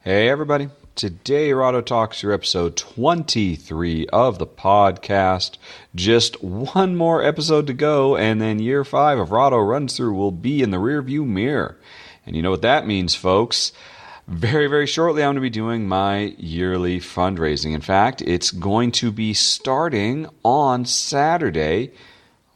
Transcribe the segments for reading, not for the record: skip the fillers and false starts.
Hey everybody, today Rahdo Talks, your episode 23 of the podcast. Just one more episode to go, and then year 5 of Rahdo Runs Through will be in the rearview mirror. And you know what that means, folks. Very, very shortly I'm going to be doing my yearly fundraising. In fact, it's going to be starting on Saturday.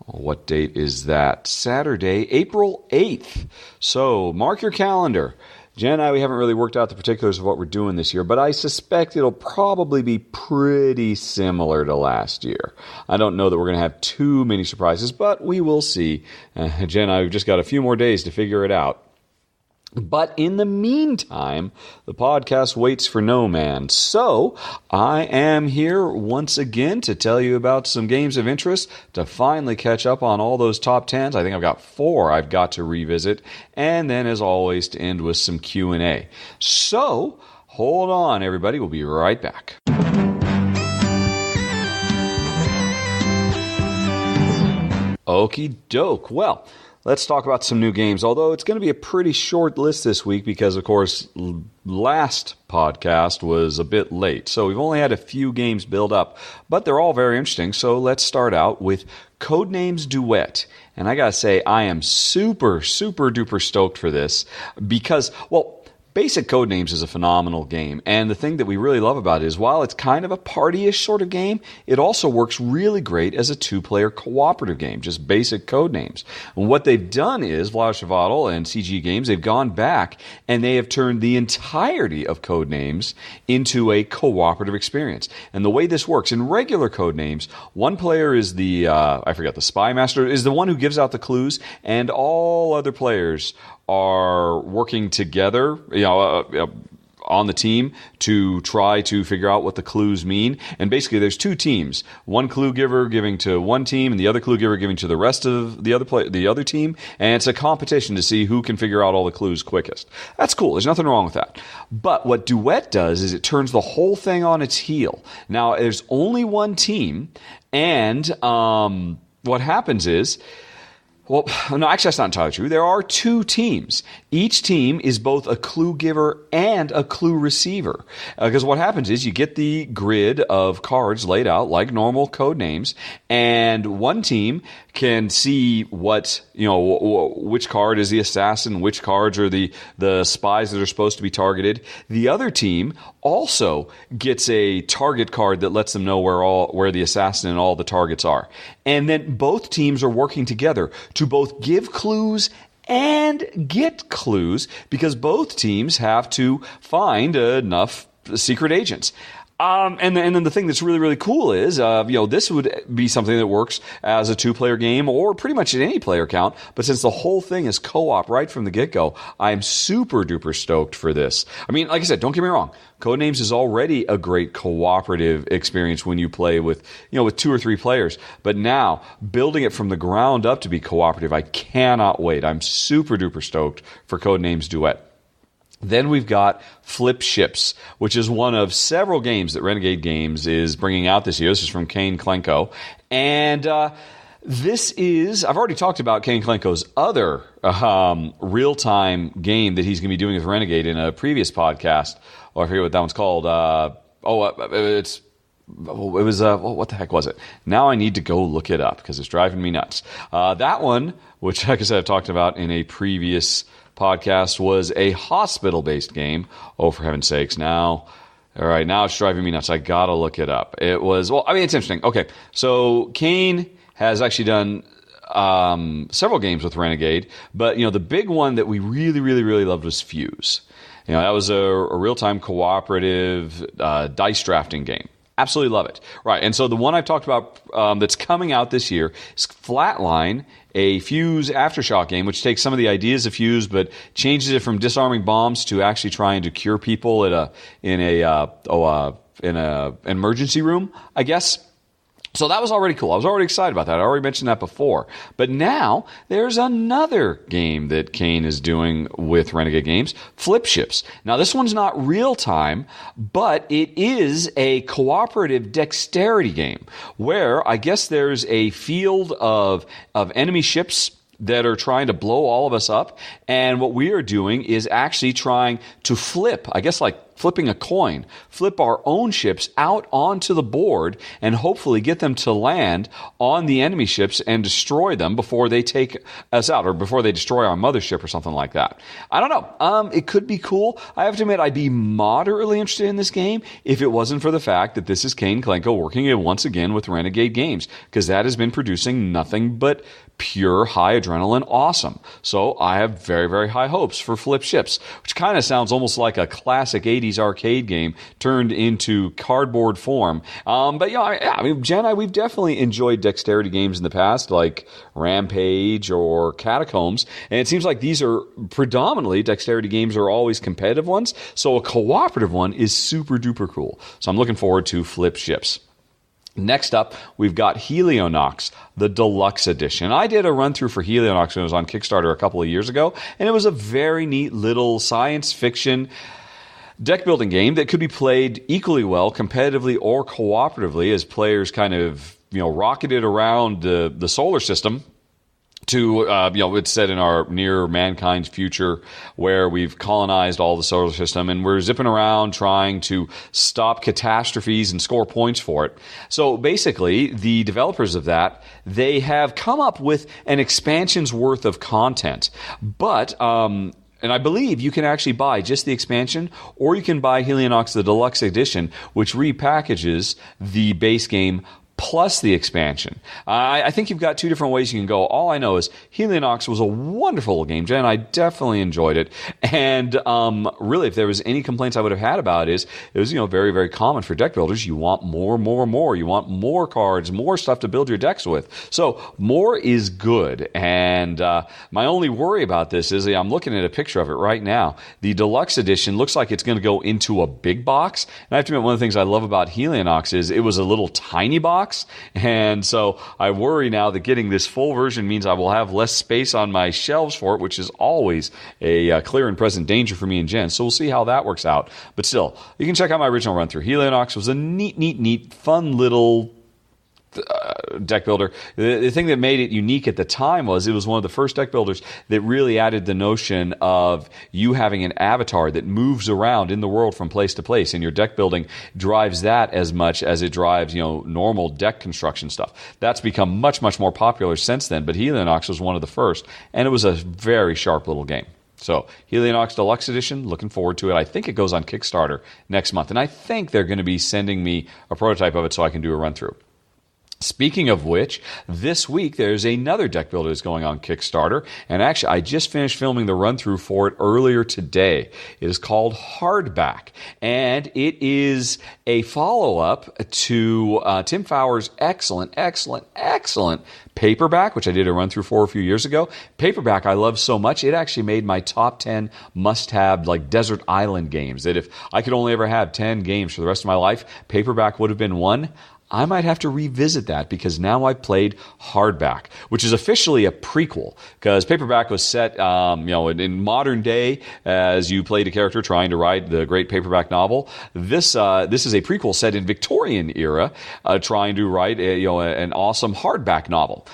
What date is that? Saturday, April 8th. So mark your calendar. Jen and I, we haven't really worked out the particulars of what we're doing this year, but I suspect it'll probably be pretty similar to last year. I don't know that we're going to have too many surprises, but we will see. Jen and I have just got a few more days to figure it out. But in the meantime, the podcast waits for no man. So I am here once again to tell you about some games of interest, to finally catch up on all those top 10s. I think I've got 4 I've got to revisit. And then, as always, to end with some Q&A. So hold on, everybody. We'll be right back. Okie doke. Well, let's talk about some new games, although it's going to be a pretty short list this week because, of course, last podcast was a bit late. So we've only had a few games build up, but they're all very interesting. So let's start out with Codenames Duet. And I got to say, I am super, super duper stoked for this because, well, Basic Codenames is a phenomenal game, and the thing that we really love about it is while it's kind of a party-ish sort of game, it also works really great as a 2-player cooperative game, just Basic Codenames. And what they've done is, Vlad Chvátil and CG Games, they've gone back and they have turned the entirety of Codenames into a cooperative experience. And the way this works, in regular Codenames, one player is the spy master, is the one who gives out the clues, and all other players are working together, on the team to try to figure out what the clues mean. And basically, there's 2 teams: one clue giver giving to one team, and the other clue giver giving to the rest of the other team. And it's a competition to see who can figure out all the clues quickest. That's cool. There's nothing wrong with that. But what Duet does is it turns the whole thing on its heel. Now, there's only one team, and what happens is, well, no, actually, that's not entirely true. There are 2 teams. Each team is both a clue giver and a clue receiver. Because what happens is you get the grid of cards laid out like normal Codenames, and one team can see what, which card is the assassin, which cards are the spies that are supposed to be targeted. The other team also gets a target card that lets them know where the assassin and all the targets are. And then both teams are working together to both give clues and get clues, because both teams have to find enough secret agents. And then the thing that's really, really cool is, this would be something that works as a 2-player game or pretty much at any player count. But since the whole thing is co-op right from the get-go, I'm super duper stoked for this. I mean, like I said, don't get me wrong. Codenames is already a great cooperative experience when you play with 2 or 3 players. But now, building it from the ground up to be cooperative, I cannot wait. I'm super duper stoked for Codenames Duet. Then we've got Flip Ships, which is one of several games that Renegade Games is bringing out this year. This is from Kane Klenko. And this is, I've already talked about Kane Klenko's other real-time game that he's going to be doing with Renegade in a previous podcast. I forget what that one's called. What the heck was it? Now I need to go look it up because it's driving me nuts. That one, which, like I said, I've talked about in a previous podcast, was a hospital-based game. Oh, for heaven's sakes. Now it's driving me nuts. I gotta look it up. It's interesting. Okay, so Kane has actually done several games with Renegade, but, the big one that we really, really, really loved was Fuse. That was a real-time cooperative dice drafting game. Absolutely love it. Right, and so the one I've talked about that's coming out this year is Flatline, a Fuse Aftershock game, which takes some of the ideas of Fuse but changes it from disarming bombs to actually trying to cure people in an emergency room, I guess. So that was already cool. I was already excited about that. I already mentioned that before. But now there's another game that Kane is doing with Renegade Games, Flip Ships. Now this one's not real time, but it is a cooperative dexterity game where I guess there's a field of enemy ships that are trying to blow all of us up. And what we are doing is actually trying to flip, I guess like flipping a coin, flip our own ships out onto the board and hopefully get them to land on the enemy ships and destroy them before they take us out or before they destroy our mothership or something like that. I don't know. It could be cool. I have to admit, I'd be moderately interested in this game if it wasn't for the fact that this is Kane Klenko working once again with Renegade Games, because that has been producing nothing but pure high adrenaline awesome. So I have very, very high hopes for Flip Ships, which kind of sounds almost like a classic 80s arcade game turned into cardboard form. But yeah, I mean, Jen and I, we've definitely enjoyed dexterity games in the past, like Rampage or Catacombs, and it seems like these are predominantly dexterity games are always competitive ones, so a cooperative one is super duper cool. So I'm looking forward to Flip Ships. Next up, we've got Helionox, the Deluxe Edition. I did a run-through for Helionox when it was on Kickstarter a couple of years ago, and it was a very neat little science fiction deck-building game that could be played equally well, competitively or cooperatively, as players kind of, rocketed around the solar system to, it's set in our near mankind's future where we've colonized all the solar system and we're zipping around trying to stop catastrophes and score points for it. So basically, the developers of that, they have come up with an expansion's worth of content. But, and I believe you can actually buy just the expansion, or you can buy Helionox the Deluxe Edition, which repackages the base game plus the expansion. I think you've got two different ways you can go. All I know is Helionox was a wonderful game, Jen. I definitely enjoyed it. And really, if there was any complaints I would have had about it was very, very common for deck builders. You want more. You want more cards, more stuff to build your decks with. So more is good. And my only worry about this is I'm looking at a picture of it right now. The Deluxe Edition looks like it's going to go into a big box. And I have to admit, one of the things I love about Helionox is it was a little tiny box. And so I worry now that getting this full version means I will have less space on my shelves for it, which is always a clear and present danger for me and Jen. So we'll see how that works out. But still, you can check out my original run through. Helionox was a neat, fun little deck builder. The thing that made it unique at the time was it was one of the first deck builders that really added the notion of you having an avatar that moves around in the world from place to place, and your deck building drives that as much as it drives normal deck construction stuff. That's become much more popular since then, but Helionox was one of the first, and it was a very sharp little game. So, Helionox Deluxe Edition, looking forward to it. I think it goes on Kickstarter next month, and I think they're going to be sending me a prototype of it so I can do a run-through. Speaking of which, this week there's another deck builder that's going on Kickstarter, and actually I just finished filming the run-through for it earlier today. It is called Hardback, and it is a follow-up to Tim Fowler's excellent Paperback, which I did a run-through for a few years ago. Paperback I love so much, it actually made my top 10 must-have desert island games, that if I could only ever have 10 games for the rest of my life, Paperback would have been one. I might have to revisit that because now I've played Hardback, which is officially a prequel, because Paperback was set, in modern day as you played a character trying to write the great paperback novel. This is a prequel set in Victorian era, trying to write an awesome hardback novel.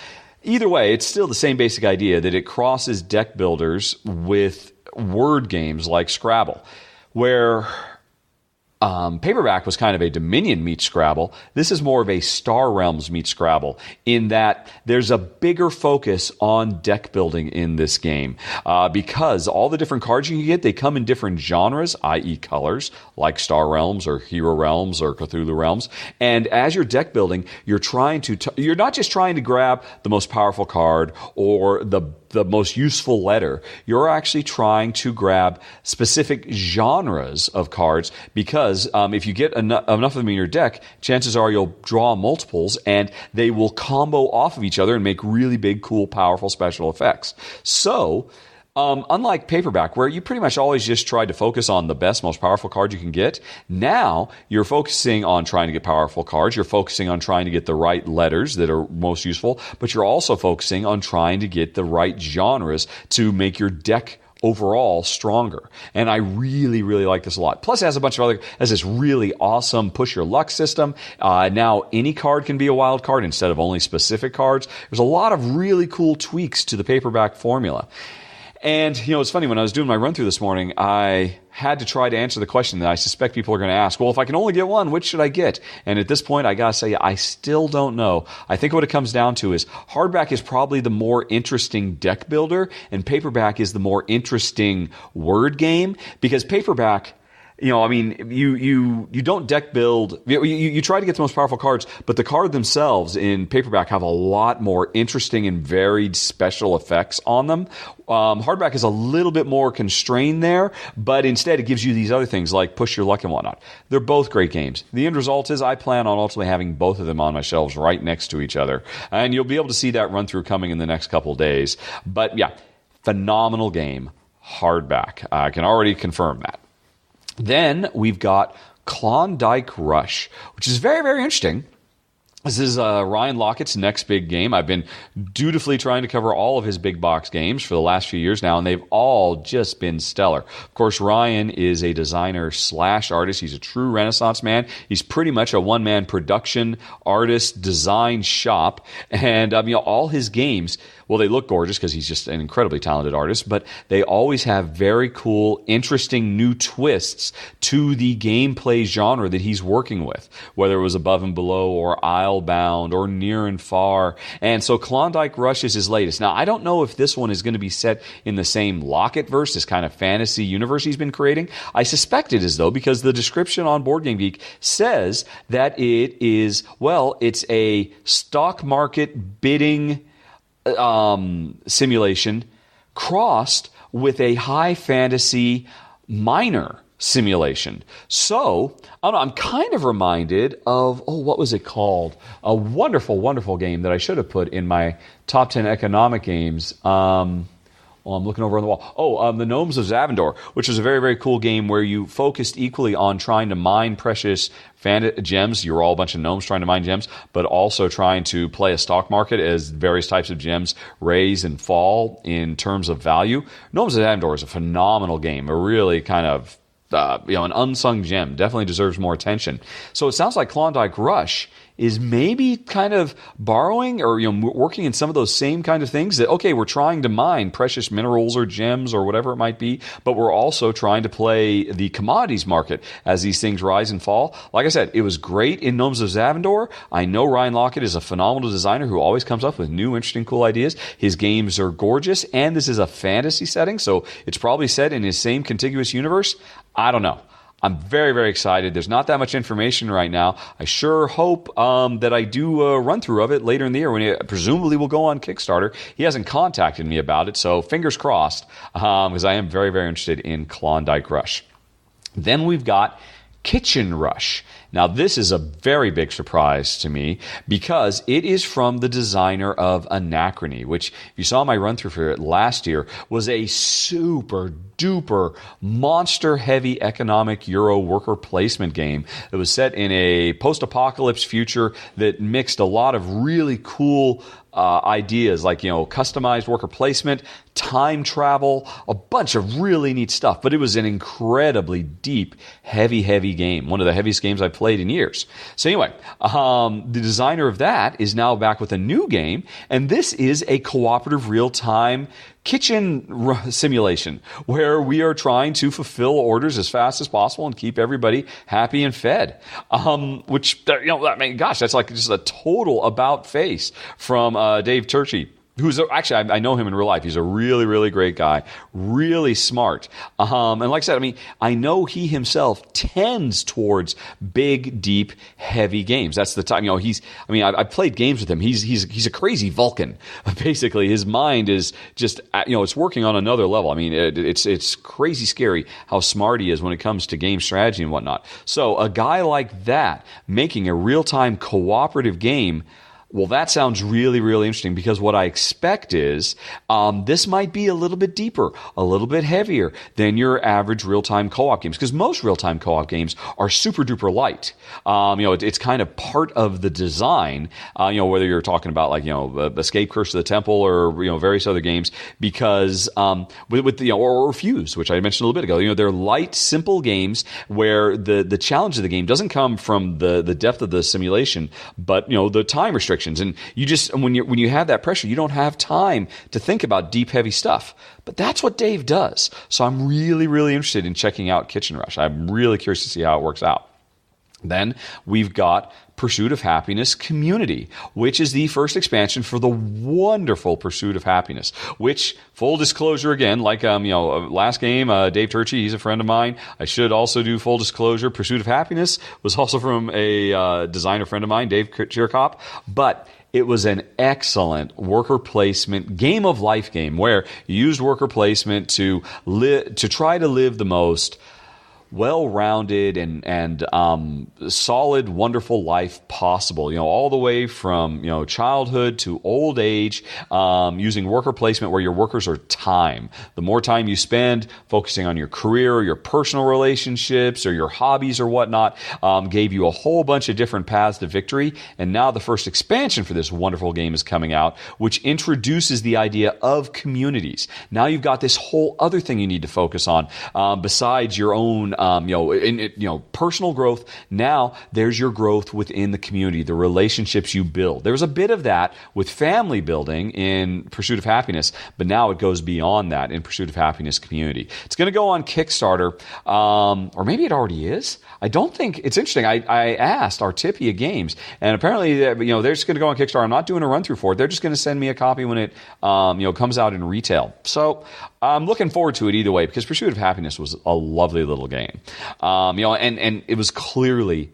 Either way, it's still the same basic idea that it crosses deck builders with word games like Scrabble, where Paperback was kind of a Dominion meets Scrabble. This is more of a Star Realms meets Scrabble, in that there's a bigger focus on deck building in this game. Because all the different cards you can get, they come in different genres, i.e. colors, like Star Realms or Hero Realms or Cthulhu Realms. And as you're deck building, you're you're not just trying to grab the most powerful card or the most useful letter. You're actually trying to grab specific genres of cards, because if you get enough of them in your deck, chances are you'll draw multiples and they will combo off of each other and make really big, cool, powerful special effects. So, unlike Paperback, where you pretty much always just tried to focus on the best, most powerful card you can get, now you're focusing on trying to get powerful cards. You're focusing on trying to get the right letters that are most useful, but you're also focusing on trying to get the right genres to make your deck overall stronger. And I really, really like this a lot. Plus, it has a bunch of other, has this really awesome push your luck system. Now, any card can be a wild card instead of only specific cards. There's a lot of really cool tweaks to the paperback formula. And, it's funny, when I was doing my run-through this morning, I had to try to answer the question that I suspect people are going to ask. Well, if I can only get one, which should I get? And at this point, I got to say, I still don't know. I think what it comes down to is hardback is probably the more interesting deck builder, and paperback is the more interesting word game, because paperback... you don't deck build. You try to get the most powerful cards, but the cards themselves in paperback have a lot more interesting and varied special effects on them. Hardback is a little bit more constrained there, but instead it gives you these other things like push your luck and whatnot. They're both great games. The end result is I plan on ultimately having both of them on my shelves right next to each other, and you'll be able to see that run through coming in the next couple of days. But yeah, phenomenal game, Hardback. I can already confirm that. Then we've got Klondike Rush, which is very, very interesting. This is Ryan Lockett's next big game. I've been dutifully trying to cover all of his big box games for the last few years now, and they've all just been stellar. Of course, Ryan is a designer / artist. He's a true Renaissance man. He's pretty much a one-man production artist design shop. And all his games, well, they look gorgeous because he's just an incredibly talented artist, but they always have very cool, interesting new twists to the gameplay genre that he's working with, whether it was Above and Below or Islebound or Near and Far. And so Klondike Rush is his latest. Now, I don't know if this one is going to be set in the same Lockett-verse, this kind of fantasy universe he's been creating. I suspect it is, though, because the description on BoardGameGeek says that it is, it's a stock market bidding simulation crossed with a high fantasy minor simulation. So, I don't know, I'm kind of reminded of, what was it called? A wonderful, wonderful game that I should have put in my top 10 economic games. I'm looking over on the wall. The Gnomes of Zavendor, which was a very, very cool game where you focused equally on trying to mine precious gems. You were all a bunch of gnomes trying to mine gems, but also trying to play a stock market as various types of gems raise and fall in terms of value. Gnomes of Zavendor is a phenomenal game, a really kind of an unsung gem. Definitely deserves more attention. So it sounds like Klondike Rush is maybe kind of borrowing or working in some of those same kind of things that, okay, we're trying to mine precious minerals or gems or whatever it might be, but we're also trying to play the commodities market as these things rise and fall. Like I said, it was great in Gnomes of Zavendor. I know Ryan Lockett is a phenomenal designer who always comes up with new, interesting, cool ideas. His games are gorgeous, and this is a fantasy setting, so it's probably set in his same contiguous universe. I don't know. I'm very, very excited. There's not that much information right now. I sure hope that I do a run-through of it later in the year when it presumably will go on Kickstarter. He hasn't contacted me about it, so fingers crossed, because I am very, very interested in Klondike Rush. Then we've got Kitchen Rush. Now, this is a very big surprise to me because it is from the designer of Anachrony, which, if you saw my run-through for it last year, was a super-duper monster-heavy economic Euro worker placement game that was set in a post-apocalypse future that mixed a lot of really cool ideas like, customized worker placement, time travel, a bunch of really neat stuff. But it was an incredibly deep, heavy game. One of the heaviest games I've played in years. So anyway, the designer of that is now back with a new game, and this is a cooperative real-time kitchen simulation where we are trying to fulfill orders as fast as possible and keep everybody happy and fed. Which, gosh, that's like just a total about face from Dave Turchy, who's actually, I know him in real life. He's a really, really great guy, really smart. And like I said, I know he himself tends towards big, deep, heavy games. That's the time, I've played games with him. He's a crazy Vulcan. Basically, his mind is just, it's working on another level. It's crazy scary how smart he is when it comes to game strategy and whatnot. So a guy like that making a real-time cooperative game, Well, that sounds really, really interesting because what I expect is this might be a little bit deeper, a little bit heavier than your average real-time co-op games, because most real-time co-op games are super duper light. It's kind of part of the design, whether you're talking about like, Escape Curse of the Temple or, various other games, because or Fuse, which I mentioned a little bit ago, they're light, simple games where the challenge of the game doesn't come from the depth of the simulation, but, the time restrictions. And you just, when you have that pressure, you don't have time to think about deep, heavy stuff. But that's what Dave does. So I'm really, really interested in checking out Kitchen Rush. I'm really curious to see how it works out. Then we've got Pursuit of Happiness Community, which is the first expansion for the wonderful Pursuit of Happiness, which, full disclosure again, like last game, Dave Turchi, he's a friend of mine. I should also do full disclosure. Pursuit of Happiness was also from a designer friend of mine, Dave Chirkop, but it was an excellent worker placement game of life game where you used worker placement to try to live the most well-rounded and solid, wonderful life possible. All the way from childhood to old age, using worker placement where your workers are time. The more time you spend focusing on your career, or your personal relationships, or your hobbies or whatnot, gave you a whole bunch of different paths to victory. And now the first expansion for this wonderful game is coming out, which introduces the idea of communities. Now you've got this whole other thing you need to focus on besides your own personal growth. Now there's your growth within the community, the relationships you build. There's a bit of that with family building in Pursuit of Happiness, but now it goes beyond that in Pursuit of Happiness Community. It's going to go on Kickstarter, or maybe it already is. I don't think it's interesting. I asked Artipia Games, and apparently, they're just going to go on Kickstarter. I'm not doing a run through for it. They're just going to send me a copy when it, comes out in retail. So I'm looking forward to it either way because Pursuit of Happiness was a lovely little game, and it was clearly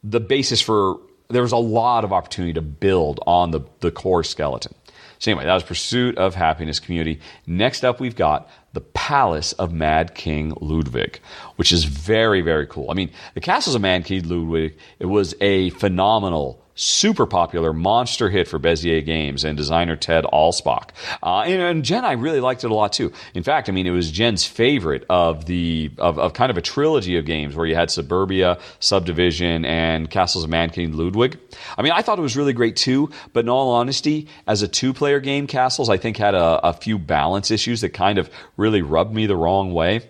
the basis for. There was a lot of opportunity to build on the core skeleton. So anyway, that was Pursuit of Happiness Community. Next up, we've got the Palace of Mad King Ludwig, which is very, very cool. I mean, the Castles of Mad King Ludwig, it was a phenomenal, super popular monster hit for Bezier Games and designer Ted Alspach. And Jen, I really liked it a lot too. In fact, I mean, it was Jen's favorite of kind of a trilogy of games where you had Suburbia, Subdivision, and Castles of Mad King Ludwig. I mean, I thought it was really great too, but in all honesty, as a two-player game, Castles, I think had a few balance issues that kind of really rubbed me the wrong way.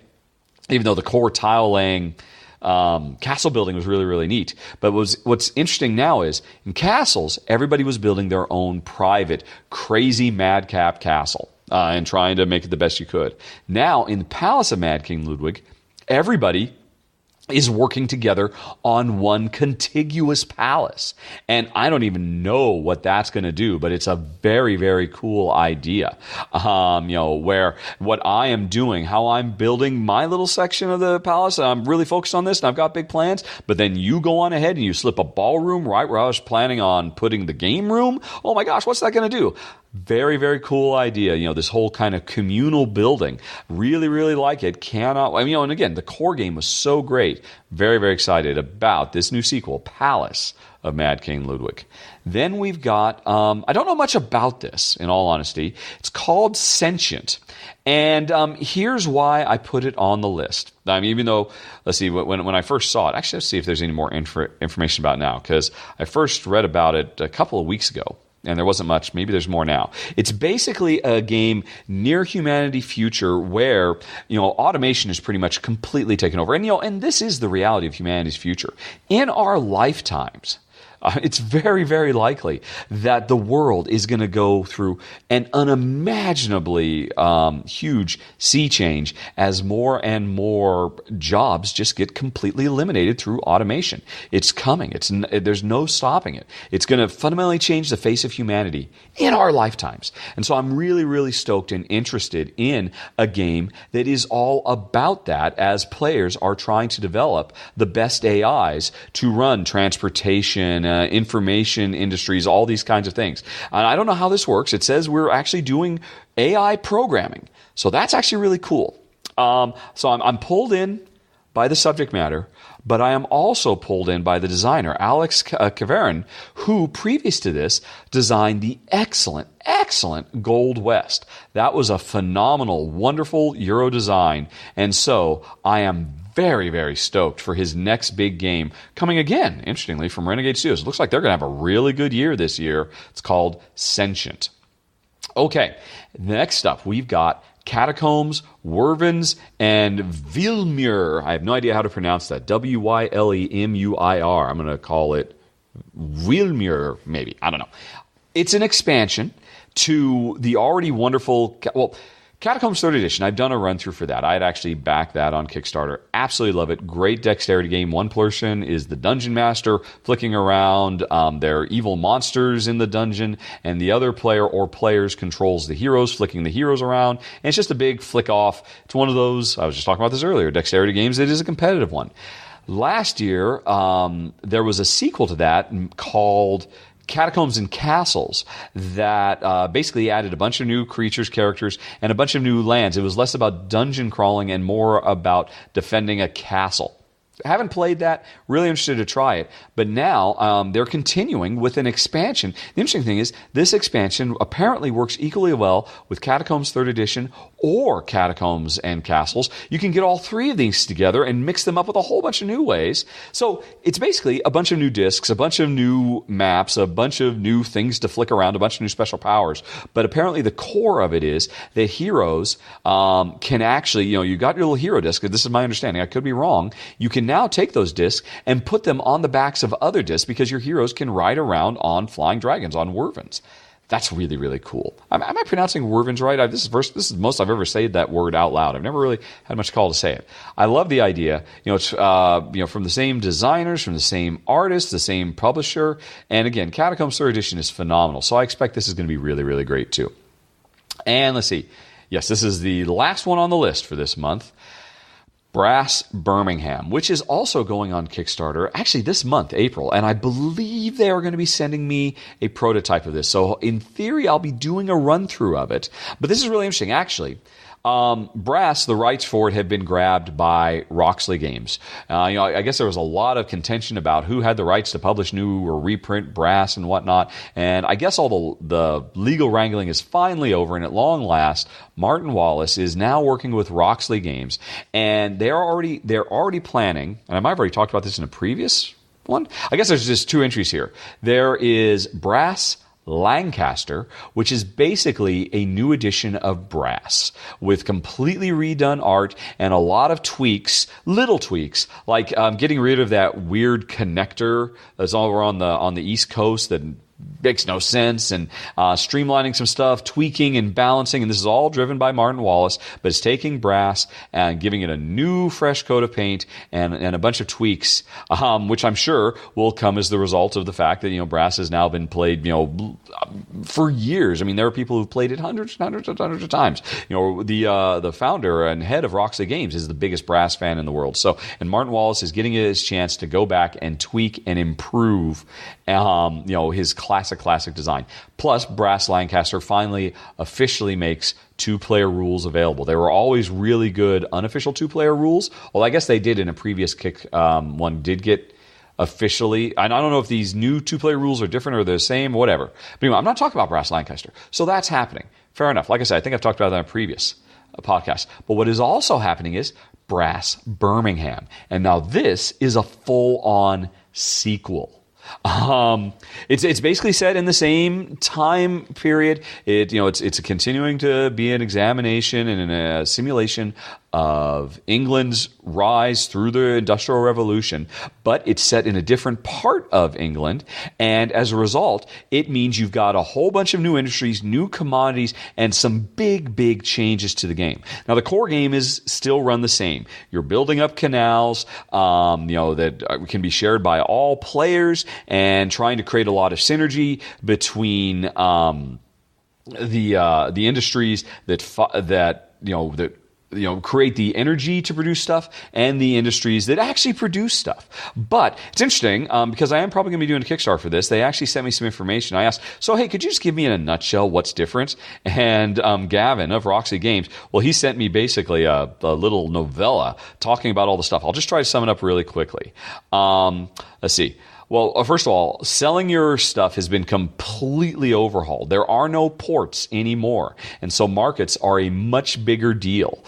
Even though the core tile laying castle building was really, really neat. But what's interesting now is in Castles, everybody was building their own private, crazy madcap castle and trying to make it the best you could. Now, in the Palace of Mad King Ludwig, everybody is working together on one contiguous palace. And I don't even know what that's going to do, but it's a very, very cool idea. Where what I am doing, how I'm building my little section of the palace, I'm really focused on this and I've got big plans, but then you go on ahead and you slip a ballroom right where I was planning on putting the game room. Oh my gosh, what's that going to do? Very, very cool idea. This whole kind of communal building. Really, really like it. And again, the core game was so great. Very, very excited about this new sequel, Palace of Mad King Ludwig. Then we've got, I don't know much about this, in all honesty. It's called Sentient. And here's why I put it on the list. I mean, even though, let's see, when I first saw it, actually, let's see if there's any more information about it now, because I first read about it a couple of weeks ago. And there wasn't much. Maybe there's more now. It's basically a game near humanity future where, automation is pretty much completely taken over. And this is the reality of humanity's future. In our lifetimes, it's very, very likely that the world is going to go through an unimaginably huge sea change as more and more jobs just get completely eliminated through automation. It's coming. There's no stopping it. It's going to fundamentally change the face of humanity in our lifetimes. And so I'm really, really stoked and interested in a game that is all about that as players are trying to develop the best AIs to run transportation, information industries, all these kinds of things. And I don't know how this works. It says we're actually doing AI programming. So that's actually really cool. So I'm pulled in by the subject matter, but I am also pulled in by the designer, Alex Kavarin, who previous to this designed the excellent Gold West. That was a phenomenal, wonderful Euro design, and so I am very, very stoked for his next big game, coming again, interestingly, from Renegade Studios. It looks like they're going to have a really good year this year. It's called Sentient. Okay, next up, we've got Catacombs, Wyverns, and Wylemuir. I have no idea how to pronounce that. Wylemuir. I'm going to call it Wylemuir, maybe. I don't know. It's an expansion to the already wonderful... Catacombs 3rd Edition, I've done a run-through for that. I had actually backed that on Kickstarter. Absolutely love it. Great dexterity game. One person is the dungeon master, flicking around. There are evil monsters in the dungeon, and the other player or players controls the heroes, flicking the heroes around. And it's just a big flick-off. It's one of those, I was just talking about this earlier, dexterity games. It is a competitive one. Last year, there was a sequel to that called Catacombs and Castles that basically added a bunch of new creatures, characters, and a bunch of new lands. It was less about dungeon crawling and more about defending a castle. I haven't played that, really interested to try it, but now they're continuing with an expansion. The interesting thing is this expansion apparently works equally well with Catacombs 3rd Edition or Catacombs and Castles. You can get all three of these together and mix them up with a whole bunch of new ways. So it's basically a bunch of new discs, a bunch of new maps, a bunch of new things to flick around, a bunch of new special powers. But apparently the core of it is that heroes can actually, you got your little hero disc. This is my understanding. I could be wrong. You can now take those discs and put them on the backs of other discs because your heroes can ride around on flying dragons, on Wyverns. That's really, really cool. Am I pronouncing Wyverns right? This is the most I've ever said that word out loud. I've never really had much call to say it. I love the idea. It's from the same designers, from the same artists, the same publisher. And again, Catacombs 3rd Edition is phenomenal. So I expect this is going to be really, really great too. And let's see. Yes, this is the last one on the list for this month. Brass Birmingham, which is also going on Kickstarter, actually this month, April, and I believe they are going to be sending me a prototype of this. So in theory, I'll be doing a run-through of it. But this is really interesting, actually. Brass, the rights for it have been grabbed by Roxley Games. I guess there was a lot of contention about who had the rights to publish new or reprint Brass and whatnot. And I guess all the legal wrangling is finally over, and at long last, Martin Wallace is now working with Roxley Games, and they're already planning. And I might have already talked about this in a previous one. I guess there's just two entries here. There is Brass Lancaster, which is basically a new edition of Brass with completely redone art and a lot of tweaks, little tweaks, like getting rid of that weird connector that's over on the East Coast that makes no sense, and streamlining some stuff, tweaking and balancing, and this is all driven by Martin Wallace, but it's taking Brass and giving it a new fresh coat of paint and a bunch of tweaks, which I'm sure will come as the result of the fact that Brass has now been played for years. I mean, there are people who've played it hundreds of times. The founder and head of Roxley Games is the biggest Brass fan in the world. So, and Martin Wallace is getting his chance to go back and tweak and improve his classic design. Plus, Brass Lancaster finally officially makes two-player rules available. They were always really good unofficial two-player rules. Well, I guess they did in a previous kick. One did get officially. I don't know if these new two-player rules are different or the same, whatever. But anyway, I'm not talking about Brass Lancaster. So that's happening. Fair enough. Like I said, I think I've talked about that in a previous podcast. But what is also happening is Brass Birmingham. And now this is a full-on sequel. It's basically set in the same time period. It's continuing to be an examination and a simulation of England's rise through the Industrial Revolution, but it's set in a different part of England, and as a result, it means you've got a whole bunch of new industries, new commodities, and some big changes to the game. Now, the core game is still run the same. You're building up canals, that can be shared by all players, and trying to create a lot of synergy between the industries that create the energy to produce stuff and the industries that actually produce stuff. But it's interesting because I am probably going to be doing a Kickstarter for this. They actually sent me some information. I asked, so hey, could you just give me in a nutshell what's different? And Gavin of Roxy Games, well, he sent me basically a little novella talking about all the stuff. I'll just try to sum it up really quickly. Let's see. Well, first of all, selling your stuff has been completely overhauled. There are no ports anymore. And so markets are a much bigger deal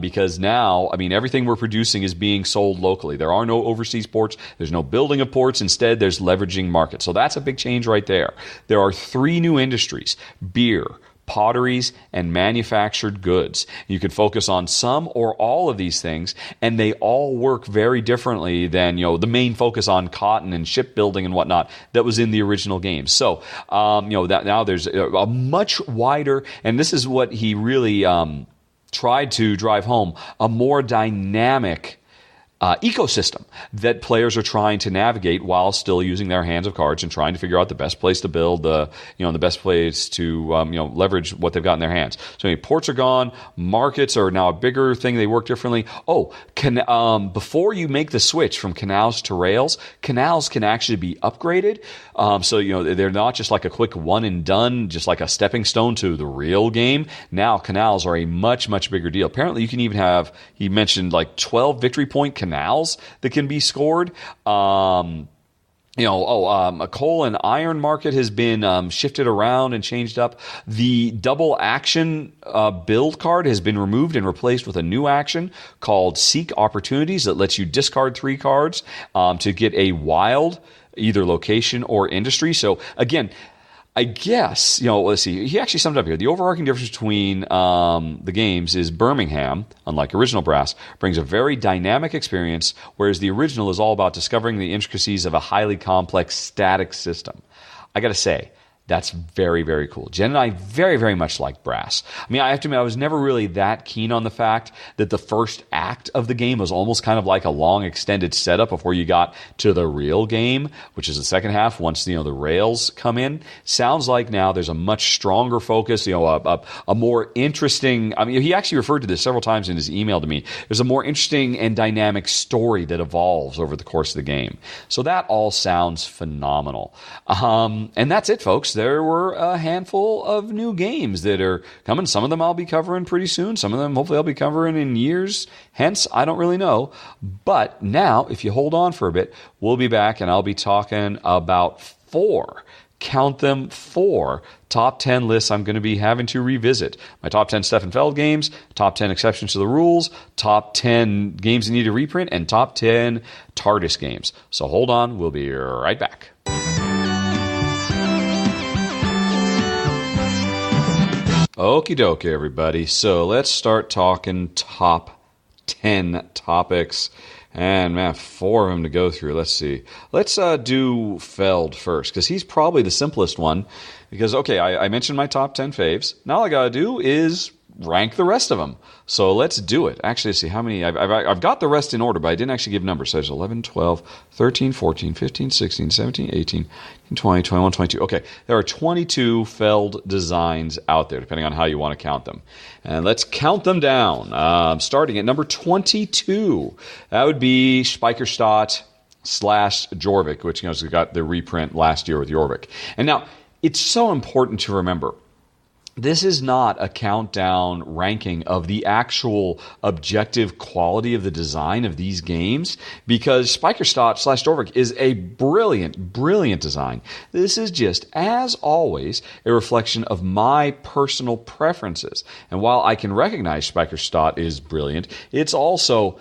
because now, everything we're producing is being sold locally. There are no overseas ports. There's no building of ports. Instead, there's leveraging markets. So that's a big change right there. There are 3 new industries: beer, potteries, and manufactured goods. You could focus on some or all of these things, and they all work very differently than the main focus on cotton and shipbuilding and whatnot that was in the original game. So that now there's a much wider, and this is what he really tried to drive home, a more dynamic ecosystem that players are trying to navigate while still using their hands of cards and trying to figure out the best place to build, the best place to leverage what they've got in their hands. So ports are gone, markets are now a bigger thing. They work differently. Before you make the switch from canals to rails, canals can actually be upgraded. So they're not just like a quick one and done, just like a stepping stone to the real game. Now canals are a much, much bigger deal. Apparently, you can even have, he mentioned, like 12 victory point canals that can be scored. A coal and iron market has been shifted around and changed up. The double action build card has been removed and replaced with a new action called Seek Opportunities that lets you discard 3 cards to get a wild, either location or industry. So again, I guess, let's see, he actually summed it up here. The overarching difference between the games is Birmingham, unlike original Brass, brings a very dynamic experience, whereas the original is all about discovering the intricacies of a highly complex static system. I got to say, that's very, very cool. Jen and I very, very much like Brass. I have to admit, I was never really that keen on the fact that the first act of the game was almost kind of like a long extended setup before you got to the real game, which is the second half once the rails come in. Sounds like now there's a much stronger focus, a more interesting. He actually referred to this several times in his email to me. There's a more interesting and dynamic story that evolves over the course of the game. So that all sounds phenomenal. And that's it, folks. There were a handful of new games that are coming. Some of them I'll be covering pretty soon. Some of them hopefully I'll be covering in years. Hence, I don't really know. But now, if you hold on for a bit, we'll be back and I'll be talking about 4. Count them, 4 top 10 lists I'm going to be having to revisit. My top 10 Stefan Feld games, top 10 exceptions to the rules, top 10 games that need a reprint, and top 10 Tardis games. So hold on, we'll be right back. Okie dokie, everybody. So let's start talking top 10 topics. And man, 4 of them to go through. Let's see. Let's do Feld first, because he's probably the simplest one. Because, okay, I mentioned my top 10 faves. Now all I got to do is rank the rest of them. So let's do it. Actually, let's see how many. I've got the rest in order, but I didn't actually give numbers. So there's 11, 12, 13, 14, 15, 16, 17, 18, 20, 21, 22. Okay, there are 22 Feld designs out there, depending on how you want to count them. And let's count them down. Starting at number 22. That would be Speicherstadt / Jorvik, which got the reprint last year with Jorvik. And now, it's so important to remember, this is not a countdown ranking of the actual objective quality of the design of these games, because Speicherstadt / Jorvik is a brilliant, brilliant design. This is just, as always, a reflection of my personal preferences. And while I can recognize Speicherstadt is brilliant, it's also,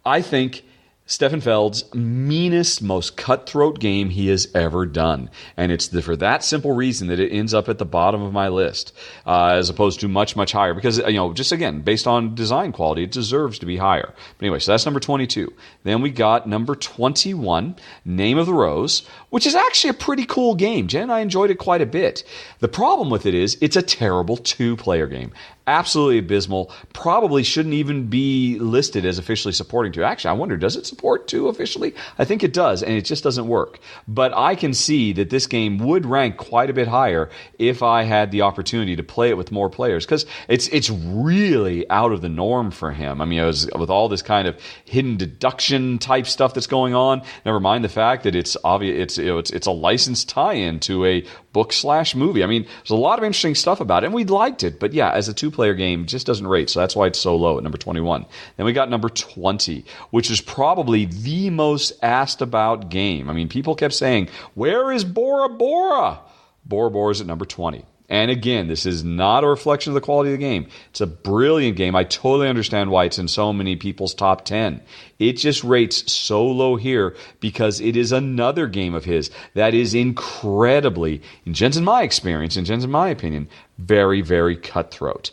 I think, Stefan Feld's meanest, most cutthroat game he has ever done. And it's for that simple reason that it ends up at the bottom of my list, as opposed to much, much higher. Because, just again, based on design quality, it deserves to be higher. But anyway, so that's number 22. Then we got number 21, Name of the Rose, which is actually a pretty cool game. Jen and I enjoyed it quite a bit. The problem with it is it's a terrible 2-player game. absolutely abysmal. Probably shouldn't even be listed as officially supporting 2. Actually, I wonder, does it support 2 officially? I think it does, and it just doesn't work. But I can see that this game would rank quite a bit higher if I had the opportunity to play it with more players, because it's really out of the norm for him. I mean, with all this kind of hidden deduction type stuff that's going on, never mind the fact that it's obvious, it's a licensed tie-in to a book/movie. I mean, there's a lot of interesting stuff about it, and we liked it. But yeah, as a 2-player game, it just doesn't rate. So that's why it's so low at number 21. Then we got number 20, which is probably the most asked about game. I mean, people kept saying, where is Bora Bora? Bora Bora is at number 20. And again, this is not a reflection of the quality of the game. It's a brilliant game. I totally understand why it's in so many people's top 10. It just rates so low here because it is another game of his that is incredibly, in my experience, in my opinion, very, very cutthroat.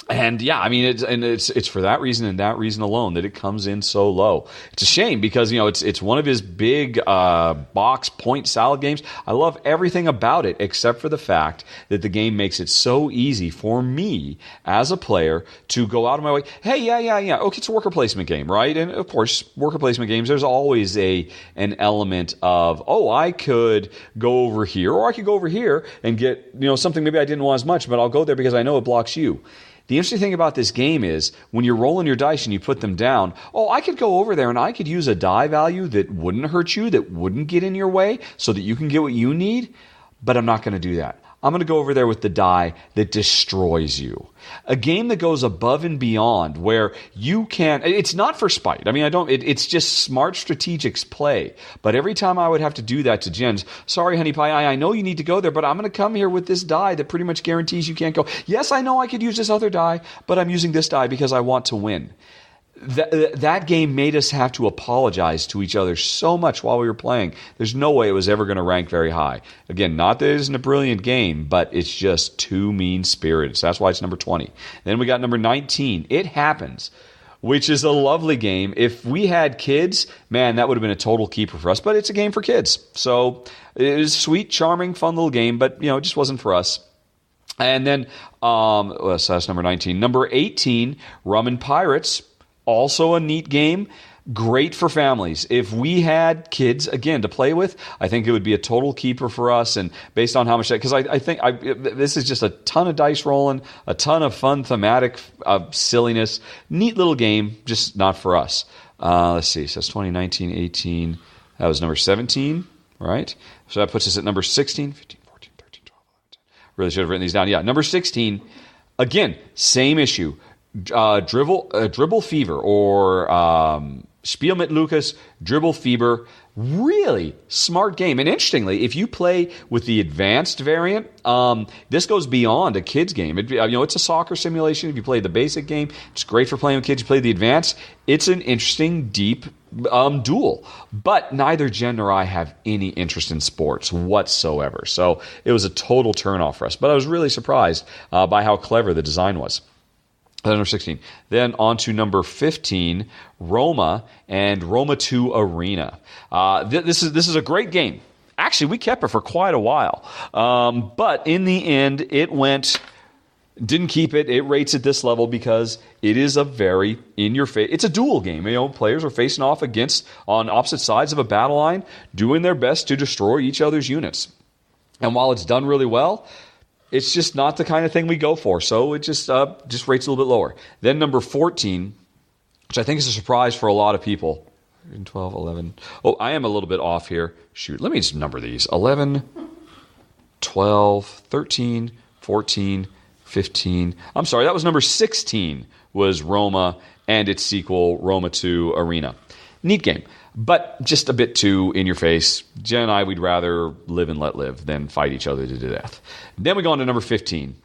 And yeah, I mean, it's for that reason and that reason alone that it comes in so low. It's a shame because, it's one of his big box point salad games. I love everything about it except for the fact that the game makes it so easy for me as a player to go out of my way. Hey, yeah. Okay, it's a worker placement game, right? And of course, worker placement games, there's always an element of, I could go over here or I could go over here and get, something maybe I didn't want as much, but I'll go there because I know it blocks you. The interesting thing about this game is when you're rolling your dice and you put them down, I could go over there and I could use a die value that wouldn't hurt you, that wouldn't get in your way so that you can get what you need, but I'm not going to do that. I'm going to go over there with the die that destroys you. A game that goes above and beyond where you can... It's not for spite. I mean, it's just smart strategic play. But every time I would have to do that to Jen's, sorry, honey pie, I know you need to go there, but I'm going to come here with this die that pretty much guarantees you can't go. Yes, I know I could use this other die, but I'm using this die because I want to win. That game made us have to apologize to each other so much while we were playing. There's no way it was ever going to rank very high. Again, not that it isn't a brilliant game, but it's just too mean-spirited. So that's why it's number 20. Then we got number 19, It Happens, which is a lovely game. If we had kids, man, that would have been a total keeper for us. But it's a game for kids. So it is a sweet, charming, fun little game, but it just wasn't for us. And then, so that's number 19. Number 18, Rum and Pirates. Also a neat game, great for families. If we had kids, again, to play with, I think it would be a total keeper for us. And based on how much, because I think this is just a ton of dice rolling, a ton of fun thematic silliness. Neat little game, just not for us. Let's see, so that's 2019, 18. That was number 17, right? So that puts us at number 16, 15, 14, 13, 12, 11, 10. Really should have written these down. Yeah, number 16, again, same issue. Dribble Fever or Spiel mit Lukas, Dribble Fever. Really smart game. And interestingly, if you play with the advanced variant, this goes beyond a kid's game. It's a soccer simulation. If you play the basic game, it's great for playing with kids. You play the advanced, it's an interesting, deep duel. But neither Jen nor I have any interest in sports whatsoever. So it was a total turnoff for us. But I was really surprised by how clever the design was. Number 16. Then on to number 15, Roma and Roma 2 Arena. This is a great game. Actually, we kept it for quite a while. But in the end, didn't keep it. It rates at this level because it is a very in-your-face... It's a duel game. Players are facing off on opposite sides of a battle line, doing their best to destroy each other's units. And while it's done really well, it's just not the kind of thing we go for, so it just rates a little bit lower. Then number 14, which I think is a surprise for a lot of people. 12, 11. Oh, I am a little bit off here. Shoot, let me just number these. 11, 12, 13, 14, 15. I'm sorry, that was number 16 was Roma and its sequel, Roma 2 Arena. Neat game, but just a bit too in your face. Jen and I, we'd rather live and let live than fight each other to the death. Then we go on to number 15,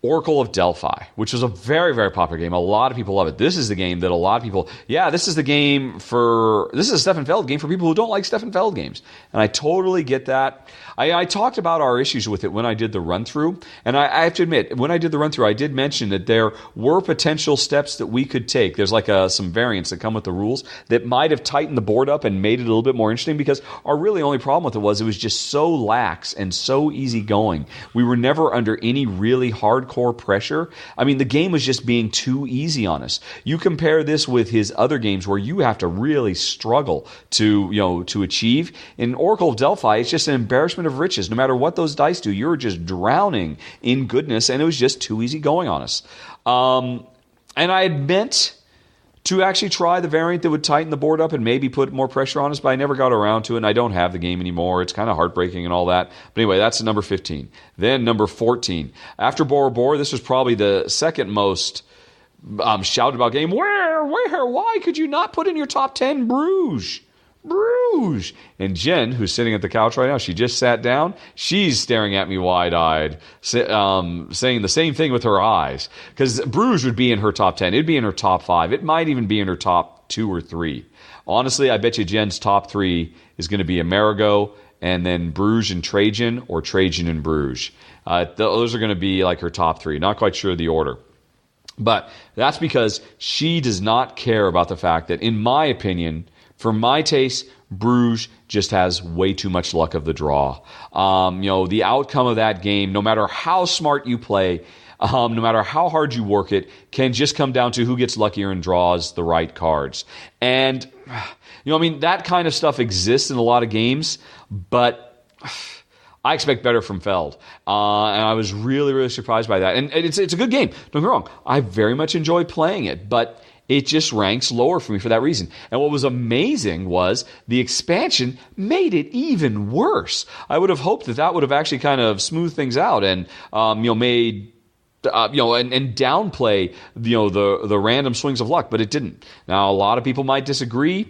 Oracle of Delphi, which was a very, very popular game. A lot of people love it. This is the game that a lot of people... Yeah, this is a Stefan Feld game for people who don't like Stefan Feld games. And I totally get that. I talked about our issues with it when I did the run-through. And I have to admit, when I did the run-through, I did mention that there were potential steps that we could take. There's some variants that come with the rules that might have tightened the board up and made it a little bit more interesting, because our really only problem with it was just so lax and so easygoing. We were never under any really hardcore hardcore pressure. I mean, the game was just being too easy on us. You compare this with his other games where you have to really struggle to achieve. In Oracle of Delphi, it's just an embarrassment of riches. No matter what those dice do, you're just drowning in goodness, and it was just too easy going on us. And I had meant to actually try the variant that would tighten the board up and maybe put more pressure on us, but I never got around to it, and I don't have the game anymore. It's kind of heartbreaking and all that. But anyway, that's number 15. Then number 14. After Bora Bora, this was probably the second most shouted about game. Where? Why could you not put in your top 10 Bruges? And Jen, who's sitting at the couch right now, she just sat down. She's staring at me wide-eyed, saying the same thing with her eyes. Because Bruges would be in her top 10. It'd be in her top 5. It might even be in her top 2 or 3. Honestly, I bet you Jen's top 3 is going to be Amerigo, and then Bruges and Trajan, or Trajan and Bruges. Those are going to be like her top 3. Not quite sure of the order. But that's because she does not care about the fact that, in my opinion, for my taste, Bruges just has way too much luck of the draw. The outcome of that game, no matter how smart you play, no matter how hard you work it, can just come down to who gets luckier and draws the right cards. And, that kind of stuff exists in a lot of games, but I expect better from Feld. And I was really, really surprised by that. And it's a good game. Don't get me wrong. I very much enjoy playing it, but it just ranks lower for me for that reason. And what was amazing was the expansion made it even worse. I would have hoped that would have actually kind of smoothed things out and made and downplay the random swings of luck, but it didn't. Now a lot of people might disagree,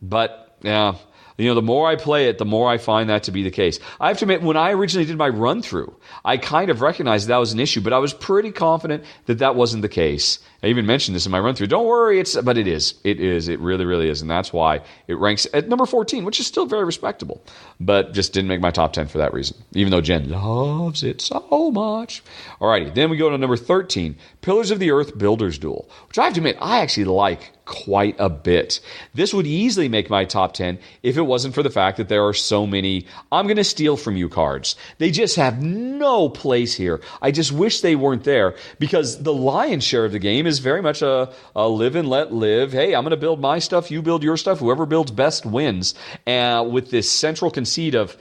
but yeah. The more I play it, the more I find that to be the case. I have to admit, when I originally did my run-through, I kind of recognized that was an issue, but I was pretty confident that wasn't the case. I even mentioned this in my run-through. Don't worry, but it is. It is. It really, really is. And that's why it ranks at number 14, which is still very respectable, but just didn't make my top 10 for that reason, even though Jen loves it so much. Alrighty, then we go to number 13, Pillars of the Earth Builder's Duel, which I have to admit, I actually like quite a bit. This would easily make my top 10 if it wasn't for the fact that there are so many I'm going to steal from you cards. They just have no place here. I just wish they weren't there, because the lion's share of the game is very much a live and let live. Hey, I'm going to build my stuff, you build your stuff, whoever builds best wins. With this central conceit of,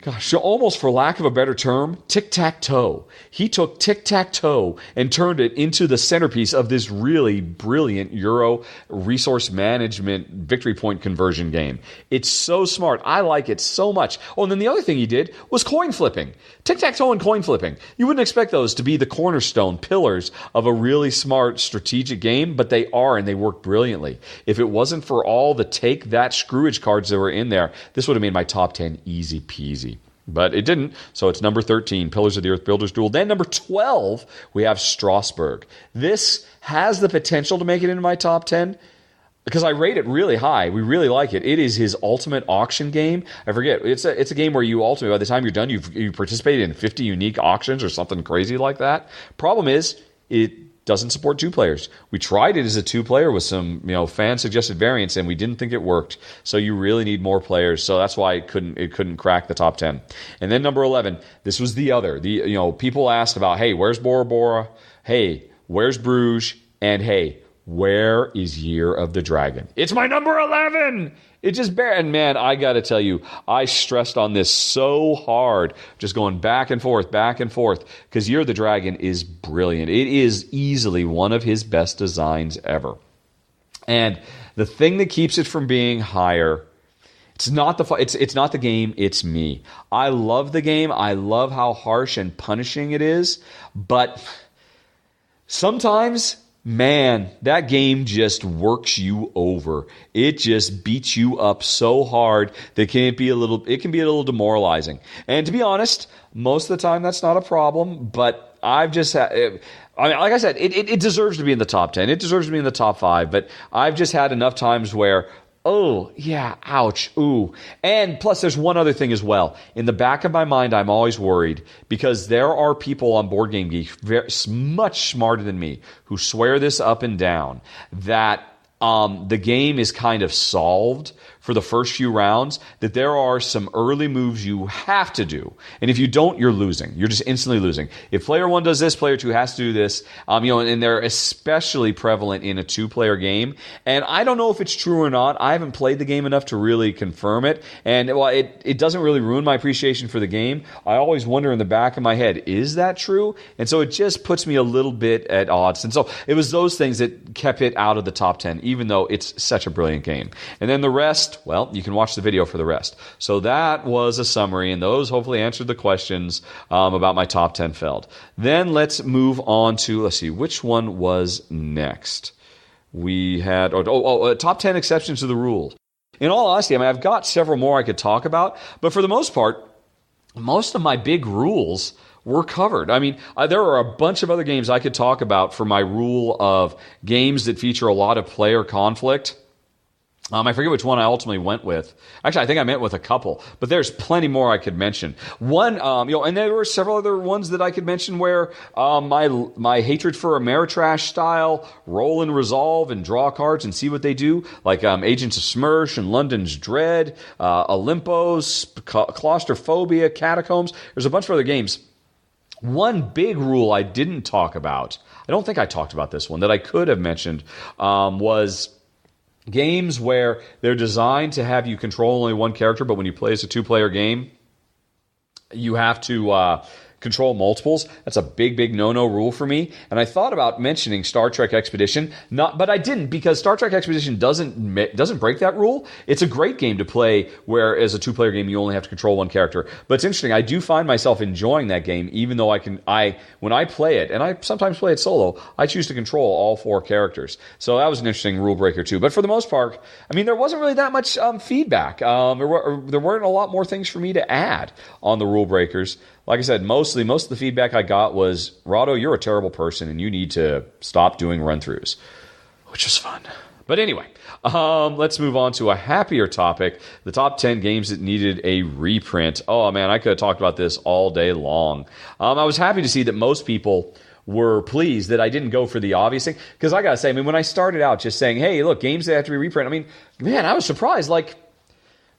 gosh, almost for lack of a better term, tic-tac-toe. He took tic-tac-toe and turned it into the centerpiece of this really brilliant Euro resource management victory point conversion game. It's so smart. I like it so much. Oh, and then the other thing he did was coin flipping. Tic-tac-toe and coin flipping. You wouldn't expect those to be the cornerstone pillars of a really smart strategic game, but they are, and they work brilliantly. If it wasn't for all the take that screwage cards that were in there, this would have made my top 10 easy peasy. But it didn't, so it's number 13, Pillars of the Earth Builder's Duel. Then number 12, we have Strasbourg. This has the potential to make it into my top 10 because I rate it really high. We really like it. It is his ultimate auction game. I forget, it's a game where you ultimately, by the time you're done, you participated in 50 unique auctions or something crazy like that. Problem is, it doesn't support 2 players. We tried it as a 2-player with some, fan-suggested variants, and we didn't think it worked. So you really need more players. So that's why it couldn't crack the top 10. And then number 11, this was the other. People asked about, hey, where's Bora Bora? Hey, where's Bruges? And hey, where is Year of the Dragon? It's my number 11! It just and man, I got to tell you, I stressed on this so hard, just going back and forth, because Year of the Dragon is brilliant. It is easily one of his best designs ever. And the thing that keeps it from being higher, it's not the game, it's me. I love the game. I love how harsh and punishing it is, but sometimes, man, that game just works you over. It just beats you up so hard that it can be a little demoralizing. And to be honest, most of the time that's not a problem, but I've just had, like I said, it deserves to be in the top 10. It deserves to be in the top 5, but I've just had enough times where, oh, yeah, ouch, ooh. And plus, there's one other thing as well. In the back of my mind, I'm always worried because there are people on Board Game Geek much smarter than me who swear this up and down that the game is kind of solved for the first few rounds, that there are some early moves you have to do. And if you don't, you're losing. You're just instantly losing. If player 1 does this, player 2 has to do this. And they're especially prevalent in a 2-player game. And I don't know if it's true or not. I haven't played the game enough to really confirm it. And while it doesn't really ruin my appreciation for the game, I always wonder in the back of my head, is that true? And so it just puts me a little bit at odds. And so it was those things that kept it out of the top 10, even though it's such a brilliant game. And then the rest, well, you can watch the video for the rest. So that was a summary, and those hopefully answered the questions about my top 10 Feld. Then let's move on to, let's see, which one was next? We had, top 10 exceptions to the rule. In all honesty, I've got several more I could talk about, but for the most part, most of my big rules were covered. There are a bunch of other games I could talk about for my rule of games that feature a lot of player conflict. I forget which one I ultimately went with. Actually, I think I went with a couple, but there's plenty more I could mention. One, and there were several other ones that I could mention where my hatred for Ameritrash style roll and resolve and draw cards and see what they do, like Agents of Smersh and London's Dread, Olympos, Claustrophobia, Catacombs. There's a bunch of other games. One big rule I didn't talk about, I don't think I talked about this one, that I could have mentioned, was games where they're designed to have you control only one character, but when you play as a 2-player game, you have to control multiples. That's a big no-no rule for me. And I thought about mentioning Star Trek Expedition, but I didn't, because Star Trek Expedition doesn't break that rule. It's a great game to play where as a 2-player game you only have to control one character. But it's interesting, I do find myself enjoying that game, even though when I play it, and I sometimes play it solo, I choose to control all 4 characters. So that was an interesting rule breaker too. But for the most part, there wasn't really that much feedback. There weren't a lot more things for me to add on the rule breakers. Like I said, most of the feedback I got was, Rahdo, you're a terrible person and you need to stop doing run-throughs, which was fun. But anyway, let's move on to a happier topic, the top 10 games that needed a reprint. Oh, man, I could have talked about this all day long. I was happy to see that most people were pleased that I didn't go for the obvious thing, because I got to say, when I started out just saying, hey, look, games that have to be reprinted, man, I was surprised,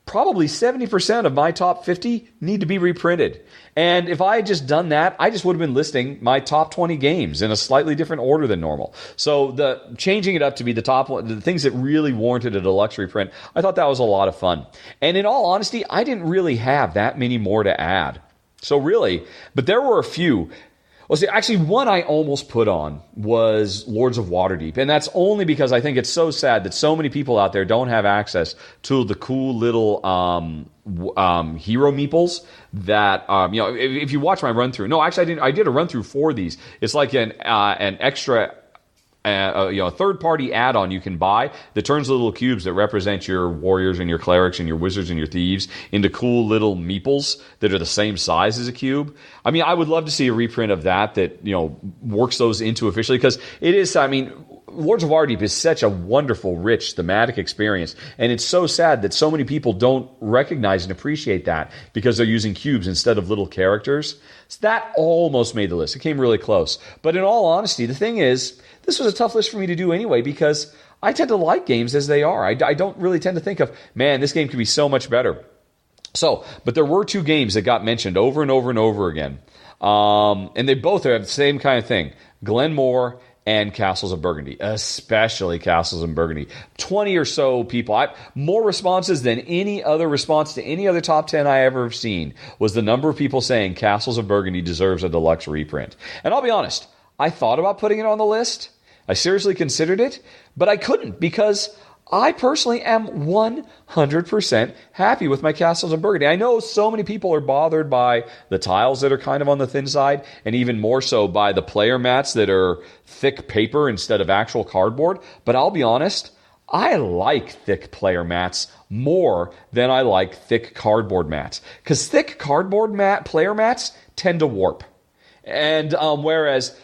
probably 70% of my top 50 need to be reprinted. And if I had just done that, I just would have been listing my top 20 games in a slightly different order than normal. So changing it up to be the things that really warranted a deluxe reprint, I thought that was a lot of fun. And in all honesty, I didn't really have that many more to add. So really, but there were a few. Well, see, actually, one I almost put on was Lords of Waterdeep, and that's only because I think it's so sad that so many people out there don't have access to the cool little hero meeples that if you watch my run through. No, actually, I did a run through for these. It's like an extra. A third-party add-on you can buy that turns the little cubes that represent your warriors and your clerics and your wizards and your thieves into cool little meeples that are the same size as a cube. I would love to see a reprint of that works those into officially, because it is, Lords of Waterdeep is such a wonderful, rich, thematic experience, and it's so sad that so many people don't recognize and appreciate that because they're using cubes instead of little characters. So that almost made the list. It came really close. But in all honesty, the thing is, this was a tough list for me to do anyway, because I tend to like games as they are. I don't really tend to think of, man, this game could be so much better. But there were 2 games that got mentioned over and over and over again. And they both have the same kind of thing. Glenmore and Castles of Burgundy, especially Castles of Burgundy. 20 or so people, more responses than any other response to any other top 10 I ever have seen, was the number of people saying Castles of Burgundy deserves a deluxe reprint. And I'll be honest, I thought about putting it on the list. I seriously considered it, but I couldn't, because I personally am 100% happy with my Castles of Burgundy. I know so many people are bothered by the tiles that are kind of on the thin side, and even more so by the player mats that are thick paper instead of actual cardboard. But I'll be honest, I like thick player mats more than I like thick cardboard mats, because thick cardboard player mats tend to warp. And whereas,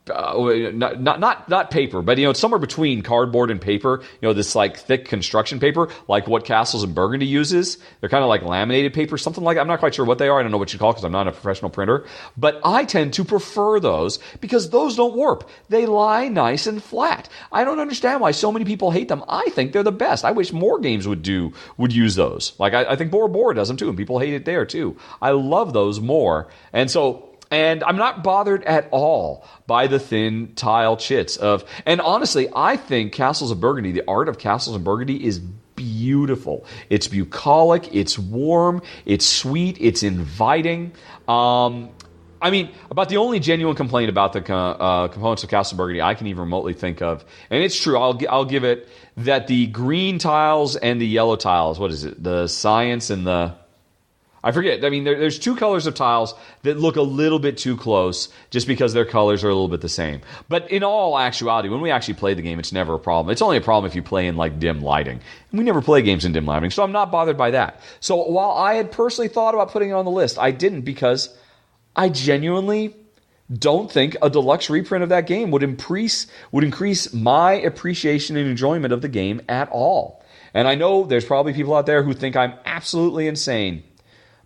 not paper, but it's somewhere between cardboard and paper. This like thick construction paper, like what Castles and Burgundy uses. They're kind of like laminated paper, something like. I'm not quite sure what they are. I don't know what you call it because I'm not a professional printer. But I tend to prefer those because those don't warp. They lie nice and flat. I don't understand why so many people hate them. I think they're the best. I wish more games would use those. Like I think Bora does them too, and people hate it there too. I love those more, and I'm not bothered at all by the thin tile chits and honestly, I think Castles of Burgundy, the art of Castles of Burgundy is beautiful. It's bucolic, it's warm, it's sweet, it's inviting. About the only genuine complaint about the components of Castle of Burgundy I can even remotely think of, and it's true, I'll give it that the green tiles and the yellow tiles, what is it, the science and the... I forget. There's two colors of tiles that look a little bit too close just because their colors are a little bit the same. But in all actuality, when we actually play the game, it's never a problem. It's only a problem if you play in like dim lighting. And we never play games in dim lighting, so I'm not bothered by that. So while I had personally thought about putting it on the list, I didn't because I genuinely don't think a deluxe reprint of that game would increase my appreciation and enjoyment of the game at all. And I know there's probably people out there who think I'm absolutely insane.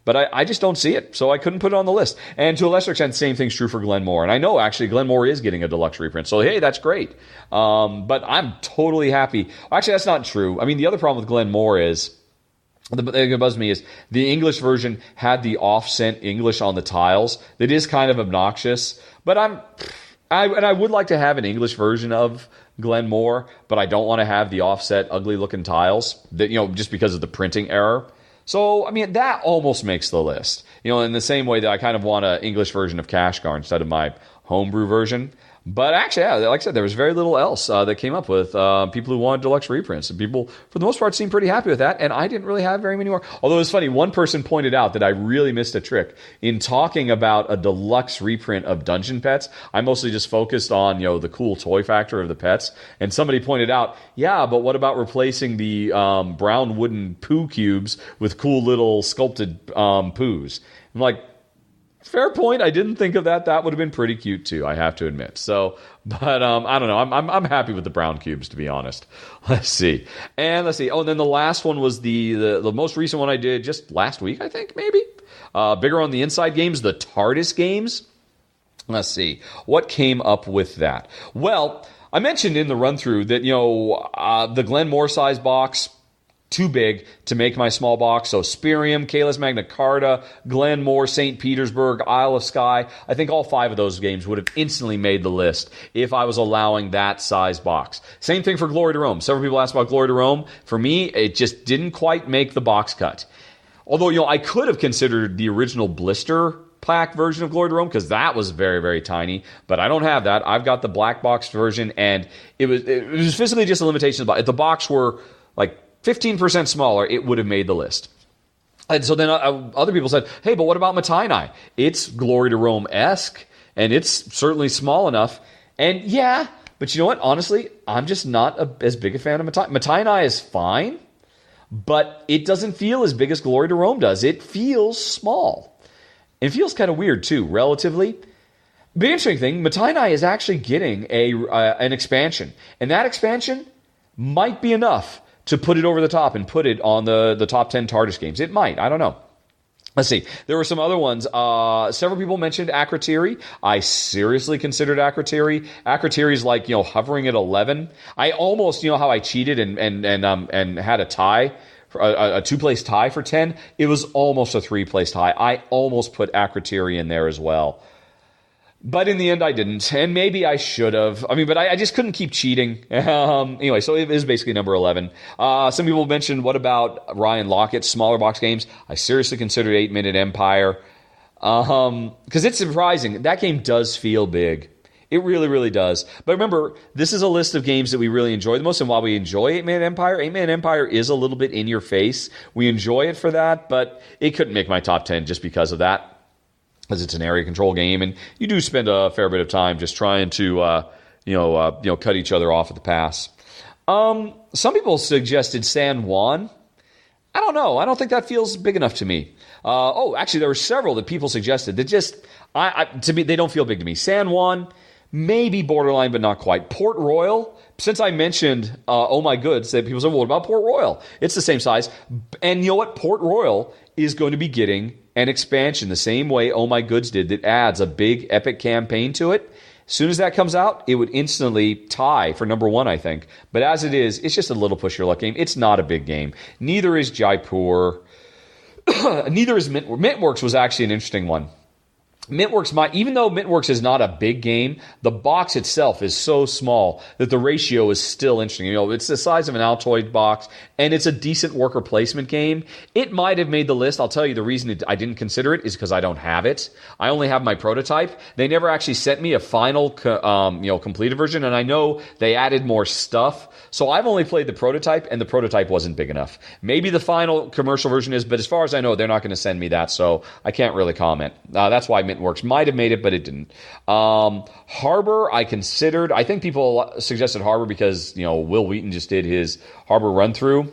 But I just don't see it, so I couldn't put it on the list. And to a lesser extent, the same thing's true for Glenmore. And I know, actually, Glenmore is getting a deluxe reprint, so hey, that's great. But I'm totally happy. Actually, that's not true. the other problem with Glenmore is, the thing that bugs me is, the English version had the offset English on the tiles. That is kind of obnoxious. But I would like to have an English version of Glenmore, but I don't want to have the offset, ugly-looking tiles, that just because of the printing error. So, that almost makes the list. In the same way that I kind of want an English version of Kashgar instead of my homebrew version. But actually, yeah, like I said, there was very little else that came up with people who wanted deluxe reprints. And people, for the most part, seemed pretty happy with that. And I didn't really have very many more. Although it's funny, one person pointed out that I really missed a trick. In talking about a deluxe reprint of Dungeon Pets, I mostly just focused on, the cool toy factor of the pets. And somebody pointed out, yeah, but what about replacing the brown wooden poo cubes with cool little sculpted poos? I'm like, fair point. I didn't think of that. That would have been pretty cute too, I have to admit. So, but I don't know. I'm happy with the brown cubes, to be honest. Let's see. Oh, and then the last one was the most recent one I did just last week, I think, maybe. Bigger on the inside games, the Tardis games. Let's see. What came up with that? Well, I mentioned in the run-through that, the Glenmore size box, too big to make my small box. So Spirium, Caelus Magna Carta, Glenmore, St. Petersburg, Isle of Skye. I think all 5 of those games would have instantly made the list if I was allowing that size box. Same thing for Glory to Rome. Several people asked about Glory to Rome. For me, it just didn't quite make the box cut. Although, I could have considered the original blister pack version of Glory to Rome because that was very, very tiny. But I don't have that. I've got the black box version, and it was physically just a limitation. If the box were like 15% smaller, it would have made the list. And so then other people said, hey, but what about Matainai? It's Glory to Rome-esque, and it's certainly small enough. And yeah, but you know what? Honestly, I'm just not as big a fan of Matainai. Matainai is fine, but it doesn't feel as big as Glory to Rome does. It feels small. It feels kind of weird, too, relatively. The interesting thing, Matainai is actually getting an expansion. And that expansion might be enough to put it over the top and put it on the top 10 Tardis games. It might. I don't know. Let's see. There were some other ones. Several people mentioned Akrotiri. I seriously considered Akrotiri. Akrotiri is like, hovering at 11. I almost, how I cheated and had a tie, a 2-place tie for 10. It was almost a 3-place tie. I almost put Akrotiri in there as well. But in the end, I didn't, and maybe I should have. But I just couldn't keep cheating. Anyway, so it is basically number 11. Some people mentioned, what about Ryan Lockett's smaller box games? I seriously considered 8-Minute Empire. Because it's surprising. That game does feel big. It really, really does. But remember, this is a list of games that we really enjoy the most, and while we enjoy 8-Minute Empire, 8-Minute Empire is a little bit in your face. We enjoy it for that, but it couldn't make my top 10 just because of that. Because it's an area control game, and you do spend a fair bit of time just trying to, cut each other off at the pass. Some people suggested San Juan. I don't know. I don't think that feels big enough to me. Actually, there were several that people suggested that just, to me, they don't feel big to me. San Juan, maybe borderline, but not quite. Port Royal, since I mentioned Oh My Goods, people say, well, what about Port Royal? It's the same size. And you know what? Port Royal is going to be getting an expansion the same way Oh My Goods did, that adds a big epic campaign to it. As soon as that comes out, it would instantly tie for number 1, I think. But as it is, it's just a little push your luck game. It's not a big game. Neither is Jaipur. Neither is Mintworks was actually an interesting one. Mintworks even though Mintworks is not a big game, the box itself is so small that the ratio is still interesting. You know, it's the size of an Altoid box, and it's a decent worker placement game. It might have made the list. I'll tell you the reason I didn't consider it is because I don't have it. I only have my prototype. They never actually sent me a final, completed version, and I know they added more stuff. So I've only played the prototype, and the prototype wasn't big enough. Maybe the final commercial version is, but as far as I know, they're not going to send me that, so I can't really comment. That's why Mintworks might have made it, but it didn't. Harbor, I considered. I think people suggested Harbor because, Will Wheaton just did his Harbor run-through.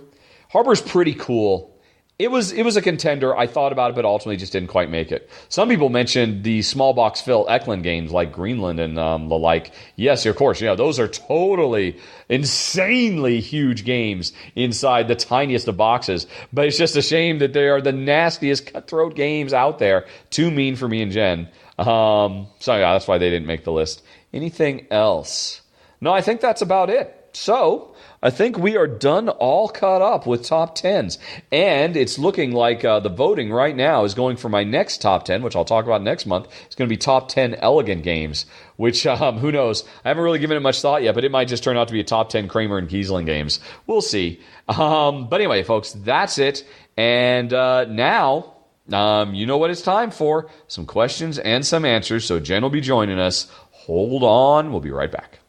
Harbor's pretty cool. It was a contender. I thought about it, but ultimately just didn't quite make it. Some people mentioned the small box Phil Eklund games like Greenland and the like. Yes, of course. Those are totally insanely huge games inside the tiniest of boxes. But it's just a shame that they are the nastiest cutthroat games out there. Too mean for me and Jen. So yeah, that's why they didn't make the list. Anything else? No, I think that's about it. So I think we are done, all caught up with top 10s. And it's looking like the voting right now is going for my next top 10, which I'll talk about next month. It's going to be top 10 elegant games, which, who knows? I haven't really given it much thought yet, but it might just turn out to be a top 10 Kramer and Kiesling games. We'll see. But anyway, folks, that's it. And now, you know what it's time for. Some questions and some answers. So Jen will be joining us. Hold on. We'll be right back.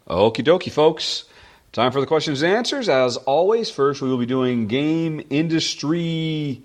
Okie dokie, folks. Time for the questions and answers. As always, first we will be doing game industry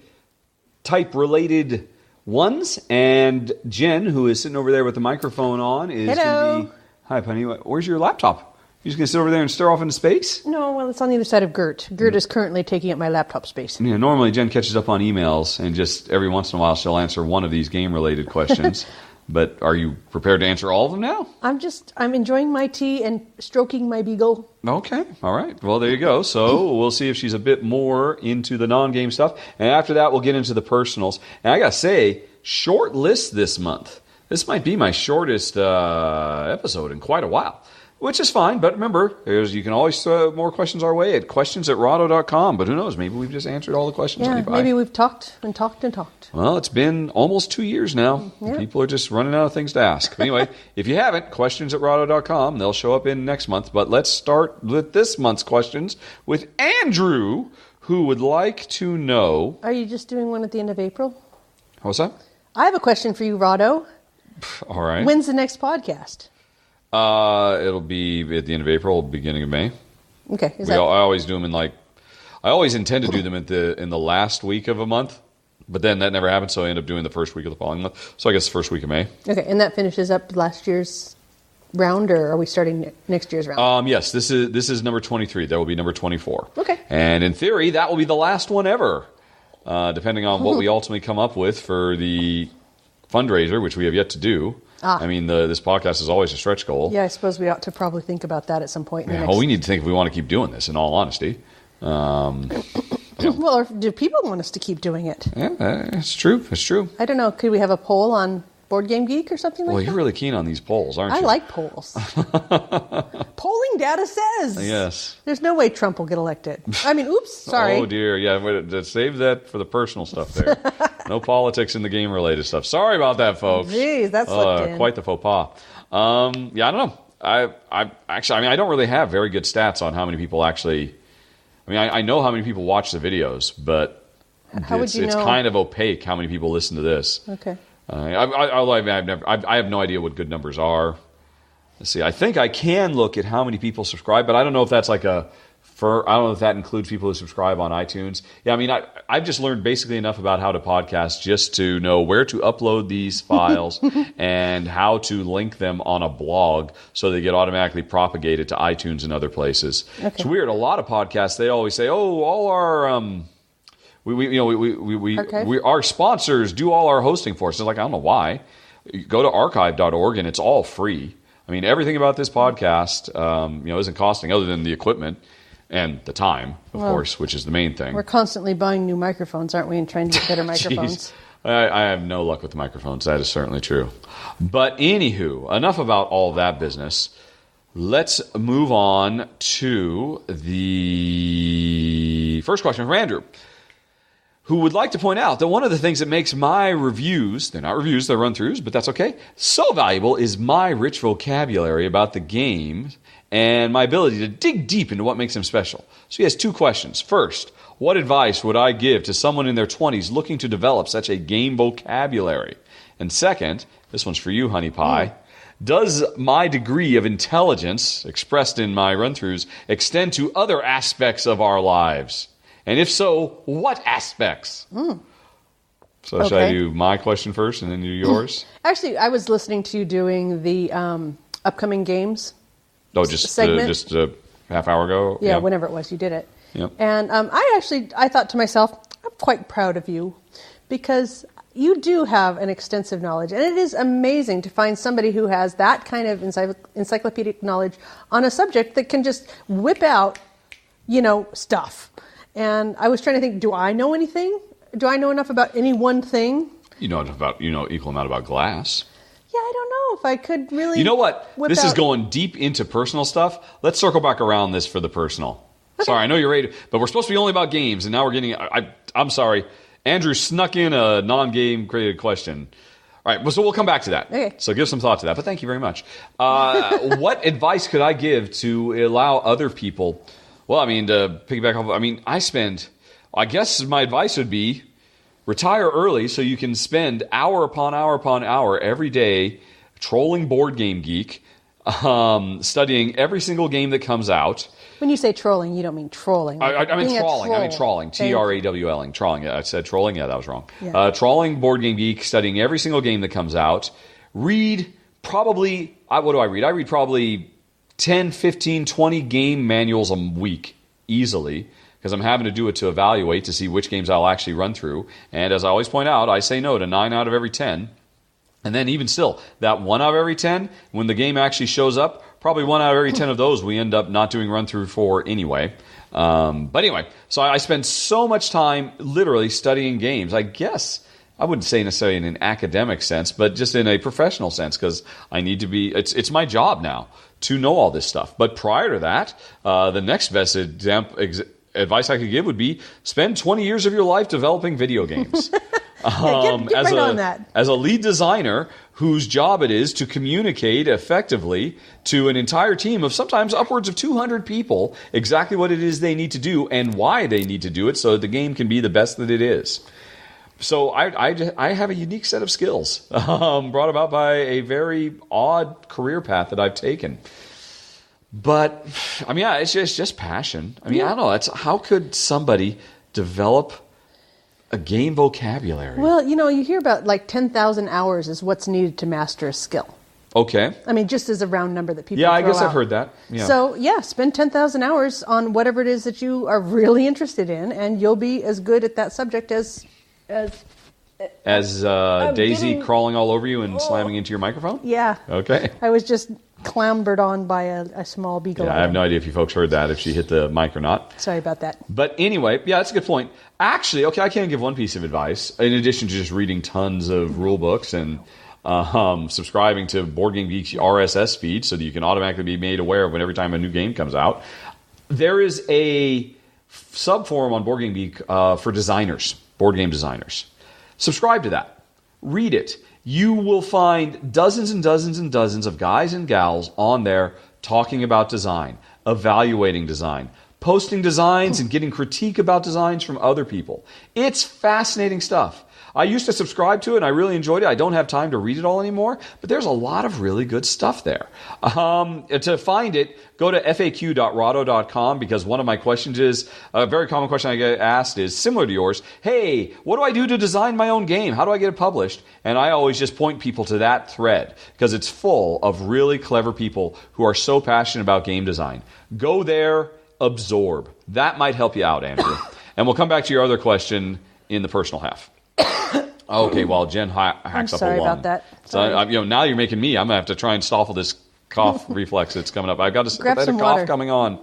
type related ones. And Jen, who is sitting over there with the microphone on, is going to be... Hi, Penny. Where's your laptop? You're just going to sit over there and stare off into space? No, well, it's on the other side of Gert. Gert is currently taking up my laptop space. Yeah, normally Jen catches up on emails, and just every once in a while she'll answer one of these game-related questions. But are you prepared to answer all of them now? I'm enjoying my tea and stroking my beagle. Okay. All right. Well, there you go. So we'll see if she's a bit more into the non-game stuff. And after that, we'll get into the personals. And I got to say, short list this month. This might be my shortest episode in quite a while. Which is fine, but remember, you can always throw more questions our way at questions@rahdo.com. But who knows, maybe we've just answered all the questions. Yeah, maybe we've talked and talked and talked. Well, it's been almost 2 years now. Yeah. People are just running out of things to ask. But anyway, if you haven't, questions@rahdo.com. They'll show up in next month. But let's start with this month's questions with Andrew, who would like to know... Are you just doing one at the end of April? What's that? I have a question for you, Rahdo. All right. When's the next podcast? It'll be at the end of April, beginning of May. Okay. I always do them I always intend to do them in the last week of a month, but then that never happens, so I end up doing the first week of the following month. So I guess the first week of May. Okay, and that finishes up last year's round, or are we starting next year's round? Yes, this is number 23. There will be number 24. Okay. And in theory, that will be the last one ever, depending on what we ultimately come up with for the fundraiser, which we have yet to do. I mean, this podcast is always a stretch goal. Yeah, I suppose we ought to probably think about that at some point. Well, we need to think if we want to keep doing this, in all honesty. Well, or do people want us to keep doing it? Yeah, it's true. It's true. I don't know. Could we have a poll on Board Game Geek or something like that? Well, you're really keen on these polls, aren't you? I like polls. Polling data says. Yes. There's no way Trump will get elected. I mean, oops, sorry. Oh, dear. Yeah, save that for the personal stuff there. No politics in the game-related stuff. Sorry about that, folks. Jeez, that slipped in. Quite the faux pas. Yeah, I don't know. I don't really have very good stats on how many people actually... I mean, I know how many people watch the videos, but it's kind of opaque how many people listen to this. Okay. I have no idea what good numbers are. Let's see. I think I can look at how many people subscribe, but I don't know if that's I don't know if that includes people who subscribe on iTunes. Yeah, I mean, I've just learned basically enough about how to podcast just to know where to upload these files and how to link them on a blog so they get automatically propagated to iTunes and other places. Okay. It's weird. A lot of podcasts, they always say, oh, all our... our sponsors do all our hosting for us. It's like, I don't know why. You go to archive.org and it's all free. I mean, everything about this podcast, isn't costing other than the equipment and the time, of course, which is the main thing. We're constantly buying new microphones, aren't we, and trying to get better microphones. I have no luck with the microphones. That is certainly true. But anywho, enough about all that business. Let's move on to the first question from Andrew, who would like to point out that one of the things that makes my reviews, they're not reviews, they're run-throughs, but that's okay, so valuable is my rich vocabulary about the game and my ability to dig deep into what makes them special. So he has two questions. First, what advice would I give to someone in their 20s looking to develop such a game vocabulary? And second, this one's for you, Honey Pie. Does my degree of intelligence, expressed in my run-throughs, extend to other aspects of our lives? And if so, what aspects? So should I do my question first and then do yours? Actually, I was listening to you doing the upcoming games. Oh, just a half hour ago? Yeah, whenever it was, you did it. Yep. And I thought to myself, I'm quite proud of you because you do have an extensive knowledge. And it is amazing to find somebody who has that kind of encyclopedic knowledge on a subject that can just whip out, stuff. And I was trying to think, do I know anything? Do I know enough about any one thing? You know equal amount about glass. Yeah, I don't know if I could really. You know what? This is going deep into personal stuff. Let's circle back around this for the personal. Okay. Sorry, I know you're ready, but we're supposed to be only about games, and now we're getting. I'm sorry. Andrew snuck in a non-game created question. All right, so we'll come back to that. Okay. So give some thought to that, but thank you very much. What advice could I give to allow other people? Well, to piggyback off, I guess my advice would be retire early so you can spend hour upon hour upon hour every day trolling Board Game Geek, studying every single game that comes out. When you say trolling, you don't mean trolling. I mean trawling. I mean trawling. Trawling. Trawling. I said trolling. Yeah, that was wrong. Yeah. Trawling Board Game Geek, studying every single game that comes out. Read probably, what do I read? I read probably 10, 15, 20 game manuals a week easily because I'm having to do it to evaluate to see which games I'll actually run through. And as I always point out, I say no to 9 out of every 10. And then even still, that 1 out of every 10, when the game actually shows up, probably 1 out of every 10 of those we end up not doing run-through for anyway. But anyway, so I spend so much time literally studying games. I guess I wouldn't say necessarily in an academic sense, but just in a professional sense because I need to be, it's my job now to know all this stuff. But prior to that, the next best advice I could give would be spend 20 years of your life developing video games. Get right on that. As a lead designer whose job it is to communicate effectively to an entire team of sometimes upwards of 200 people exactly what it is they need to do and why they need to do it so that the game can be the best that it is. So I have a unique set of skills brought about by a very odd career path that I've taken. But, it's just passion. I don't know. How could somebody develop a game vocabulary? Well, you hear about 10,000 hours is what's needed to master a skill. Okay. Just as a round number that people Yeah, I throw guess out. I've heard that. Yeah. So, spend 10,000 hours on whatever it is that you are really interested in, and you'll be as good at that subject as Daisy crawling all over you and slamming into your microphone? Yeah. Okay. I was just clambered on by a small beagle. Yeah, I have no idea if you folks heard that, if she hit the mic or not. Sorry about that. But anyway, that's a good point. Actually, okay, I can give one piece of advice. In addition to just reading tons of rule books and subscribing to Board Game Geek's RSS feed so that you can automatically be made aware of when every time a new game comes out, there is a subforum on Board Game Geek for designers, board game designers. Subscribe to that. Read it. You will find dozens and dozens and dozens of guys and gals on there talking about design, evaluating design, posting designs and getting critique about designs from other people. It's fascinating stuff. I used to subscribe to it and I really enjoyed it. I don't have time to read it all anymore, but there's a lot of really good stuff there. To find it, go to faq.rahdo.com because one of my questions is, a very common question I get asked is similar to yours. Hey, what do I do to design my own game? How do I get it published? And I always just point people to that thread because it's full of really clever people who are so passionate about game design. Go there, absorb. That might help you out, Andrew. And we'll come back to your other question in the personal half. Okay, while Jen hacks up a lung. Sorry about that. Sorry. So now you're making me. I'm going to have to try and stifle this cough reflex that's coming up. I've got a Grab some cough water. coming on.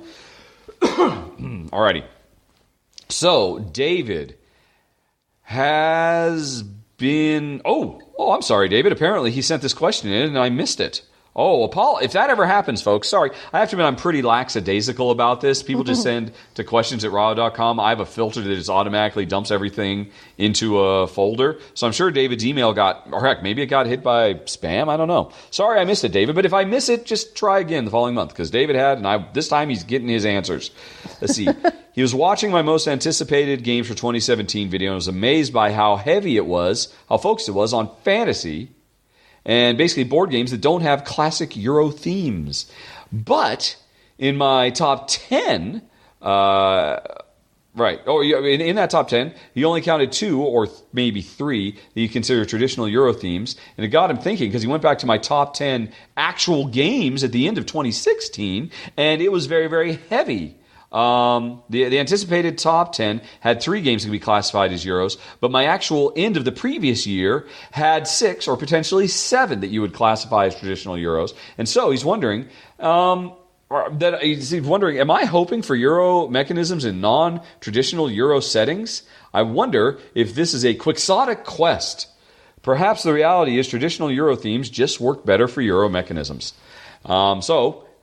Alrighty. So, David has been... Oh, I'm sorry, David. Apparently, he sent this question in, and I missed it. Oh, Paul, if that ever happens, folks, sorry. I have to admit, I'm pretty lackadaisical about this. People just send to questions@rahdo.com. I have a filter that just automatically dumps everything into a folder. So I'm sure David's email or heck, maybe it got hit by spam. I don't know. Sorry I missed it, David. But if I miss it, just try again the following month, because David had, and this time he's getting his answers. Let's see. He was watching my most anticipated games for 2017 video and was amazed by how heavy it was, how focused it was on fantasy, and basically board games that don't have classic Euro themes. But in my top 10, in that top 10, he only counted 2 or maybe 3 that you consider traditional Euro themes. And it got him thinking, because he went back to my top 10 actual games at the end of 2016, and it was very, very heavy. The anticipated top 10 had 3 games that could be classified as Euros, but my actual end of the previous year had 6 or potentially 7 that you would classify as traditional Euros. And so he's wondering, am I hoping for Euro mechanisms in non-traditional Euro settings? I wonder if this is a quixotic quest. Perhaps the reality is traditional Euro themes just work better for Euro mechanisms.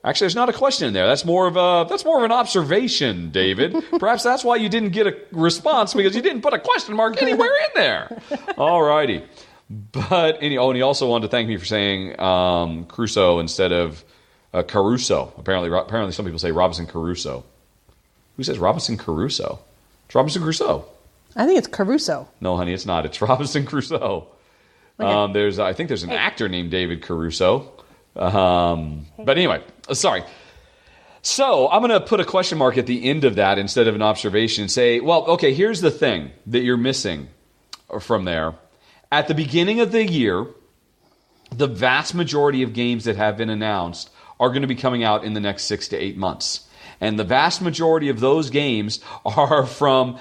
Actually, there's not a question in there. That's more of an observation, David. Perhaps that's why you didn't get a response, because you didn't put a question mark anywhere in there. All righty. But and he also wanted to thank me for saying Crusoe instead of Caruso. Apparently, some people say Robinson Crusoe. Who says Robinson Crusoe? It's Robinson Crusoe. I think it's Caruso. No, honey, it's not. It's Robinson Crusoe. Okay. I think there's an actor named David Caruso. But anyway, sorry. So I'm going to put a question mark at the end of that instead of an observation and say, well, okay, here's the thing that you're missing from there. At the beginning of the year, the vast majority of games that have been announced are going to be coming out in the next 6 to 8 months. And the vast majority of those games are from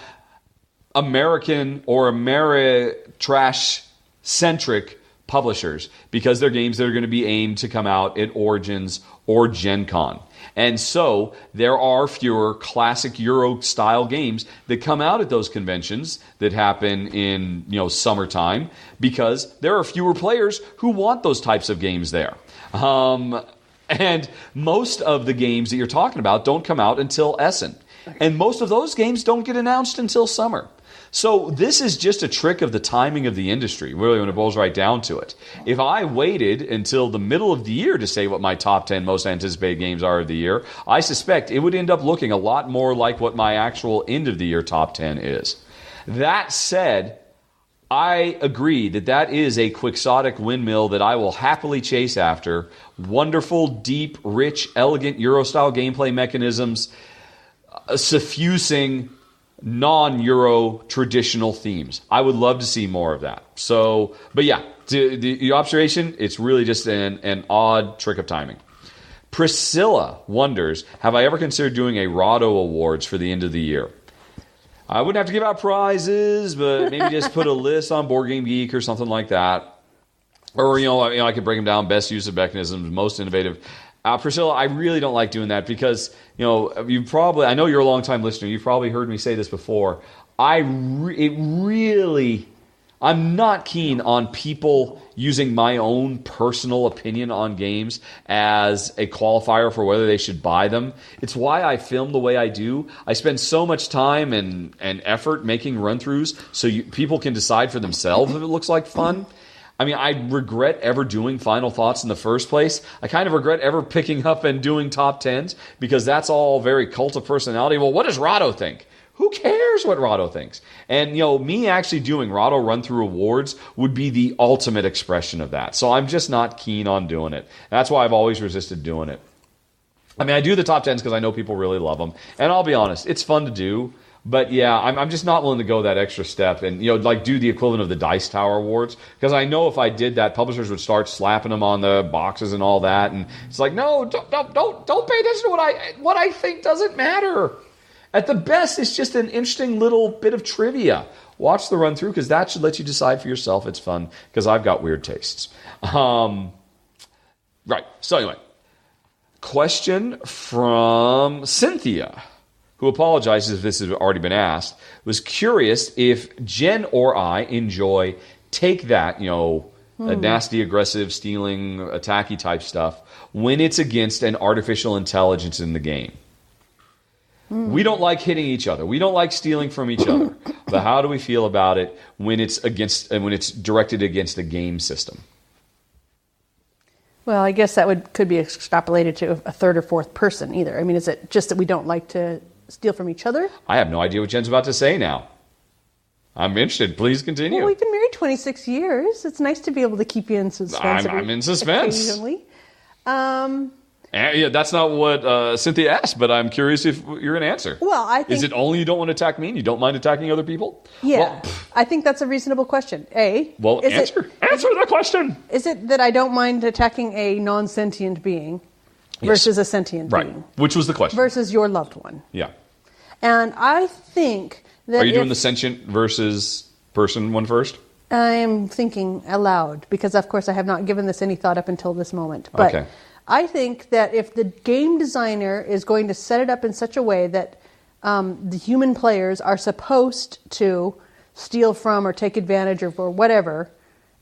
American or Ameritrash-centric publishers, because they're games that are going to be aimed to come out at Origins or Gen Con. And so there are fewer classic Euro-style games that come out at those conventions that happen in summertime, because there are fewer players who want those types of games there. And most of the games that you're talking about don't come out until Essen. And most of those games don't get announced until summer. So this is just a trick of the timing of the industry, really, when it boils right down to it. If I waited until the middle of the year to say what my top 10 most anticipated games are of the year, I suspect it would end up looking a lot more like what my actual end of the year top 10 is. That said, I agree that is a quixotic windmill that I will happily chase after. Wonderful, deep, rich, elegant Euro-style gameplay mechanisms, suffusing non-Euro traditional themes. I would love to see more of that. So, but yeah, the observation, it's really just an odd trick of timing. Priscilla wonders, have I ever considered doing a Rahdo Awards for the end of the year? I wouldn't have to give out prizes, but maybe just put a list on Board Game Geek or something like that. Or, I could break them down, best use of mechanisms, most innovative. Priscilla, I really don't like doing that because, I know you're a long-time listener. You've probably heard me say this before. I'm not keen on people using my own personal opinion on games as a qualifier for whether they should buy them. It's why I film the way I do. I spend so much time and effort making run-throughs so people can decide for themselves if it looks like fun. I mean, I regret ever doing Final Thoughts in the first place. I kind of regret ever picking up and doing top 10s because that's all very cult of personality. Well, what does Rahdo think? Who cares what Rahdo thinks? And, me actually doing Rahdo run-through awards would be the ultimate expression of that. So I'm just not keen on doing it. That's why I've always resisted doing it. I mean, I do the top 10s because I know people really love them. And I'll be honest, it's fun to do. But yeah, I'm just not willing to go that extra step and do the equivalent of the Dice Tower Awards, because I know if I did that, publishers would start slapping them on the boxes and all that, and it's like, no, don't pay attention to what I think doesn't matter. At the best, it's just an interesting little bit of trivia. Watch the run through because that should let you decide for yourself. It's fun because I've got weird tastes. Right. So anyway, question from Cynthia, who apologizes if this has already been asked, was curious if Jen or I enjoy take that, a nasty, aggressive, stealing, attacky type stuff when it's against an artificial intelligence in the game. We don't like hitting each other. We don't like stealing from each other. But how do we feel about it when it's directed against a game system? Well, I guess that could be extrapolated to a third or fourth person either. I mean, is it just that we don't like to steal from each other? I have no idea what Jen's about to say now. I'm interested. Please continue. Well, we've been married 26 years. It's nice to be able to keep you in suspense. I'm in suspense. Occasionally. Yeah, that's not what Cynthia asked, but I'm curious if you're going to answer. Well, I think... Is it only you don't want to attack me and you don't mind attacking other people? Yeah, well, I think that's a reasonable question. Answer the question. Is it that I don't mind attacking a non-sentient being versus a sentient being? Right, which was the question. Versus your loved one. Yeah. And I think that Are you doing the sentient versus person one first? I'm thinking aloud because, of course, I have not given this any thought up until this moment. But okay. I think that if the game designer is going to set it up in such a way that the human players are supposed to steal from or take advantage of or whatever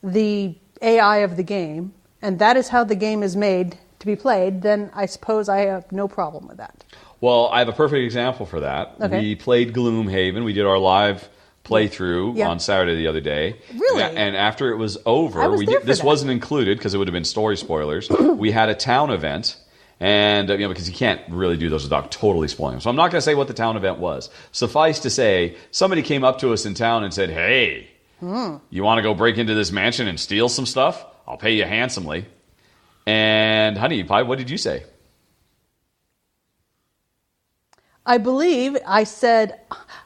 the AI of the game, and that is how the game is made to be played, then I suppose I have no problem with that. Well, I have a perfect example for that. Okay. We played Gloomhaven. We did our live playthrough on Saturday the other day. Really? And after it was over, this wasn't included because it would have been story spoilers. We had a town event, and because you can't really do those without totally spoiling them. So I'm not going to say what the town event was. Suffice to say, somebody came up to us in town and said, "Hey, you want to go break into this mansion and steal some stuff? I'll pay you handsomely." And Honey Pie, what did you say? I believe I said,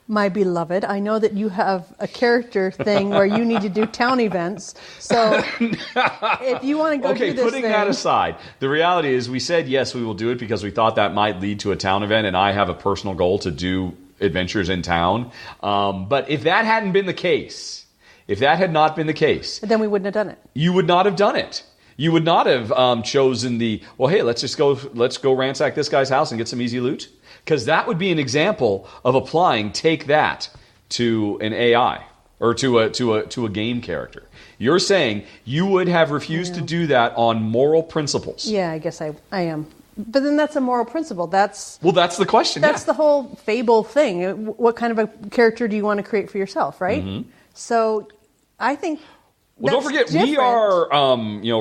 "My beloved, I know that you have a character thing where you need to do town events. So if you want to go do this putting thing." that aside, the reality is we said yes, we will do it because we thought that might lead to a town event, and I have a personal goal to do adventures in town. But if that hadn't been the case, if that had not been the case... Then we wouldn't have done it. You would not have done it. You would not have chosen hey, let's go ransack this guy's house and get some easy loot. Because that would be an example of applying take that to an AI or to a game character. You're saying you would have refused to do that on moral principles. Yeah, I guess I am. But then that's a moral principle. That's the question. That's the whole Fable thing. What kind of a character do you want to create for yourself, right? Mm-hmm. So I think. Well, don't forget, we are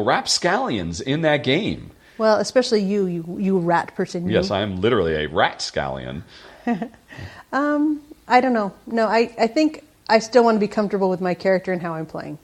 rapscallions in that game. Well, especially you rat person. Yes, I am literally a rat scallion. I don't know. No, I think I still want to be comfortable with my character and how I'm playing.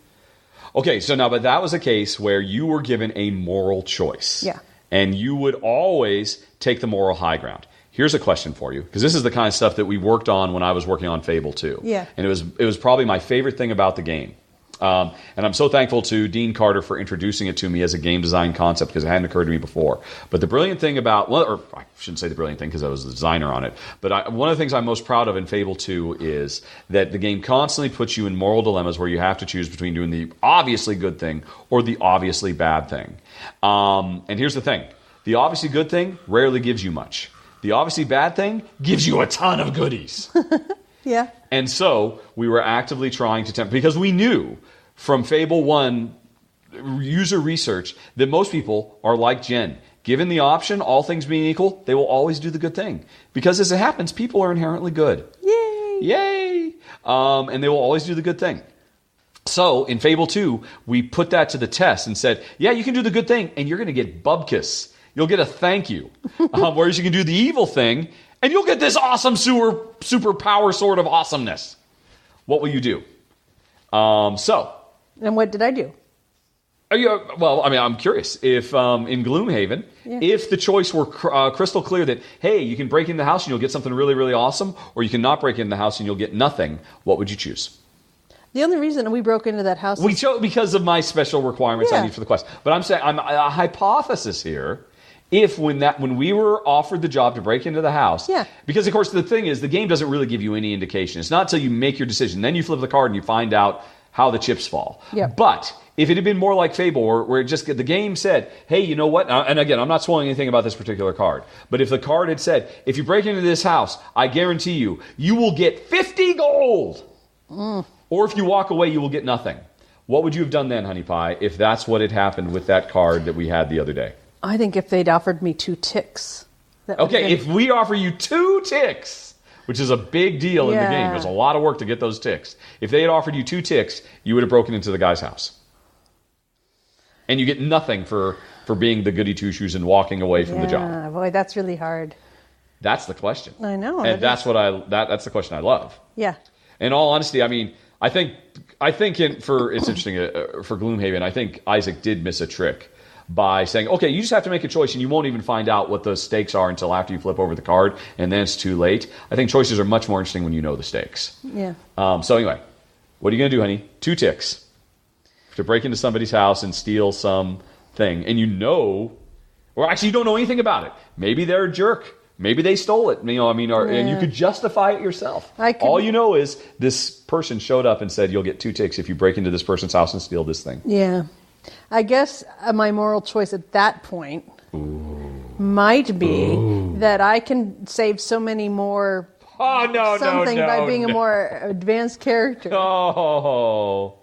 Okay, so now, but that was a case where you were given a moral choice. Yeah. And you would always take the moral high ground. Here's a question for you, because this is the kind of stuff that we worked on when I was working on Fable 2. Yeah. And it was probably my favorite thing about the game. And I'm so thankful to Dean Carter for introducing it to me as a game design concept because it hadn't occurred to me before. But the brilliant thing about, or I shouldn't say the brilliant thing because I was the designer on it, but one of the things I'm most proud of in Fable 2 is that the game constantly puts you in moral dilemmas where you have to choose between doing the obviously good thing or the obviously bad thing. And here's the thing. The obviously good thing rarely gives you much. The obviously bad thing gives you a ton of goodies. Yeah. And so we were actively trying to tempt, because we knew from Fable 1 user research that most people are like Jen. Given the option, all things being equal, they will always do the good thing. Because as it happens, people are inherently good. Yay! Yay! And they will always do the good thing. So in Fable 2, we put that to the test and said, yeah, you can do the good thing, and you're going to get bubkiss. You'll get a thank you. Whereas you can do the evil thing, and you'll get this awesome super power sort of awesomeness. What will you do? And what did I do? Well, I mean, I'm curious. If in Gloomhaven, if the choice were crystal clear that, hey, you can break into the house and you'll get something really, really awesome, or you can not break into the house and you'll get nothing, what would you choose? The only reason we broke into that house... We chose because of my special requirements I need for the quest. But I'm saying, a hypothesis here if when we were offered the job to break into the house, Yeah. because of course the thing is the game doesn't really give you any indication. It's not until you make your decision, then you flip the card and you find out how the chips fall. Yep. But if it had been more like Fable, where the game said, hey, you know what? And again, I'm not spoiling anything about this particular card, but if the card had said, if you break into this house, I guarantee you will get 50 gold. Or if you walk away, you will get nothing. What would you have done then, Honey Pie, if that's what had happened with that card that we had the other day? I think if they'd offered me 2 ticks. Okay, if we offer you 2 ticks, which is a big deal in the game. There's a lot of work to get those ticks. If they had offered you 2 ticks, you would have broken into the guy's house. And you get nothing for being the goody two-shoes and walking away from the job. Yeah, boy, that's really hard. That's the question. I know. And that's the question I love. Yeah. In all honesty, I mean, I think it's interesting for Gloomhaven. I think Isaac did miss a trick by saying, okay, you just have to make a choice and you won't even find out what the stakes are until after you flip over the card, and then it's too late. I think choices are much more interesting when you know the stakes. Yeah. So anyway, what are you going to do, honey? 2 ticks to break into somebody's house and steal something, and or actually you don't know anything about it. Maybe they're a jerk. Maybe they stole it. And you could justify it yourself. All you know is this person showed up and said, you'll get 2 ticks if you break into this person's house and steal this thing. Yeah. I guess my moral choice at that point might be that I can save so many more by being a more advanced character. Oh.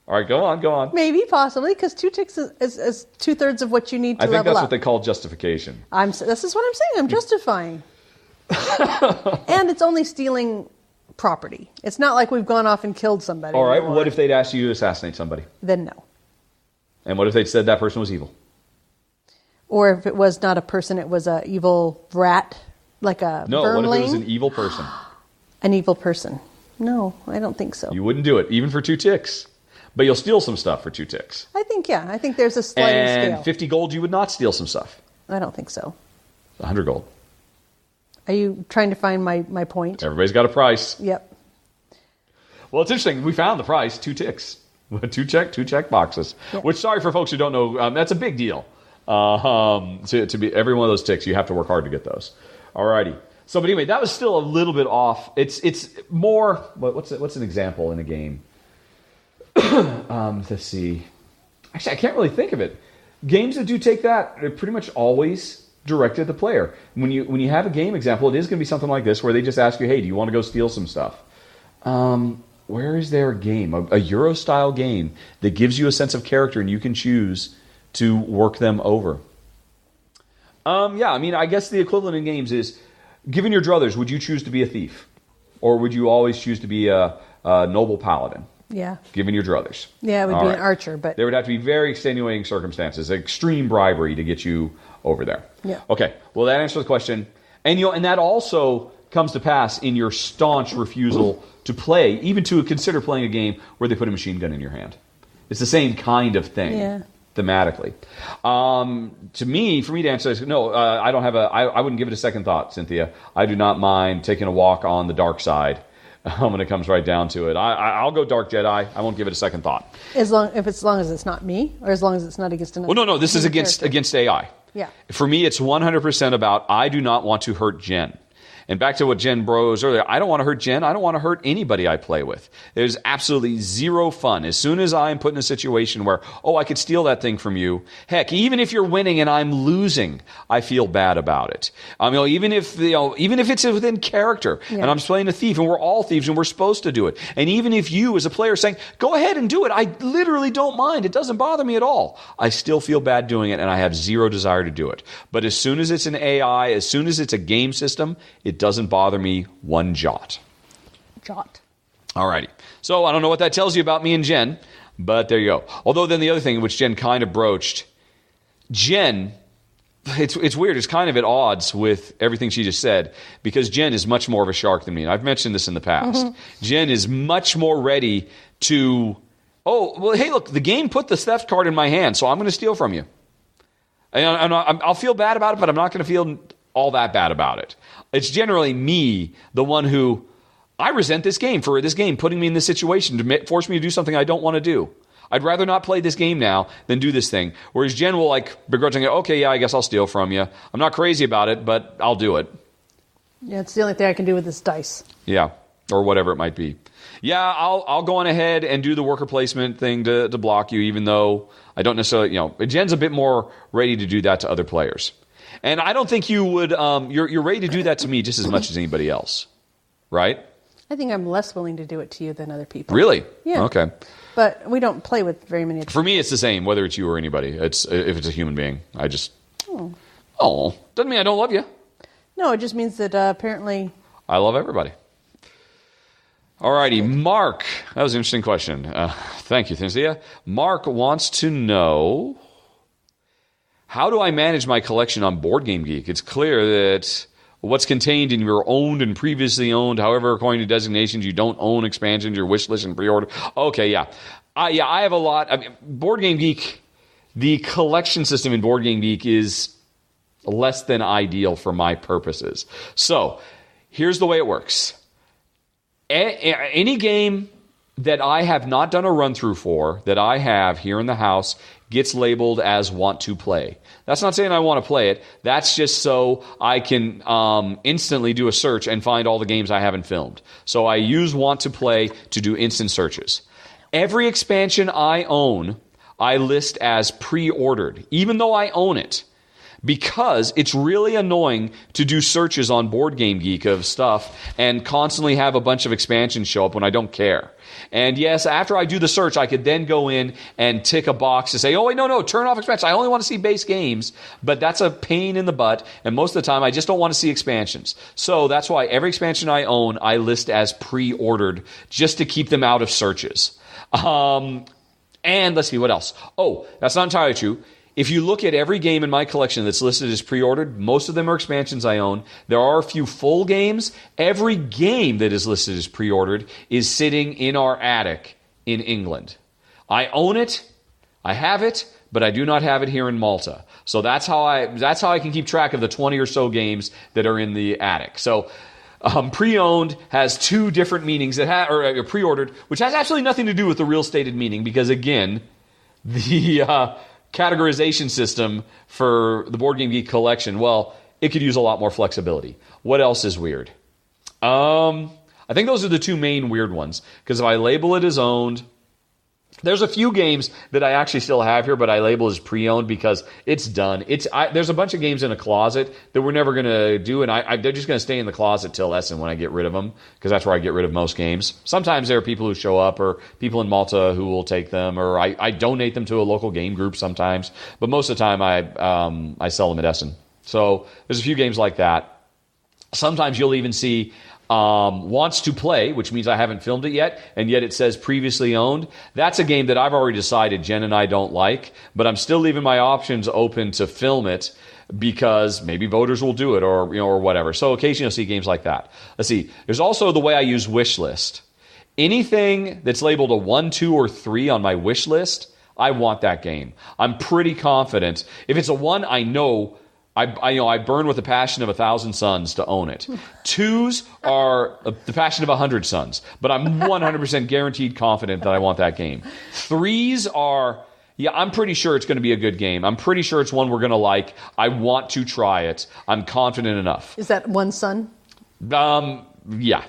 All right, go on. Maybe, possibly, because 2 ticks is 2/3 of what you need to level up. I think that's what they call justification. This is what I'm saying. I'm justifying. And it's only stealing property. It's not like we've gone off and killed somebody. All right, what if they'd asked you to assassinate somebody? Then no. And what if they'd said that person was evil? Or if it was not a person, it was an evil rat, like a No, vermling? what if it was an evil person? An evil person. No, I don't think so. You wouldn't do it, even for 2 ticks. But you'll steal some stuff for 2 ticks. I think there's a sliding scale. And 50 gold, you would not steal some stuff. I don't think so. 100 gold. Are you trying to find my point? Everybody's got a price. Yep. Well, it's interesting. We found the price, 2 ticks. 2 check boxes. Yep. Which, sorry for folks who don't know, that's a big deal. To be every one of those ticks, you have to work hard to get those. Alrighty. So, but anyway, that was still a little bit off. It's more. What's an example in a game? Let's see. Actually, I can't really think of it. Games that do take that are pretty much always directed at the player. When you have a game example, it is going to be something like this, where they just ask you, "Hey, do you want to go steal some stuff?" Where is there a game, a Euro-style game that gives you a sense of character and you can choose to work them over? I guess the equivalent in games is, given your druthers, would you choose to be a thief? Or would you always choose to be a noble paladin? Yeah. Given your druthers. Yeah, it would be an archer, but... There would have to be very extenuating circumstances, extreme bribery to get you over there. Yeah. Okay, well, that answers the question. And that also comes to pass in your staunch refusal to play, even to consider playing a game where they put a machine gun in your hand. It's the same kind of thing, thematically. For me to answer, no, I don't have I wouldn't give it a second thought, Cynthia. I do not mind taking a walk on the dark side when it comes right down to it. I'll go Dark Jedi. I won't give it a second thought. As long as it's not me, or as long as it's not against another. Well, no, this is against AI. Yeah. For me, it's 100% about I do not want to hurt Jen. And back to what Jen bros earlier, I don't want to hurt Jen. I don't want to hurt anybody I play with. There's absolutely zero fun. As soon as I'm put in a situation where, I could steal that thing from you. Heck, even if you're winning and I'm losing, I feel bad about it. Even if it's within character and I'm just playing a thief and we're all thieves and we're supposed to do it. And even if you as a player are saying, go ahead and do it, I literally don't mind. It doesn't bother me at all. I still feel bad doing it and I have zero desire to do it. But as soon as it's an AI, as soon as it's a game system, it doesn't bother me one jot. Alrighty. So I don't know what that tells you about me and Jen, but there you go. Although then the other thing which Jen kind of broached, Jen, it's weird. It's kind of at odds with everything she just said, because Jen is much more of a shark than me. And I've mentioned this in the past. Mm-hmm. Jen is much more ready to, hey, look, the game put the theft card in my hand, so I'm going to steal from you. And I'll feel bad about it, but I'm not going to feel all that bad about it. It's generally me, the one who, I resent this game for this game putting me in this situation to force me to do something I don't want to do. I'd rather not play this game now than do this thing. Whereas Jen will begrudgingly, okay, yeah, I guess I'll steal from you. I'm not crazy about it, but I'll do it. Yeah, it's the only thing I can do with this dice. Yeah, or whatever it might be. Yeah, I'll go on ahead and do the worker placement thing to block you, even though I don't necessarily, Jen's a bit more ready to do that to other players. And I don't think you would, you're ready to do that to me just as much as anybody else, right? I think I'm less willing to do it to you than other people. Really? Yeah. Okay. But we don't play with very many. For me, it's the same, whether it's you or anybody. If it's a human being. I just... Oh. Doesn't mean I don't love you. No, it just means that apparently... I love everybody. Alrighty, Mark. That was an interesting question. Thank you, Thynsia. Mark wants to know... How do I manage my collection on BoardGame Geek? It's clear that... What's contained in your owned and previously owned, however, according to designations, you don't own expansions, your wish list and pre-order. Okay, yeah. I have a lot. Board Game Geek, the collection system in Board Game Geek is less than ideal for my purposes. So, here's the way it works. Any game that I have not done a run-through for, that I have here in the house, gets labeled as want to play. That's not saying I want to play it. That's just so I can instantly do a search and find all the games I haven't filmed. So I use want to play to do instant searches. Every expansion I own, I list as pre-ordered, even though I own it. Because it's really annoying to do searches on Board Game Geek of stuff and constantly have a bunch of expansions show up when I don't care. And yes, after I do the search, I could then go in and tick a box to say, oh, wait, no, turn off expansions. I only want to see base games. But that's a pain in the butt. And most of the time, I just don't want to see expansions. So that's why every expansion I own, I list as pre-ordered just to keep them out of searches. And let's see, what else? Oh, that's not entirely true. If you look at every game in my collection that's listed as pre-ordered, most of them are expansions I own. There are a few full games. Every game that is listed as pre-ordered is sitting in our attic in England. I own it, I have it, but I do not have it here in Malta. So that's how I can keep track of the 20 or so games that are in the attic. So pre-owned has two different meanings or pre-ordered, which has absolutely nothing to do with the real stated meaning, because again, the categorization system for the Board Game Geek collection, well, it could use a lot more flexibility. What else is weird? I think those are the two main weird ones, because if I label it as owned, there's a few games that I actually still have here, but I label as pre-owned because it's done. There's a bunch of games in a closet that we're never going to do, and they're just going to stay in the closet till Essen when I get rid of them, because that's where I get rid of most games. Sometimes there are people who show up, or people in Malta who will take them, or I donate them to a local game group sometimes. But most of the time, I sell them at Essen. So there's a few games like that. Sometimes you'll even see wants to play, which means I haven't filmed it yet, and yet it says previously owned. That's a game that I've already decided Jen and I don't like, but I'm still leaving my options open to film it because maybe voters will do it, or whatever. So occasionally you'll see games like that. Let's see. There's also the way I use wish list. Anything that's labeled a 1, 2, or 3 on my wish list, I want that game. I'm pretty confident. If it's a 1, I know I burn with the passion of 1,000 suns to own it. 2s are the passion of 100 suns, but I'm 100% guaranteed confident that I want that game. 3s are, I'm pretty sure it's going to be a good game. I'm pretty sure it's one we're going to like. I want to try it. I'm confident enough. Is that 1 sun? Yeah.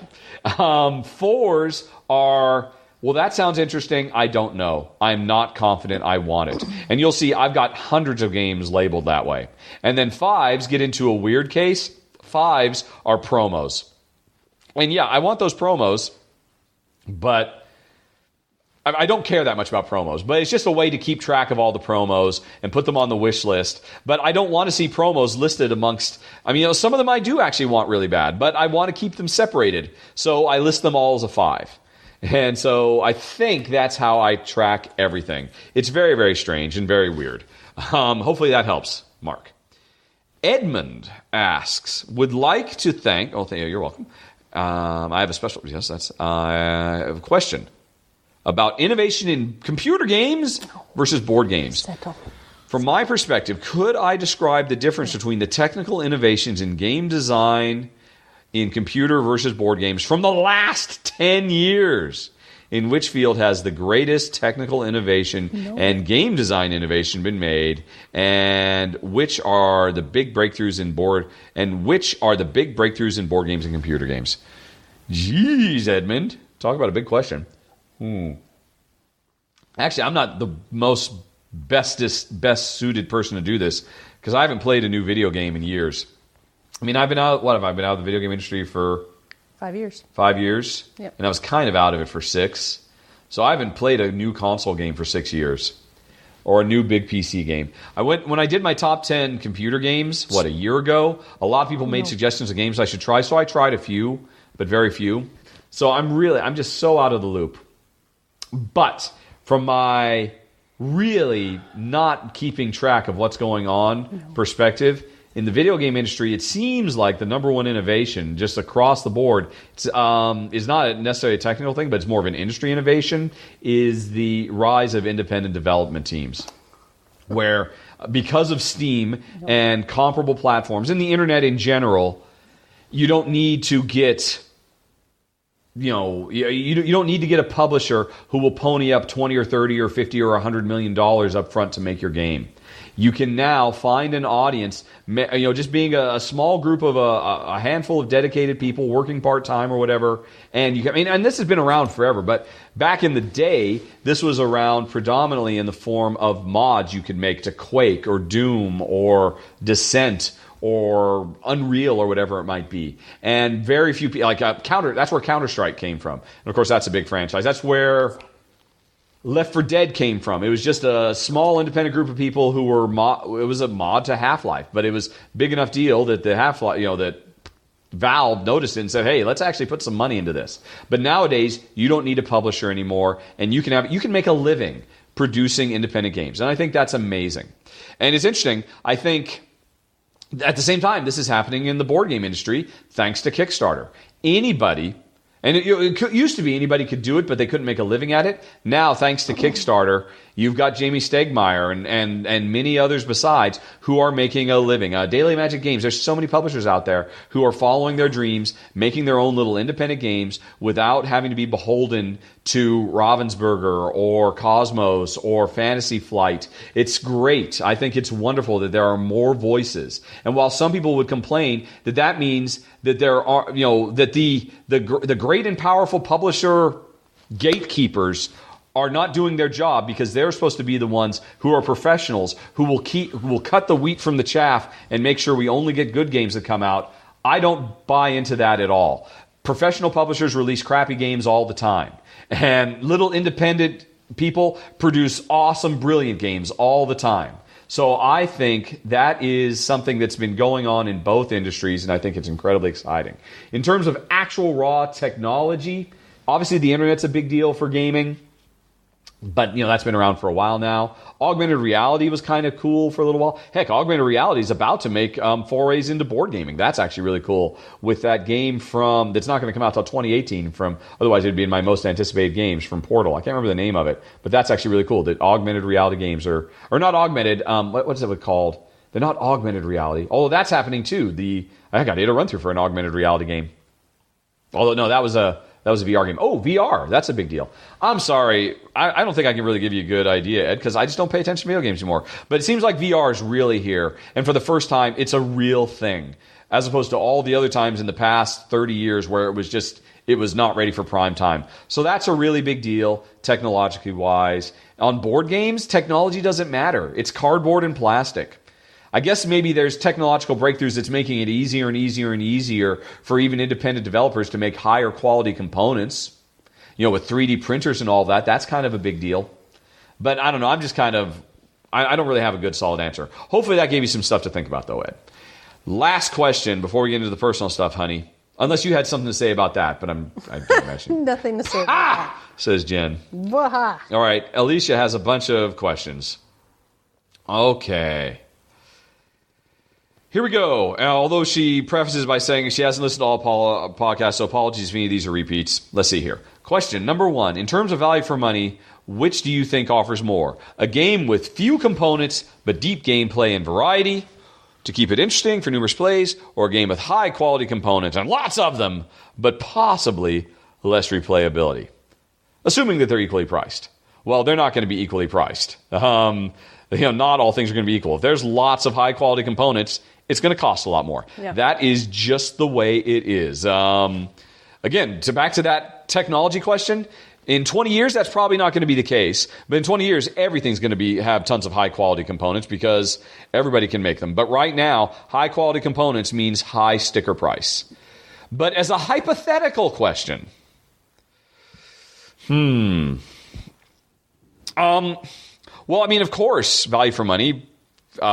4s are... Well, that sounds interesting. I don't know. I'm not confident I want it. And you'll see I've got hundreds of games labeled that way. And then 5s get into a weird case. 5s are promos. And yeah, I want those promos, but I don't care that much about promos. But it's just a way to keep track of all the promos and put them on the wish list. But I don't want to see promos listed amongst... some of them I do actually want really bad, but I want to keep them separated. So I list them all as a 5. And so I think that's how I track everything. It's very, very strange and very weird. Hopefully that helps, Mark. Edmund asks, would like to thank... Oh, you're welcome. I have a special... Yes, that's... I have a question about innovation in computer games versus board games. From my perspective, could I describe the difference between the technical innovations in game design in computer versus board games from the last 10 years? In which field has the greatest technical innovation and game design innovation been made? And which are the big breakthroughs in board games and computer games? Jeez, Edmund. Talk about a big question. Actually, I'm not the best suited person to do this because I haven't played a new video game in years. I mean, I've been out of the video game industry for 5 years. 5 years? Yep. And I was kind of out of it for 6. So I haven't played a new console game for 6 years. Or a new big PC game. When I did my top 10 computer games, a year ago, a lot of people made suggestions of games I should try. So I tried a few, but very few. So I'm just so out of the loop. But from my really not keeping track of what's going on perspective, in the video game industry, it seems like the number one innovation just across the board is not necessarily a technical thing, but it's more of an industry innovation, is the rise of independent development teams. Where, because of Steam and comparable platforms, and the internet in general, you don't need to get... you don't need to get a publisher who will pony up 20 or 30 or 50 or $100 million up front to make your game. You can now find an audience, just being a small group of a handful of dedicated people working part-time or whatever. And and this has been around forever, but back in the day, this was around predominantly in the form of mods you could make to Quake or Doom or Descent or Unreal or whatever it might be. And very few people, that's where Counter-Strike came from. And of course, that's a big franchise. That's where Left 4 Dead came from. It was just a small independent group of people who were it was a mod to Half-Life, but it was big enough deal that the Half-Life, that Valve noticed it and said, "Hey, let's actually put some money into this." But nowadays, you don't need a publisher anymore, and you can make a living producing independent games. And I think that's amazing. And it's interesting. I think at the same time, this is happening in the board game industry thanks to Kickstarter. Anybody, and it used to be anybody could do it, but they couldn't make a living at it. Now, thanks to Kickstarter, you've got Jamie Stegmaier and many others besides who are making a living. Daily Magic Games, there's so many publishers out there who are following their dreams, making their own little independent games without having to be beholden to Ravensburger or Cosmos or Fantasy Flight. It's great. I think it's wonderful that there are more voices. And while some people would complain that means that there are, that the great and powerful publisher gatekeepers are not doing their job because they're supposed to be the ones who are professionals who will cut the wheat from the chaff and make sure we only get good games that come out. I don't buy into that at all. Professional publishers release crappy games all the time. And little independent people produce awesome, brilliant games all the time. So I think that is something that's been going on in both industries, and I think it's incredibly exciting. In terms of actual raw technology, obviously the internet's a big deal for gaming. But, that's been around for a while now. Augmented reality was kind of cool for a little while. Heck, augmented reality is about to make forays into board gaming. That's actually really cool. With that game that's not going to come out till 2018 otherwise it'd be in my most anticipated games from Portal. I can't remember the name of it, but that's actually really cool that augmented reality games or not augmented, what's it called? They're not augmented reality. Although that's happening too. I did a run through for an augmented reality game. Although, no, that was a VR game. Oh, VR. That's a big deal. I'm sorry. I don't think I can really give you a good idea, Ed, because I just don't pay attention to video games anymore. But it seems like VR is really here. And for the first time, it's a real thing. As opposed to all the other times in the past 30 years where it was not ready for prime time. So that's a really big deal, technologically wise. On board games, technology doesn't matter. It's cardboard and plastic. I guess maybe there's technological breakthroughs that's making it easier and easier and easier for even independent developers to make higher quality components. With 3D printers and all that, that's kind of a big deal. But I don't know, I'm just kind of, I don't really have a good solid answer. Hopefully that gave you some stuff to think about though, Ed. Last question before we get into the personal stuff, honey. Unless you had something to say about that, but I don't imagine. Nothing to say about that. Says Jen. Waha. All right, Alicia has a bunch of questions. Okay. Here we go. Although she prefaces by saying she hasn't listened to all podcasts, so apologies if any of these are repeats. Let's see here. Question number 1. In terms of value for money, which do you think offers more? A game with few components but deep gameplay and variety to keep it interesting for numerous plays, or a game with high quality components and lots of them but possibly less replayability? assuming that they're equally priced. Well, they're not going to be equally priced. Not all things are going to be equal. If there's lots of high-quality components, it's going to cost a lot more. Yeah. That is just the way it is. Again, back to that technology question, in 20 years, that's probably not going to be the case. But in 20 years, everything's going to have tons of high-quality components because everybody can make them. But right now, high-quality components means high sticker price. But as a hypothetical question, well, I mean, of course, value for money,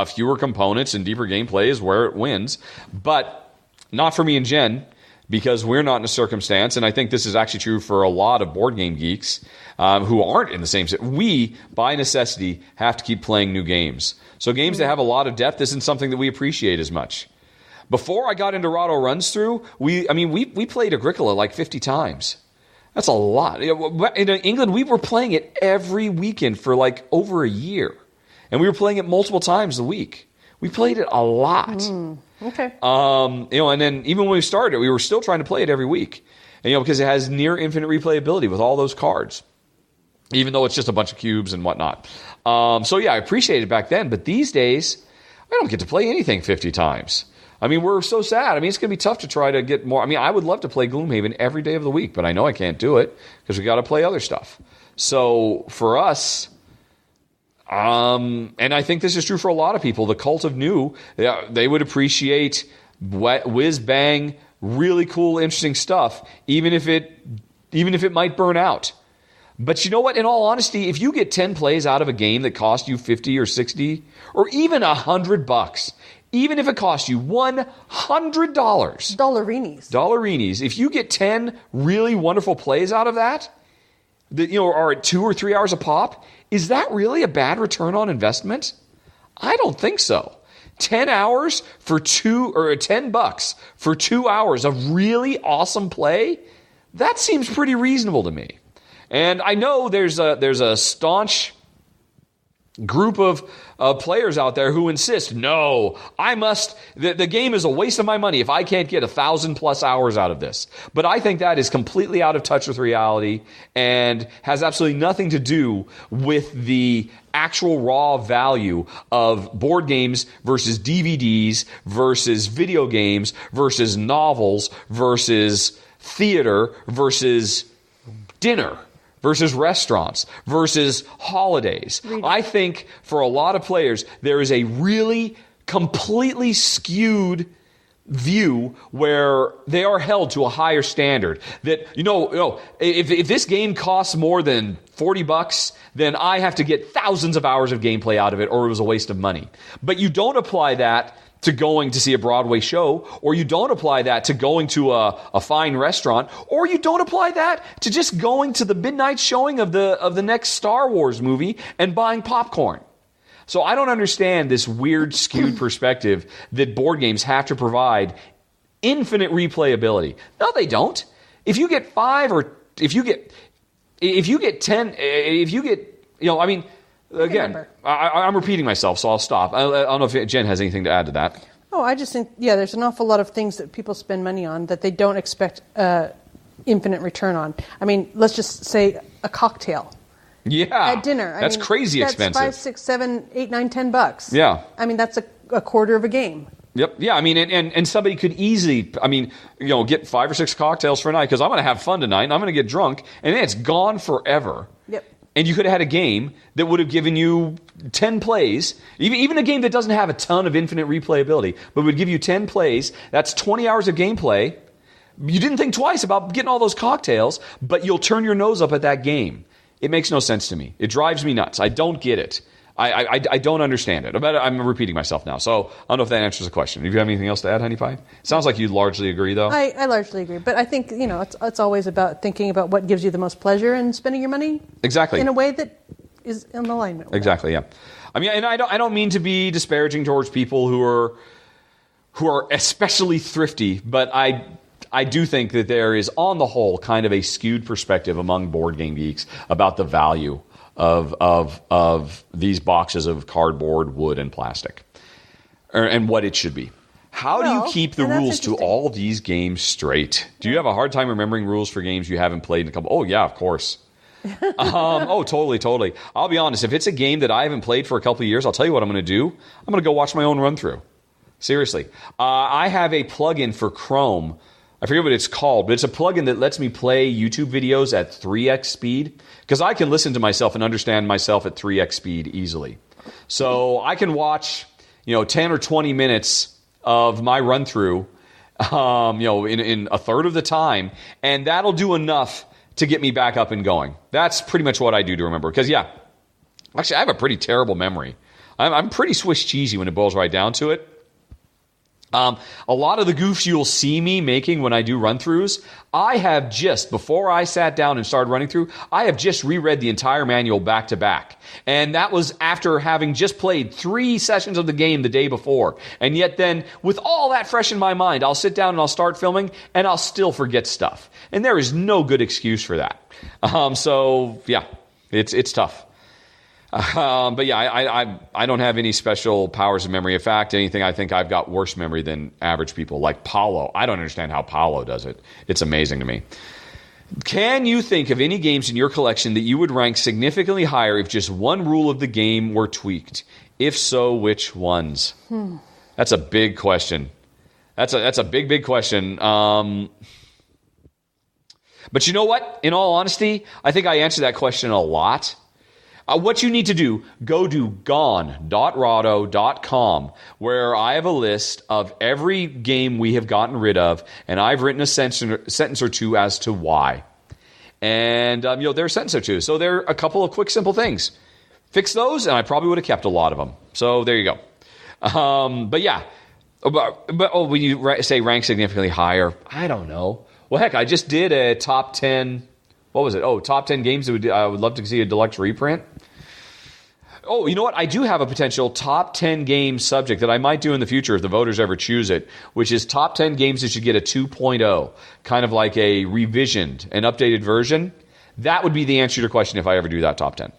fewer components and deeper gameplay is where it wins. But not for me and Jen, because we're not in a circumstance, and I think this is actually true for a lot of board game geeks who aren't in the same... We, by necessity, have to keep playing new games. So games that have a lot of depth isn't something that we appreciate as much. Before I got into Rahdo Runs Through, we played Agricola like 50 times. That's a lot. In England, we were playing it every weekend for like over a year. And we were playing it multiple times a week. We played it a lot. Okay. And then even when we started, we were still trying to play it every week. And, because it has near infinite replayability with all those cards. Even though it's just a bunch of cubes and whatnot. So yeah, I appreciated it back then. But these days, I don't get to play anything 50 times. I mean, we're so sad. I mean, it's going to be tough to try to get more. I mean, I would love to play Gloomhaven every day of the week, but I know I can't do it because we got to play other stuff. So for us, and I think this is true for a lot of people, the cult of new, they would appreciate whiz-bang, really cool, interesting stuff, even if it might burn out. But you know what? In all honesty, if you get 10 plays out of a game that cost you 50 or 60 or even $100, even if it costs you $100. Dollarinis. If you get 10 really wonderful plays out of that are at 2 or 3 hours a pop, is that really a bad return on investment? I don't think so. 10 hours for $10 for 2 hours of really awesome play? That seems pretty reasonable to me. And I know there's a staunch group of players out there who insist, no, the game is a waste of my money if I can't get 1,000+ hours out of this. But I think that is completely out of touch with reality and has absolutely nothing to do with the actual raw value of board games versus DVDs versus video games versus novels versus theater versus dinner versus restaurants, versus holidays. I think for a lot of players, there is a really completely skewed view where they are held to a higher standard. That, if this game costs more than $40, then I have to get thousands of hours of gameplay out of it, or it was a waste of money. But you don't apply that to going to see a Broadway show, or you don't apply that to going to a fine restaurant, or you don't apply that to just going to the midnight showing of the next Star Wars movie and buying popcorn. So I don't understand this weird skewed perspective that board games have to provide infinite replayability. No, they don't. If you get 5 or if you get 10, again, I'm repeating myself, so I'll stop. I don't know if Jen has anything to add to that. Oh, I just think, there's an awful lot of things that people spend money on that they don't expect infinite return on. I mean, let's just say a cocktail. Yeah. At dinner. That's crazy expensive. That's $5, $6, $7, $8, $9, $10. Yeah. I mean, that's a quarter of a game. Yep. Yeah. I mean, and somebody could easily, get 5 or 6 cocktails for a night because I'm going to have fun tonight and I'm going to get drunk, and then it's gone forever. Yep. And you could have had a game that would have given you 10 plays, even a game that doesn't have a ton of infinite replayability, but would give you 10 plays. That's 20 hours of gameplay. You didn't think twice about getting all those cocktails, but you'll turn your nose up at that game. It makes no sense to me. It drives me nuts. I don't get it. I don't understand it. I'm repeating myself now, so I don't know if that answers the question. Do you have anything else to add, Honey Pie? Sounds like you largely agree, though. I largely agree, but I think it's always about thinking about what gives you the most pleasure and spending your money exactly in a way that is in alignment with exactly. that. Yeah, I mean, and I don't mean to be disparaging towards people who are especially thrifty, but I do think that there is, on the whole, kind of a skewed perspective among board game geeks about the value of these boxes of cardboard, wood, and plastic, and what it should be. How do you keep the rules to all these games straight? Do you have a hard time remembering rules for games you haven't played in a couple? Oh yeah, of course. Oh, totally, totally. I'll be honest. If it's a game that I haven't played for a couple of years, I'll tell you what I'm going to do. I'm going to go watch my own run-through. Seriously. I have a plugin for Chrome. I forget what it's called, but it's a plugin that lets me play YouTube videos at 3x speed, because I can listen to myself and understand myself at 3x speed easily. So I can watch, 10 or 20 minutes of my run-through, in a third of the time, and that'll do enough to get me back up and going. That's pretty much what I do to remember. Because, actually, I have a pretty terrible memory. I'm pretty Swiss cheesy when it boils right down to it. A lot of the goofs you'll see me making when I do run-throughs, I have just, before I sat down and started running through, I have just reread the entire manual back to back. And that was after having just played 3 sessions of the game the day before. And yet then, with all that fresh in my mind, I'll sit down and I'll start filming, and I'll still forget stuff. And there is no good excuse for that. It's tough. I don't have any special powers of memory. In fact, anything, I think I've got worse memory than average people, like Paulo. I don't understand how Paulo does it. It's amazing to me. Can you think of any games in your collection that you would rank significantly higher if just one rule of the game were tweaked? If so, which ones? That's a big question. That's a big question. But you know what? In all honesty, I think I answer that question a lot. What you need to do, go to gone.rahdo.com, where I have a list of every game we have gotten rid of, and I've written a sentence or two as to why. And, there's a sentence or two. So there are a couple of quick, simple things. Fix those, and I probably would have kept a lot of them. So there you go. When you say rank significantly higher, I don't know. Well, heck, I just did a top 10... What was it? Oh, top 10 games that I would love to see a deluxe reprint. Oh, you know what? I do have a potential top 10 game subject that I might do in the future if the voters ever choose it, which is top 10 games that should get a 2.0, kind of like a revisioned, an updated version. That would be the answer to your question if I ever do that top 10.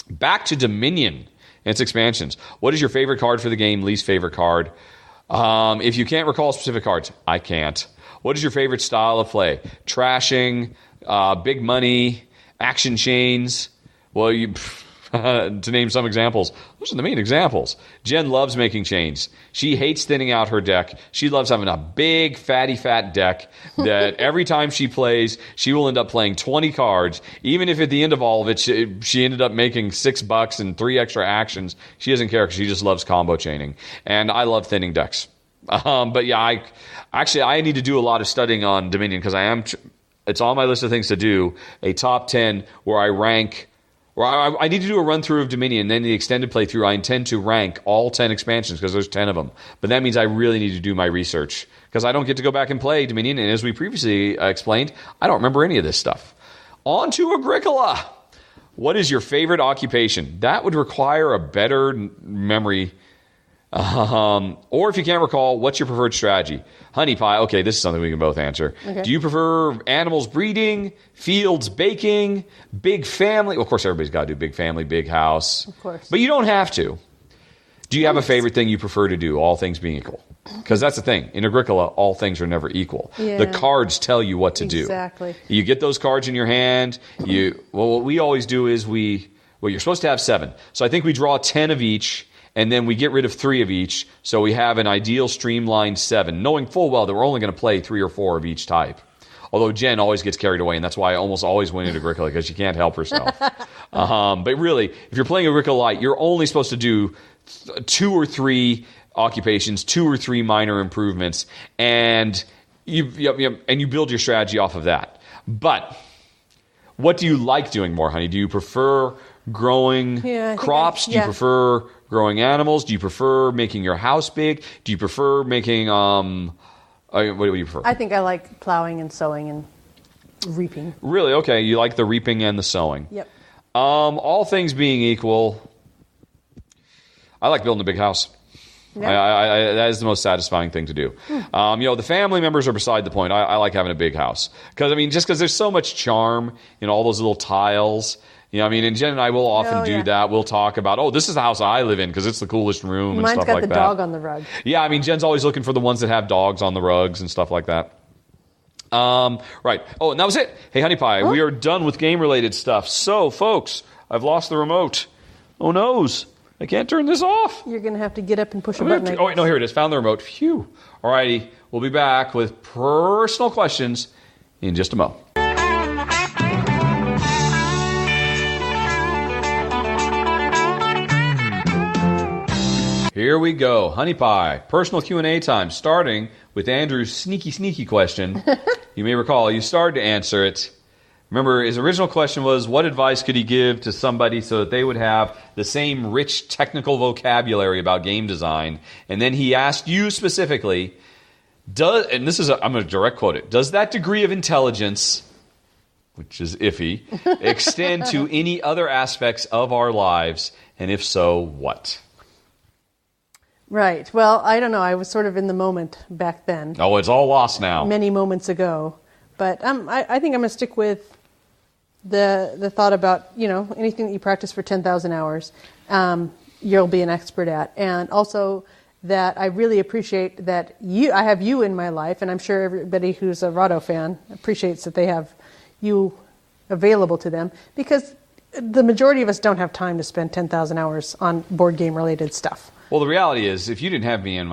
Back to Dominion and its expansions. What is your favorite card for the game, least favorite card? If you can't recall specific cards, I can't. What is your favorite style of play? Trashing, big money, action chains. Well, to name some examples, those are the main examples. Jen loves making chains. She hates thinning out her deck. She loves having a big, fat deck that every time she plays, she will end up playing 20 cards. Even if at the end of all of it, she ended up making $6 and 3 extra actions. She doesn't care because she just loves combo chaining. And I love thinning decks. I need to do a lot of studying on Dominion because it's on my list of things to do, a top 10 where I rank, I need to do a run through of Dominion, and then the extended playthrough, I intend to rank all 10 expansions because there's 10 of them. But that means I really need to do my research because I don't get to go back and play Dominion, and as we previously explained, I don't remember any of this stuff. On to Agricola. What is your favorite occupation? That would require a better memory. Or if you can't recall, what's your preferred strategy? Honey pie, okay, this is something we can both answer. Okay. Do you prefer animals breeding, fields baking, big family? Well, of course, everybody's got to do big family, big house. Of course. But you don't have to. Do you have a favorite thing you prefer to do, all things being equal? Because that's the thing. In Agricola, all things are never equal. Yeah. The cards tell you what to do. Exactly. You get those cards in your hand. What we always do is you're supposed to have 7. So I think we draw 10 of each, and then we get rid of 3 of each, so we have an ideal streamlined 7, knowing full well that we're only going to play 3 or 4 of each type. Although Jen always gets carried away, and that's why I almost always win at Agricola, because she can't help herself. But really, if you're playing Agricola Light, you're only supposed to do 2 or 3 occupations, 2 or 3 minor improvements, and you build your strategy off of that. But what do you like doing more, honey? Do you prefer growing crops? Do you prefer growing animals? Do you prefer making your house big? Do you prefer making what do you prefer? I think I like plowing and sowing and reaping. Really? Okay, you like the reaping and the sowing. Yep. All things being equal, I like building a big house. Yeah. That is the most satisfying thing to do. The family members are beside the point. I like having a big house because there's so much charm in all those little tiles. And Jen and I will often do that. We'll talk about, this is the house I live in because it's the coolest room and stuff like that. Mine's got the dog on the rug. Yeah, Jen's always looking for the ones that have dogs on the rugs and stuff like that. Right. Oh, and that was it. Hey, Honey Pie, we are done with game-related stuff. So, folks, I've lost the remote. Oh, noes. I can't turn this off. You're going to have to get up and push a button. Oh, wait, no, here it is. Found the remote. Phew. All righty. We'll be back with personal questions in just a moment. Here we go. Honey Pie. Personal Q&A time, starting with Andrew's sneaky question. You may recall, you started to answer it. Remember, his original question was, what advice could he give to somebody so that they would have the same rich technical vocabulary about game design? And then he asked you specifically, and this is, I'm going to direct quote it, does that degree of intelligence, which is iffy, extend to any other aspects of our lives? And if so, what? Right. Well, I don't know. I was sort of in the moment back then. Oh, it's all lost now. Many moments ago. But I think I'm going to stick with the thought about, anything that you practice for 10,000 hours, you'll be an expert at. And also that I really appreciate that I have you in my life, and I'm sure everybody who's a Rahdo fan appreciates that they have you available to them, because the majority of us don't have time to spend 10,000 hours on board game related stuff. Well, the reality is, if you didn't have me in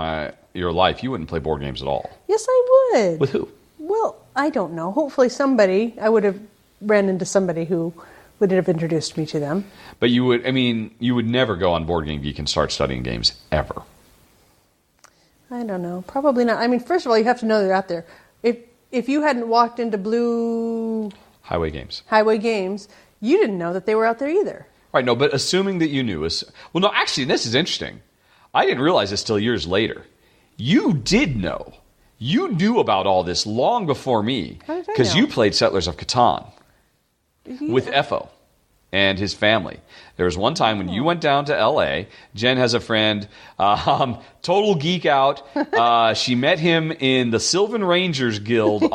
your life, you wouldn't play board games at all. Yes, I would. With who? Well, I don't know. Hopefully I would have ran into somebody who would have introduced me to them. But you would never go on Board Game Geek and start studying games, ever. I don't know. Probably not. I mean, first of all, you have to know they're out there. If you hadn't walked into Blue Highway Games, you didn't know that they were out there either. Right, no, but assuming that you knew. Well, no, actually, this is interesting. I didn't realize this till years later. You did know. You knew about all this long before me. How did I know? Because you played Settlers of Catan with Yeah. Effo and his family. There was one time when you went down to L.A. Jen has a friend, total geek out. She met him in the Sylvan Rangers Guild in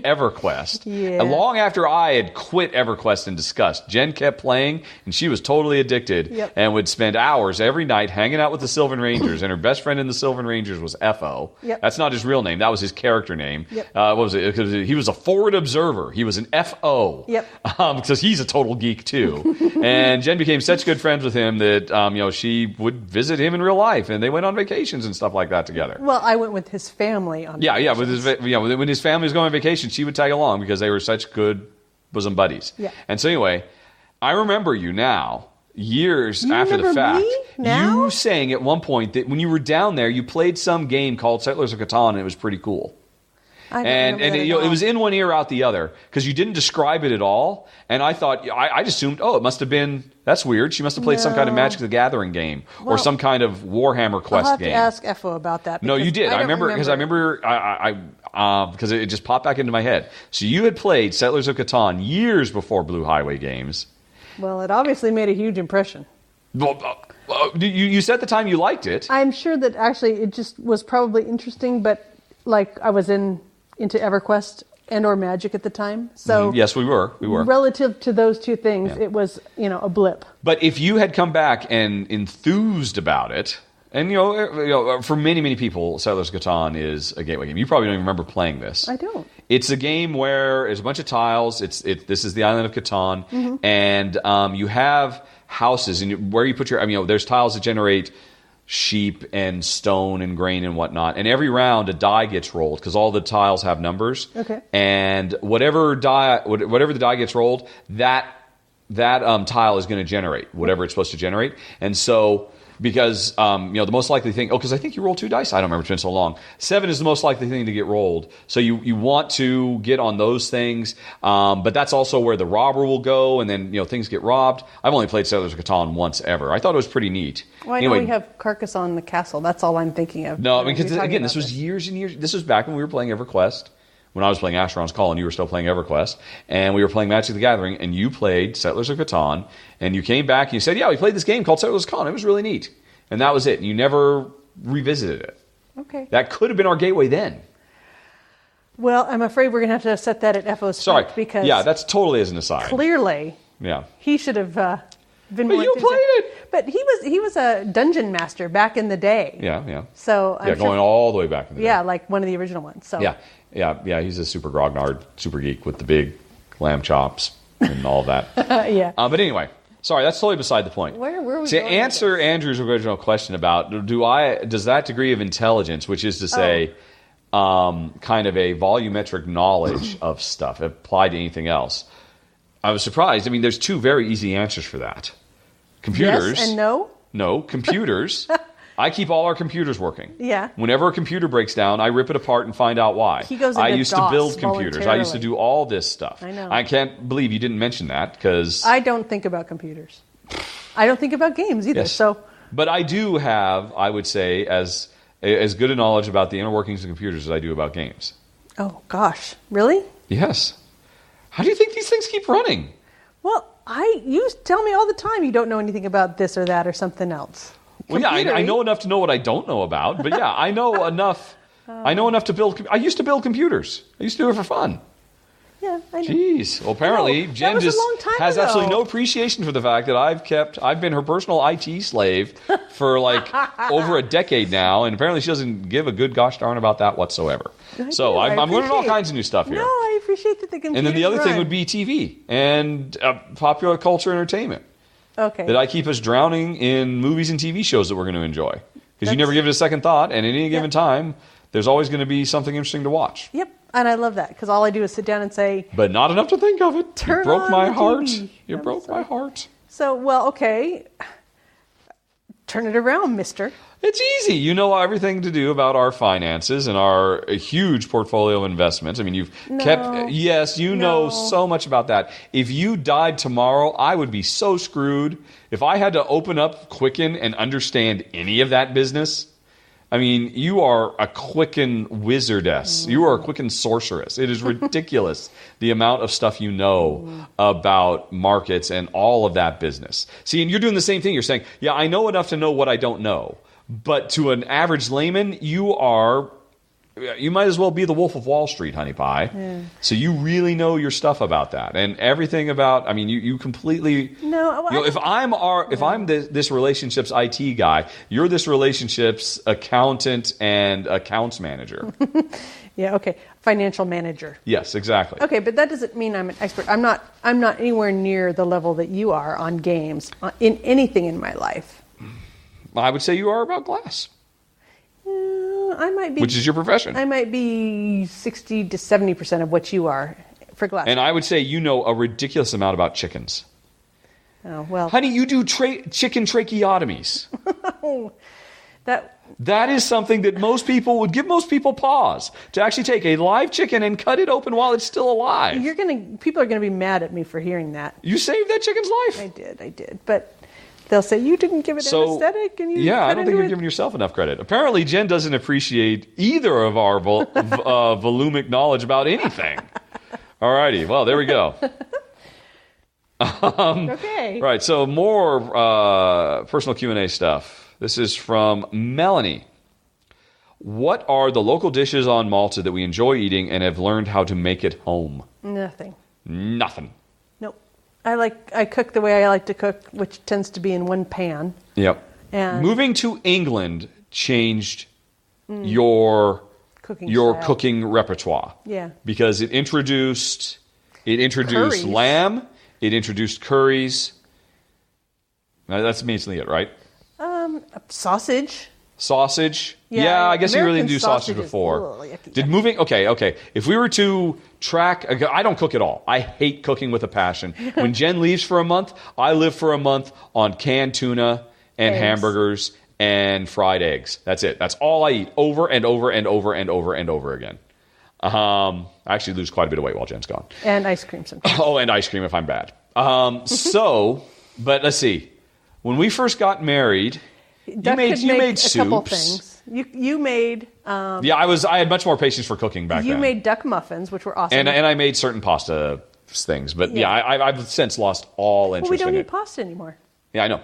EverQuest. Yeah. And long after I had quit EverQuest in disgust, Jen kept playing, and she was totally addicted. Yep. And would spend hours every night hanging out with the Sylvan Rangers. And her best friend in the Sylvan Rangers was Effo. Yep. That's not his real name. That was his character name. Yep. What was it? Because he was a forward observer. He was an FO. Yep. Because he's a total geek too. And Jen became such good friends with him that she would visit him in real life, and they went on vacations and stuff like that together. Well, I went with his family on vacations. When his family was going on vacation, she would tag along because they were such good bosom buddies. Yeah. And so anyway, I remember you now, years You after the remember fact. me now? You saying at one point that when you were down there, you played some game called Settlers of Catan, and it was pretty cool. I don't And remember that it, at all. it was in one ear, out the other, because you didn't describe it at all. And I thought, I just assumed, it must have been, that's weird. She must have played some kind of No. Magic the Gathering game or Well, some kind of Warhammer Quest I'll have game. to ask Effo about that. No, you did. I don't remember because it just popped back into my head. So you had played Settlers of Catan years before Blue Highway Games. Well, it obviously made a huge impression. Well, you said at the time you liked it. I'm sure that actually it just was probably interesting, but like I was into EverQuest and or Magic at the time. So Yes, we were. relative to those two things, it was, a blip. But if you had come back and enthused about it, and for many, many people, Settlers of Catan is a gateway game. You probably don't even remember playing this. I don't. It's a game where there's a bunch of tiles. This is the island of Catan, and you have houses, and where you put your. There's tiles that generate sheep and stone and grain and whatnot. And every round, a die gets rolled because all the tiles have numbers. Okay. And whatever the die gets rolled, that tile is going to generate whatever it's supposed to generate. And so, because the most likely thing, because I think you roll 2 dice. I don't remember, it's been so long. 7 is the most likely thing to get rolled. So you want to get on those things, but that's also where the robber will go, and then things get robbed. I've only played Settlers of Catan once ever. I thought it was pretty neat. Well, I know we have Carcassonne the Castle. That's all I'm thinking of. No, because again, this was years and years. This was back when we were playing EverQuest. When I was playing Asheron's Call and you were still playing EverQuest, and we were playing Magic the Gathering, and you played Settlers of Catan, and you came back and you said, yeah, we played this game called Settlers of Catan. It was really neat. And that was it. You never revisited it. Okay. That could have been our gateway then. Well, I'm afraid we're going to have to set that at Effo's Sorry. feet because Yeah, that's totally as an aside. clearly Yeah. he should have been But more you played it. But he was a dungeon master back in the day. Yeah. So I'm going all the way back in the day. Yeah, like one of the original ones. So Yeah. He's a super grognard, super geek with the big lamb chops and all that. Yeah. But anyway, sorry, that's totally beside the point. Where were we To going answer with this? Andrew's original question about does that degree of intelligence, which is to say, kind of a volumetric knowledge of stuff, apply to anything else? I was surprised. I mean, there's two very easy answers for that. Computers. Yes and no? No, computers. I keep all our computers working. Yeah. Whenever a computer breaks down, I rip it apart and find out why. He goes I into used DOS to build computers. I used to voluntarily. do all this stuff. I know. I can't believe you didn't mention that because I don't think about computers. I don't think about games either. Yes. So But I do have, I would say, as good a knowledge about the inner workings of computers as I do about games. oh gosh, really? Yes. How do you think these things keep running? Well, you tell me all the time you don't know anything about this or that or something else. Well, yeah, I Computery. know enough to know what I don't know about, but yeah, I know enough. I know enough to build. I used to build computers. I used to do it for fun. Yeah, I know. Jeez. Well, apparently, No, Jen that was a just long time has ago. absolutely no appreciation for the fact that I've been her personal IT slave for like over a decade now, and apparently she doesn't give a good gosh darn about that whatsoever. So I I'm learning all appreciate- kinds of new stuff here. No, I appreciate that the computers And then the other thing run. would be TV and popular culture entertainment. Okay. That I keep us drowning in movies and TV shows that we're going to enjoy. Because you never give it a second thought, and at any given time, there's always going to be something interesting to watch. Yep, and I love that because all I do is sit down and say, But not enough to think of it. Turn You broke on my the heart. TV. You I'm broke my sorry. heart. so, well, okay, turn it around, mister. It's easy. You know everything to do about our finances and our huge portfolio of investments. I mean, you've kept... Yes, you know No. so much about that. If you died tomorrow, I would be so screwed. If I had to open up Quicken and understand any of that business... I mean, you are a Quicken wizardess. You are a Quicken sorceress. It is ridiculous the amount of stuff you know about markets and all of that business. See, and you're doing the same thing. You're saying, yeah, I know enough to know what I don't know. But to an average layman, you might as well be the Wolf of Wall Street, honey pie. Yeah. So you really know your stuff about that and everything about. I mean, you completely. No, well, If I'm this relationship's IT guy, you're this relationship's accountant and accounts manager. Yeah, okay, financial manager. Yes, exactly. Okay, but that doesn't mean I'm an expert. I'm not anywhere near the level that you are on games in anything in my life. I would say you are about glass, I might be. which is your profession. I might be 60 to 70% of what you are for glass. And I would say you know a ridiculous amount about chickens. Oh well, Honey, you do chicken tracheotomies. That is something that most people would give most people pause to actually take a live chicken and cut it open while it's still alive. people are gonna be mad at me for hearing that. You saved that chicken's life. I did, but they'll say you didn't give it anesthetic, and you. Yeah, I cut don't into think you're it. giving yourself enough credit. Apparently, Jen doesn't appreciate either of our volumic knowledge about anything. All righty, well, there we go. Okay. Right, so more personal Q&A stuff. This is from Melanie. What are the local dishes on Malta that we enjoy eating and have learned how to make at home? Nothing. Nothing. Nope. I cook the way I like to cook, which tends to be in one pan. Yep. And moving to England changed your Cooking style. cooking repertoire. Yeah. Because it introduced Curries. lamb, it introduced curries. Now, that's basically it, right? Sausage. Sausage. Yeah, I guess you really American didn't do sausage sausage is before. ugh, yucky, Did yucky. moving? Okay. If we were to track, I don't cook at all. I hate cooking with a passion. When Jen leaves for a month, I live for a month on canned tuna and Eggs. hamburgers and fried eggs. That's it. That's all I eat over and over and over and over and over again. I actually lose quite a bit of weight while Jen's gone. And ice cream sometimes. Oh, and ice cream if I'm bad. But let's see. When we first got married, Duck could you make made a couple soups. things. You made I had much more patience for cooking back you then. made duck muffins, which were awesome. and I made certain pasta things, but Yeah. I've since lost all interest we don't in eat it. pasta anymore. Yeah, I know.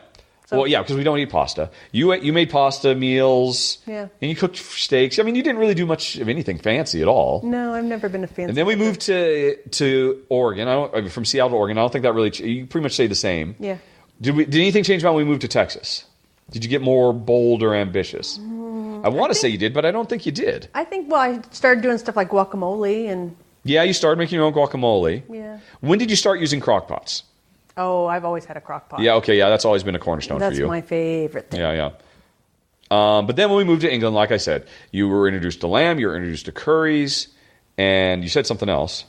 So- Well, yeah, because we don't eat pasta. You made pasta meals. Yeah. And you cooked steaks. I mean, you didn't really do much of anything fancy at all. No, I've never been a fan. And then we moved to Oregon. From Seattle to Oregon. I don't think that really. You pretty much stay the same. Yeah. Did anything change when we moved to Texas? Did you get more bold or ambitious? I want to say you did, but I don't think you did. I think, well, I started doing stuff like guacamole and... Yeah, you started making your own guacamole. Yeah. When did you start using crock pots? Oh, I've always had a crock pot. Yeah, okay, yeah, that's always been a cornerstone for you. That's my favorite thing. Yeah. But then when we moved to England, like I said, you were introduced to lamb, you were introduced to curries, and you said something else.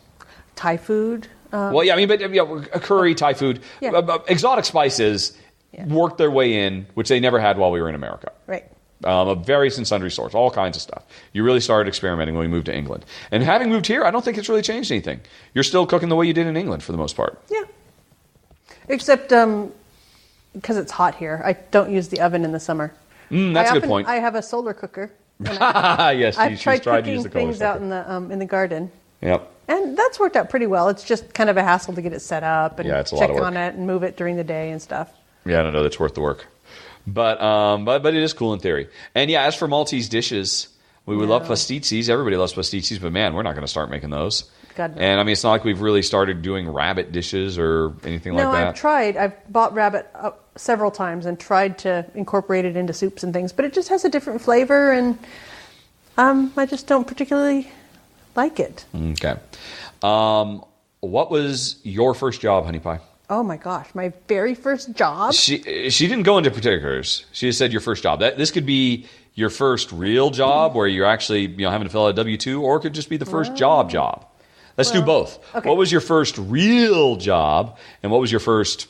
Thai food. Well, yeah, I mean, but a curry, Thai food, exotic spices worked their way in, which they never had while we were in America. Right. Of various and sundry sorts, all kinds of stuff. You really started experimenting when we moved to England. And having moved here, I don't think it's really changed anything. You're still cooking the way you did in England for the most part. Yeah. Except because it's hot here. I don't use the oven in the summer. That's a good point. I have a solar cooker. Yes, I've tried to cooking use the things out in the garden. Yep. And that's worked out pretty well. It's just kind of a hassle to get it set up and it's a check lot of work on it and move it during the day and stuff. Yeah, I don't know. That's worth the work. But it is cool in theory. And yeah, as for Maltese dishes, we would love pastizzis. Everybody loves pastizzis, but man, we're not going to start making those. God, no. And I mean, it's not like we've really started doing rabbit dishes or anything like that. No, I've tried. I've bought rabbit several times and tried to incorporate it into soups and things, but it just has a different flavor, and I just don't particularly like it. Okay. What was your first job, Honey Pie? Oh my gosh, my very first job? She didn't go into particulars. She just said your first job. This could be your first real job where you're actually having to fill out a W-2, or it could just be the first job. Let's do both. Okay. What was your first real job, and what was your first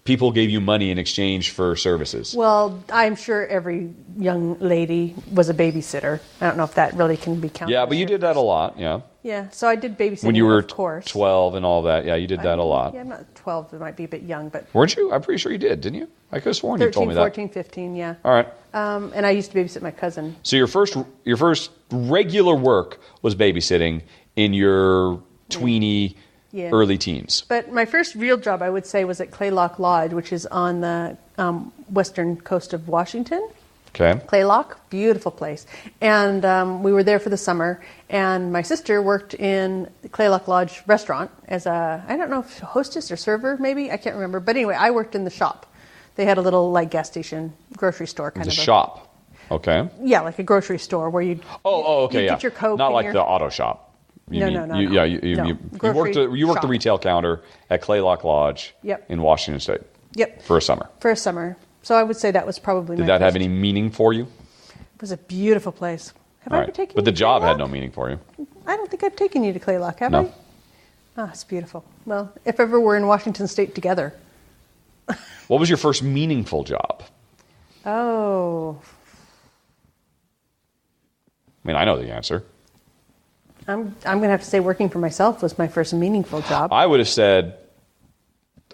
people gave you money in exchange for services? Well, I'm sure every young lady was a babysitter. I don't know if that really can be counted. Yeah, but you did that a lot, yeah. Yeah, so I did babysitting, when you were of course. 12 and all that. Yeah, you did that a lot. Yeah, I'm not 12. It might be a bit young, but... Weren't you? I'm pretty sure you did, didn't you? I could have sworn 13, you told me 14, 15, yeah. All right. And I used to babysit my cousin. So your first regular work was babysitting in your tweeny early teens. But my first real job, I would say, was at Claylock Lodge, which is on the western coast of Washington. Okay. Claylock, beautiful place. And we were there for the summer, and my sister worked in the Claylock Lodge restaurant as I don't know if hostess or server, maybe, I can't remember. But anyway, I worked in the shop. They had a little gas station, grocery store kind of. The shop, okay. Yeah, like a grocery store where you'd get your Coke. Not like the auto shop. No. Yeah, you worked the retail counter at Claylock Lodge in Washington State. Yep. For a summer. So I would say that was probably Did that have any meaning for you? It was a beautiful place. Have I ever taken you to But the job Claylock? had no meaning for you. I don't think I've taken you to Claylock, have No. I? Oh, it's beautiful. Well, if ever we're in Washington State together. What was your first meaningful job? Oh. I mean, I know the answer. I'm going to have to say working for myself was my first meaningful job. I would have said,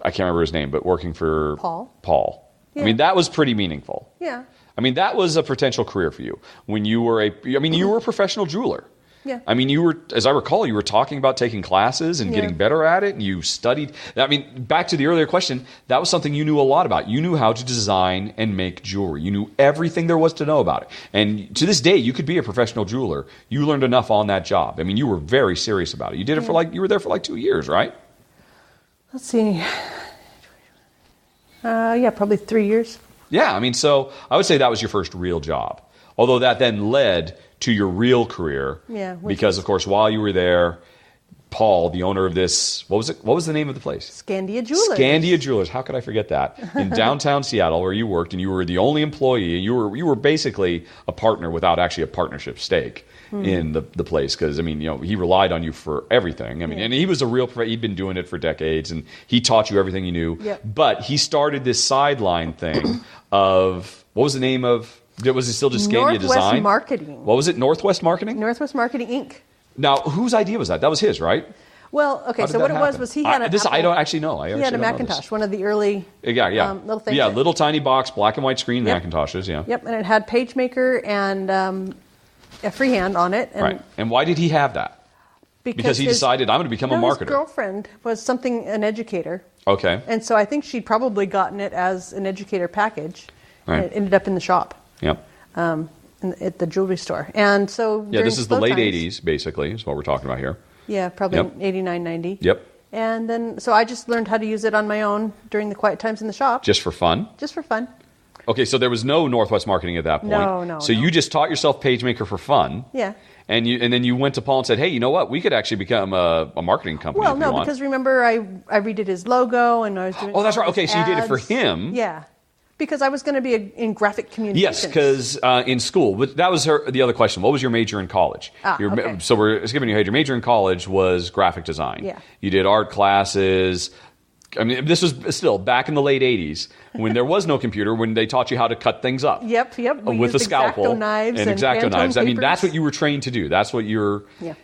I can't remember his name, but working for Paul. Yeah. I mean, that was pretty meaningful. Yeah. I mean, that was a potential career for you. When you were you were a professional jeweler. Yeah. I mean, you were, as I recall, you were talking about taking classes and getting better at it, and you studied. I mean, back to the earlier question, that was something you knew a lot about. You knew how to design and make jewelry. You knew everything there was to know about it. And to this day, you could be a professional jeweler. You learned enough on that job. I mean, you were very serious about it. You did it for you were there for 2 years, right? Let's see. Probably 3 years. Yeah, I mean, so I would say that was your first real job. Although that then led to your real career. Yeah. Because, of course, while you were there, Paul, the owner of this, what was the name of the place? Scandia Jewelers. Scandia Jewelers. How could I forget that? In downtown Seattle, where you worked, and you were the only employee. You were basically a partner without actually a partnership stake in the place. Because, I mean, he relied on you for everything. I mean, and he was he'd been doing it for decades, and he taught you everything he knew. Yep. But he started this sideline thing of, what was the name of, was it still just Scandia Design? Northwest Marketing. What was it? Northwest Marketing? Northwest Marketing, Inc. Now, whose idea was that? That was his, right? Well, okay, so what it was he had I don't actually know. He had a Macintosh, one of the early little things. Yeah, little tiny box, black and white screen Macintoshes, yeah. Yep, and it had PageMaker and a freehand on it. And right. And why did he have that? Because he decided, I'm going to become a marketer. His girlfriend was an educator. Okay. And so I think she'd probably gotten it as an educator package. Right. And it ended up in the shop. Yep. At the jewelry store. And so this is the late 80s, basically, is what we're talking about here. Yeah, probably 89, 90. Yep. And then, so I just learned how to use it on my own during the quiet times in the shop. Just for fun? Just for fun. Okay, so there was no Northwest marketing at that point. No. So you just taught yourself PageMaker for fun. Yeah. And then you went to Paul and said, hey, you know what? We could actually become a marketing company Well, if you no, want. because remember, I redid his logo, and I was doing that's all right. Okay, his so you did it for ads. him. Yeah. Because I was going to be in graphic communications. Yes, because in school, but that was the other question. What was your major in college? Okay. So we're skipping your major. Major in college was graphic design. Yeah. You did art classes. I mean, this was still back in the late 80s when there was no computer, when they taught you how to cut things up. Yep. We with a used scalpel. X-Acto knives and X-Acto Pantone knives. I mean, papers. that's what you were trained to do. That's what you're... Yeah.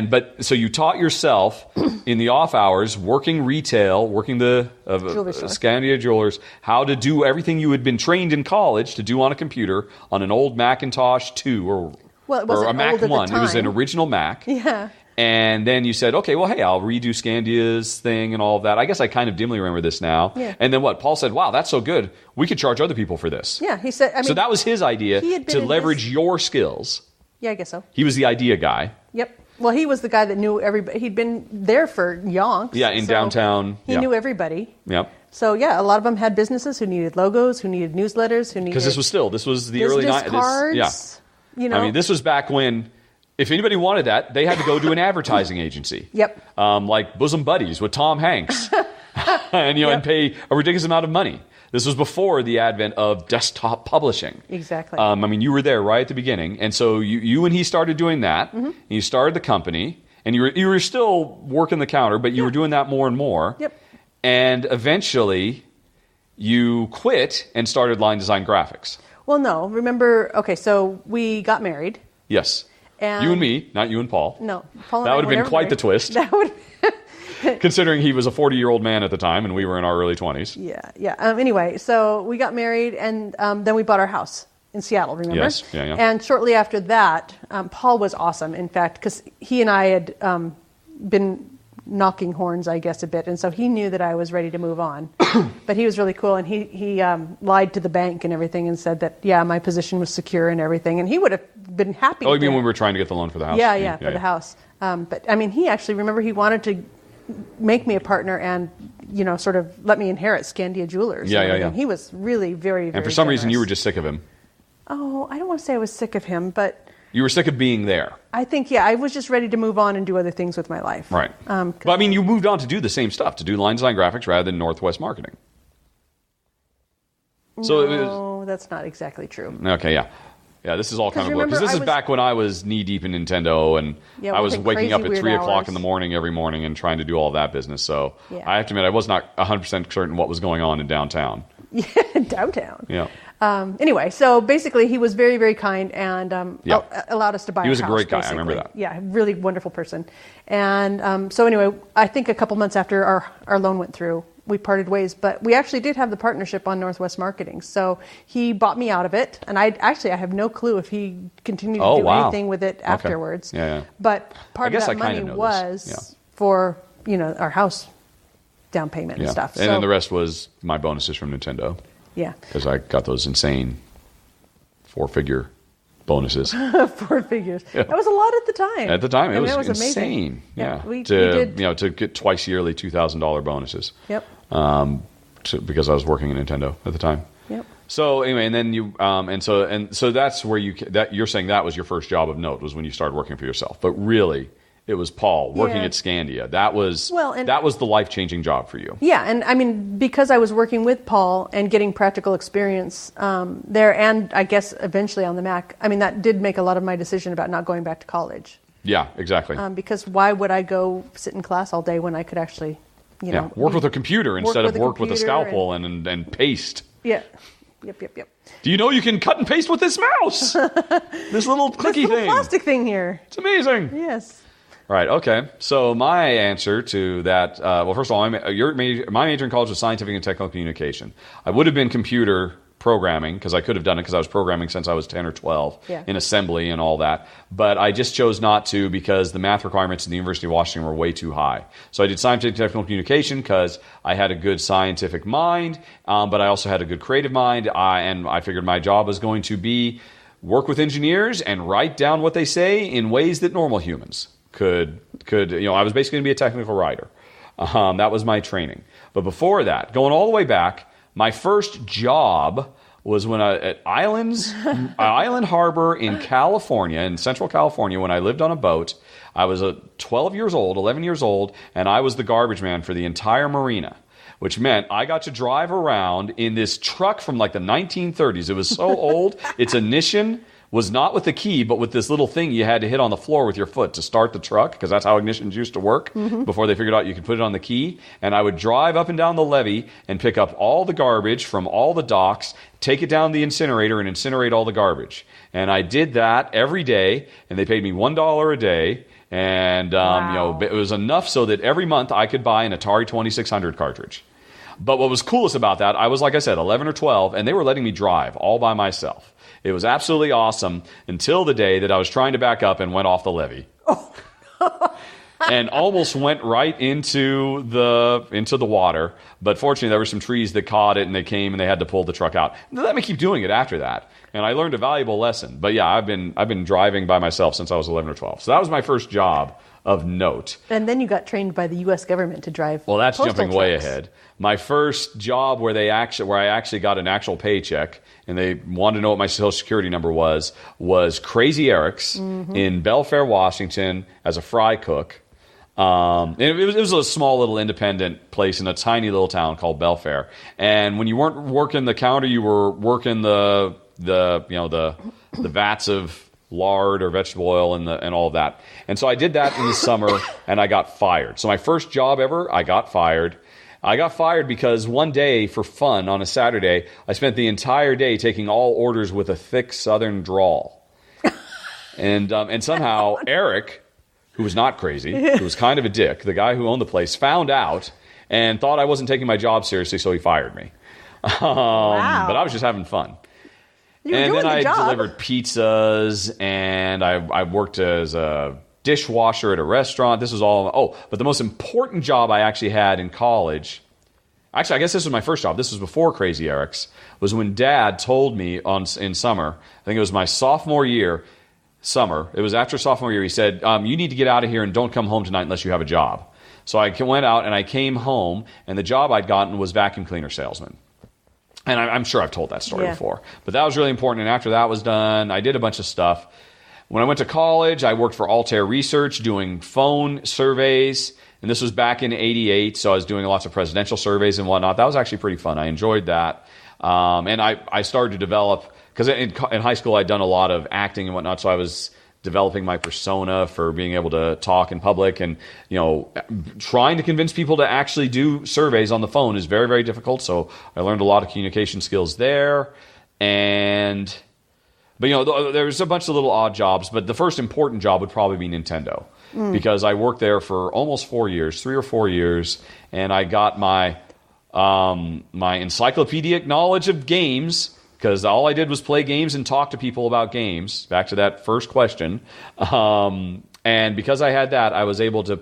But so you taught yourself in the off hours, working retail, working the Jewelry store. Scandia Jewelers, how to do everything you had been trained in college to do on a computer on an old Macintosh 2 Well, it or wasn't a Mac old at the 1. It was an time. original Mac. Yeah. And then you said, okay, well, hey, I'll redo Scandia's thing and all of that. I guess I kind of dimly remember this now. Yeah. And then what? Paul said, wow, that's so good. We could charge other people for this. Yeah, he said, So that was his idea he had been to in leverage this- your skills. Yeah, I guess so. He was the idea guy. Yep. Well, he was the guy that knew everybody. He'd been there for yonks. Yeah, in so downtown. He knew everybody. Yep. So, yeah, a lot of them had businesses who needed logos, who needed newsletters, who needed... Because this was the early business 90s. cards. Yeah. You know? I mean, this was back when, if anybody wanted that, they had to go to an advertising agency. Yep. Like Bosom Buddies with Tom Hanks. and Yep. pay a ridiculous amount of money. This was before the advent of desktop publishing. Exactly. I mean, you were there right at the beginning. And so you and he started doing that. Mm-hmm. And you started the company. And you were still working the counter, but you were doing that more and more. Yep. And eventually, you quit and started Line Design Graphics. Well, no. Remember, okay, so we got married. Yes. And you and me, not you and Paul. No. Paul and That I would have were been never quite married. the twist, That would... considering he was a 40-year-old man at the time and we were in our early 20s. Yeah. Anyway, so we got married, and then we bought our house in Seattle, remember? Yes, yeah. And shortly after that, Paul was awesome, in fact, because he and I had been knocking horns, I guess, a bit, and so he knew that I was ready to move on. But he was really cool, and he lied to the bank and everything and said that, yeah, my position was secure and everything, and he would have been happy. Oh, you mean when we were trying to get the loan for the house? Yeah, for the house. But, I mean, he actually, remember, he wanted to make me a partner and, sort of let me inherit Scandia Jewelers. Yeah. He was really very, very And for some reason, you were generous. just sick of him. Oh, I don't want to say I was sick of him, but You were sick of being there. I think, I was just ready to move on and do other things with my life. Right. But I mean, you moved on to do the same stuff, to do Line Design Graphics rather than Northwest Marketing. So No, that's not exactly true. Okay, yeah. Yeah, this is all kind of remember, because this I is was- back when I was knee-deep in Nintendo, and Yeah, I was working waking up crazy at weird 3 o'clock hours. in the morning every morning and trying to do all that business. So Yeah. I have to admit, I was not 100% certain what was going on in downtown. Yeah, downtown. Yeah. Anyway, so basically, he was very, very kind and Yeah. allowed us to buy. He was our a great house, guy, I remember basically. that. Yeah, really wonderful person. And so anyway, I think a couple months after our loan went through, we parted ways. But we actually did have the partnership on Northwest Marketing. So he bought me out of it, and I have no clue if he continued to do anything with it afterwards. Yeah. But part guess of I that kinda money know was this. Yeah. for our house down payment and stuff. And then the rest was my bonuses from Nintendo. Yeah. Because I got those insane 4-figure bonuses. 4 figures. That was a lot at the time. At the time, it that was amazing. insane. Yeah, we did. To get twice yearly $2,000 bonuses. Yep. Because I was working at Nintendo at the time. Yep. So anyway, and then you so that's where you're saying that was your first job of note, was when you started working for yourself. But really, it was Paul working at Scandia. That was the life-changing job for you. Yeah, and I mean, because I was working with Paul and getting practical experience there, and I guess eventually on the Mac, I mean, that did make a lot of my decision about not going back to college. Yeah, exactly. Because why would I go sit in class all day when I could actually, work with a computer instead of work with a computer scalpel and paste. Yeah. Yep. Do you know you can cut and paste with this mouse? This little clicky This little thing. plastic thing here. It's amazing. Yes. Right. Okay. So my answer to that, well, first of all, my major in college was scientific and technical communication. I would have been computer programming because I could have done it because I was programming since I was 10 or 12 in assembly and all that. But I just chose not to because the math requirements at the University of Washington were way too high. So I did scientific and technical communication because I had a good scientific mind, but I also had a good creative mind. And I figured my job was going to be work with engineers and write down what they say in ways that normal humans could I was basically going to be a technical writer. That was my training. But before that, going all the way back, my first job was when at Island Harbor in California, in Central California, when I lived on a boat. I was 11 years old, and I was the garbage man for the entire marina, which meant I got to drive around in this truck from like the 1930s. It was so old, its ignition was not with the key, but with this little thing you had to hit on the floor with your foot to start the truck, because that's how ignitions used to work before they figured out you could put it on the key. And I would drive up and down the levee and pick up all the garbage from all the docks, take it down the incinerator, and incinerate all the garbage. And I did that every day, and they paid me $1 a day. And it was enough so that every month I could buy an Atari 2600 cartridge. But what was coolest about that, I was, like I said, 11 or 12, and they were letting me drive all by myself. It was absolutely awesome until the day that I was trying to back up and went off the levee. Oh. And almost went right into the water. But fortunately, there were some trees that caught it, and they came and they had to pull the truck out. They let me keep doing it after that, and I learned a valuable lesson. But yeah, I've been driving by myself since I was 11 or 12. So that was my first job of note. And then you got trained by the U.S. government to drive. Well, that's postal jumping way trucks. ahead. My first job where I actually got an actual paycheck, and they wanted to know what my Social Security number was Crazy Eric's in Belfair, Washington, as a fry cook. And it was a small little independent place in a tiny little town called Belfair. And when you weren't working the counter, you were working the vats of lard or vegetable oil and all of that. And so I did that in the summer, and I got fired. So my first job ever, I got fired. I got fired because one day, for fun, on a Saturday, I spent the entire day taking all orders with a thick Southern drawl. And somehow Eric, who was not crazy, who was kind of a dick, the guy who owned the place, found out and thought I wasn't taking my job seriously, so he fired me. Wow. But I was just having fun. And then I delivered pizzas, and I worked as a dishwasher at a restaurant. This was all... Oh, but the most important job I actually had in college... Actually, I guess this was my first job. This was before Crazy Eric's. Was when Dad told me in summer, I think it was my sophomore year, summer. It was after sophomore year. He said, you need to get out of here and don't come home tonight unless you have a job. So I went out and I came home, and the job I'd gotten was vacuum cleaner salesman. And I'm sure I've told that story before. But that was really important. And after that was done, I did a bunch of stuff. When I went to college, I worked for Altair Research doing phone surveys. And this was back in '88, so I was doing lots of presidential surveys and whatnot. That was actually pretty fun. I enjoyed that. And I started to develop, because in high school I'd done a lot of acting and whatnot, so I was developing my persona for being able to talk in public, and trying to convince people to actually do surveys on the phone is very, very difficult. So I learned a lot of communication skills there. But there was a bunch of little odd jobs, but the first important job would probably be Nintendo, because I worked there for almost 4 years, 3 or 4 years, and I got my encyclopedic knowledge of games, because all I did was play games and talk to people about games, back to that first question. And because I had that, I was able to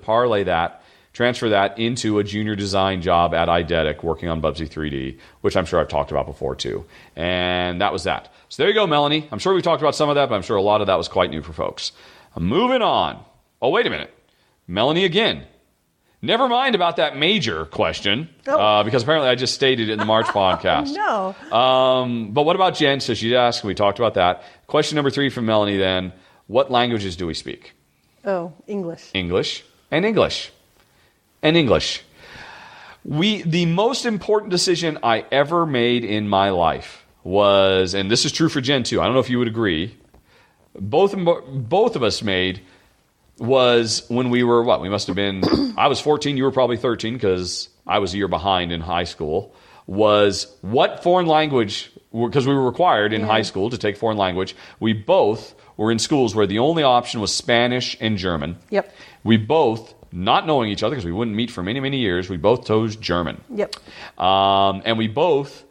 transfer that into a junior design job at Eidetic, working on Bubsy 3D, which I'm sure I've talked about before too. And that was that. So there you go, Melanie. I'm sure we talked about some of that, but I'm sure a lot of that was quite new for folks. Moving on. Oh, wait a minute. Melanie again. Never mind about that major question, because apparently I just stated it in the March podcast. No. But what about Jen? So she asked, we talked about that. Question number 3 from Melanie then. What languages do we speak? Oh, English. English and English. And English. The most important decision I ever made in my life was, and this is true for Jen too, I don't know if you would agree, both of us made, was when we were, we must have been, I was 14, you were probably 13, because I was a year behind in high school, was what foreign language, because we were required in high school to take foreign language. We both were in schools where the only option was Spanish and German. Yep. We both, not knowing each other, because we wouldn't meet for many, many years, we both chose German. Yep. And we both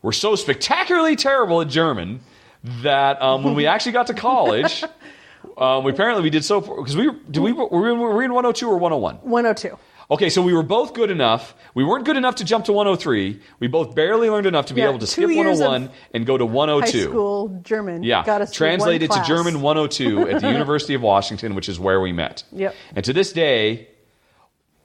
were so spectacularly terrible at German that when we actually got to college... we did so, because were we in 102 or 101? 102. Okay, so we were both good enough. We weren't good enough to jump to 103. We both barely learned enough to be able to skip 101 and go to 102. High school German. Yeah, got us translated to to German 102 at the University of Washington, which is where we met. Yep. And to this day,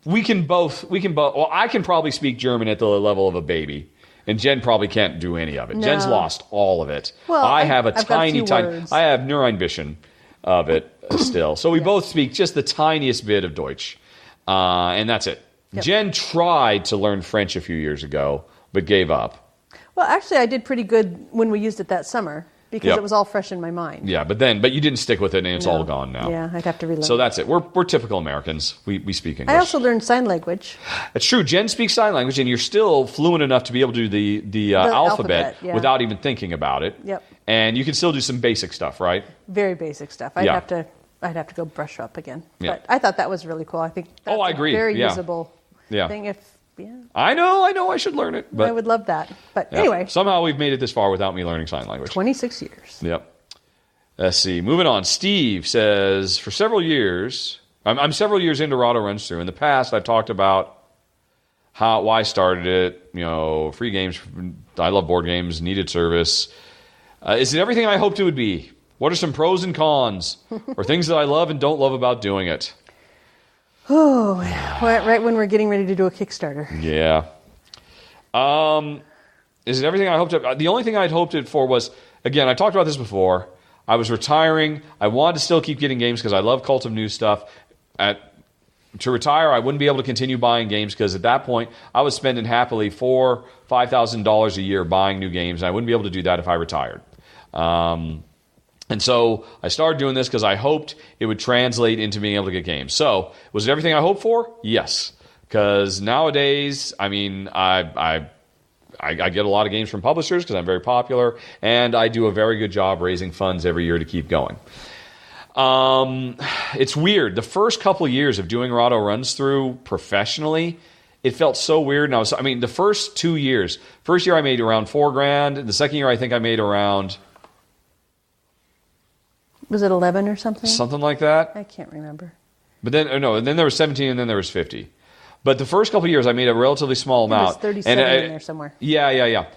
We can both. Well, I can probably speak German at the level of a baby. And Jen probably can't do any of it. No. Jen's lost all of it. Well, I have I've got a few words. I have nur ein bisschen of it still. So we both speak just the tiniest bit of Deutsch. And that's it. Yep. Jen tried to learn French a few years ago, but gave up. Well, actually, I did pretty good when we used it that summer. Because it was all fresh in my mind. Yeah, but you didn't stick with it, and it's all gone now. Yeah, I'd have to relearn. So that's it. We're typical Americans. We speak English. I also learned sign language. It's true. Jen speaks sign language, and you're still fluent enough to be able to do the alphabet without even thinking about it. Yep. And you can still do some basic stuff, right? Very basic stuff. I'd have to go brush up again. Yeah. But I thought that was really cool. I think that's I agree. a very usable thing. I know. I should learn it. But I would love that. But anyway. Somehow we've made it this far without me learning sign language. 26 years. Yep. Let's see. Moving on. Steve says, for several years, I'm several years into Rahdo Runs Through. In the past, I've talked about why I started it. Free games. I love board games. Needed service. Is it everything I hoped it would be? What are some pros and cons? Or things that I love and don't love about doing it? Oh, right when we're getting ready to do a Kickstarter. Yeah. Is it everything I hoped it? The only thing I'd hoped it for was, again, I talked about this before. I was retiring. I wanted to still keep getting games because I love Cult of New stuff. To retire, I wouldn't be able to continue buying games because at that point, I was spending happily $4,000-$5,000 a year buying new games, and I wouldn't be able to do that if I retired. And so I started doing this because I hoped it would translate into being able to get games. So was it everything I hoped for? Yes. Because nowadays, I get a lot of games from publishers because I'm very popular, and I do a very good job raising funds every year to keep going. It's weird. The first couple of years of doing Rahdo Runs Through professionally, it felt so weird. And the first 2 years, first year I made around $4,000. The second year I think I made around... Was it 11 or something? Something like that. I can't remember. But then, and then there was 17 and then there was 50. But the first couple of years I made a relatively small amount. It was 37 in there somewhere. Yeah.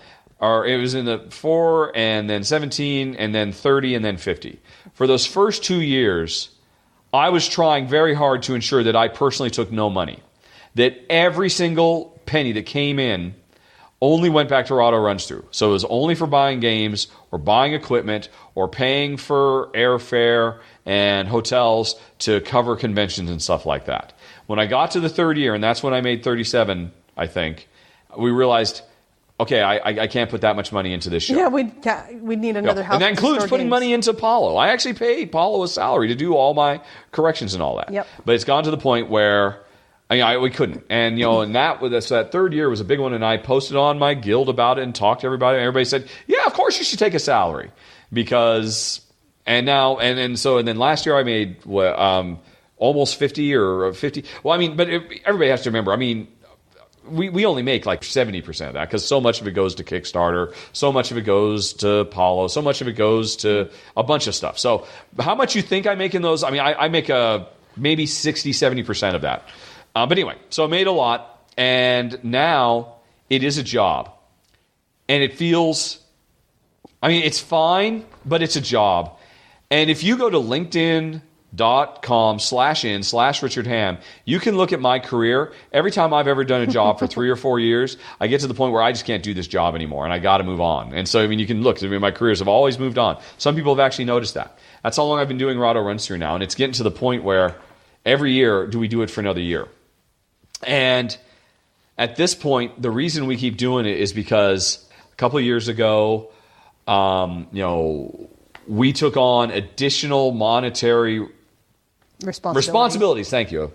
Or it was in the 4 and then 17 and then 30 and then 50. For those first 2 years, I was trying very hard to ensure that I personally took no money. That every single penny that came in only went back to Rahdo Runs Through. So it was only for buying games or buying equipment or paying for airfare and hotels to cover conventions and stuff like that. When I got to the third year, and that's when I made 37, I think, we realized, okay, I can't put that much money into this show. Yeah, we'd need another house. And that includes putting money into Paulo. I actually paid Paulo a salary to do all my corrections and all that. Yep. But it's gone to the point where we couldn't. And, and that third year was a big one, and I posted on my guild about it and talked to everybody, and everybody said, yeah, of course you should take a salary. Because, and then last year I made almost 50 or 50. Well, but everybody has to remember, we only make like 70% of that because so much of it goes to Kickstarter, so much of it goes to Paulo, so much of it goes to a bunch of stuff. So how much you think I make in those? I make maybe 60, 70% of that. But anyway, so I made a lot, and now it is a job. And it feels, it's fine, but it's a job. And if you go to LinkedIn.com/in/Richard Ham, you can look at my career. Every time I've ever done a job for 3 or 4 years, I get to the point where I just can't do this job anymore, and I got to move on. And so, you can look. My careers have always moved on. Some people have actually noticed that. That's how long I've been doing Rahdo Runs Through now, and it's getting to the point where every year, do we do it for another year? And at this point, the reason we keep doing it is because a couple of years ago, we took on additional monetary responsibilities. Thank you.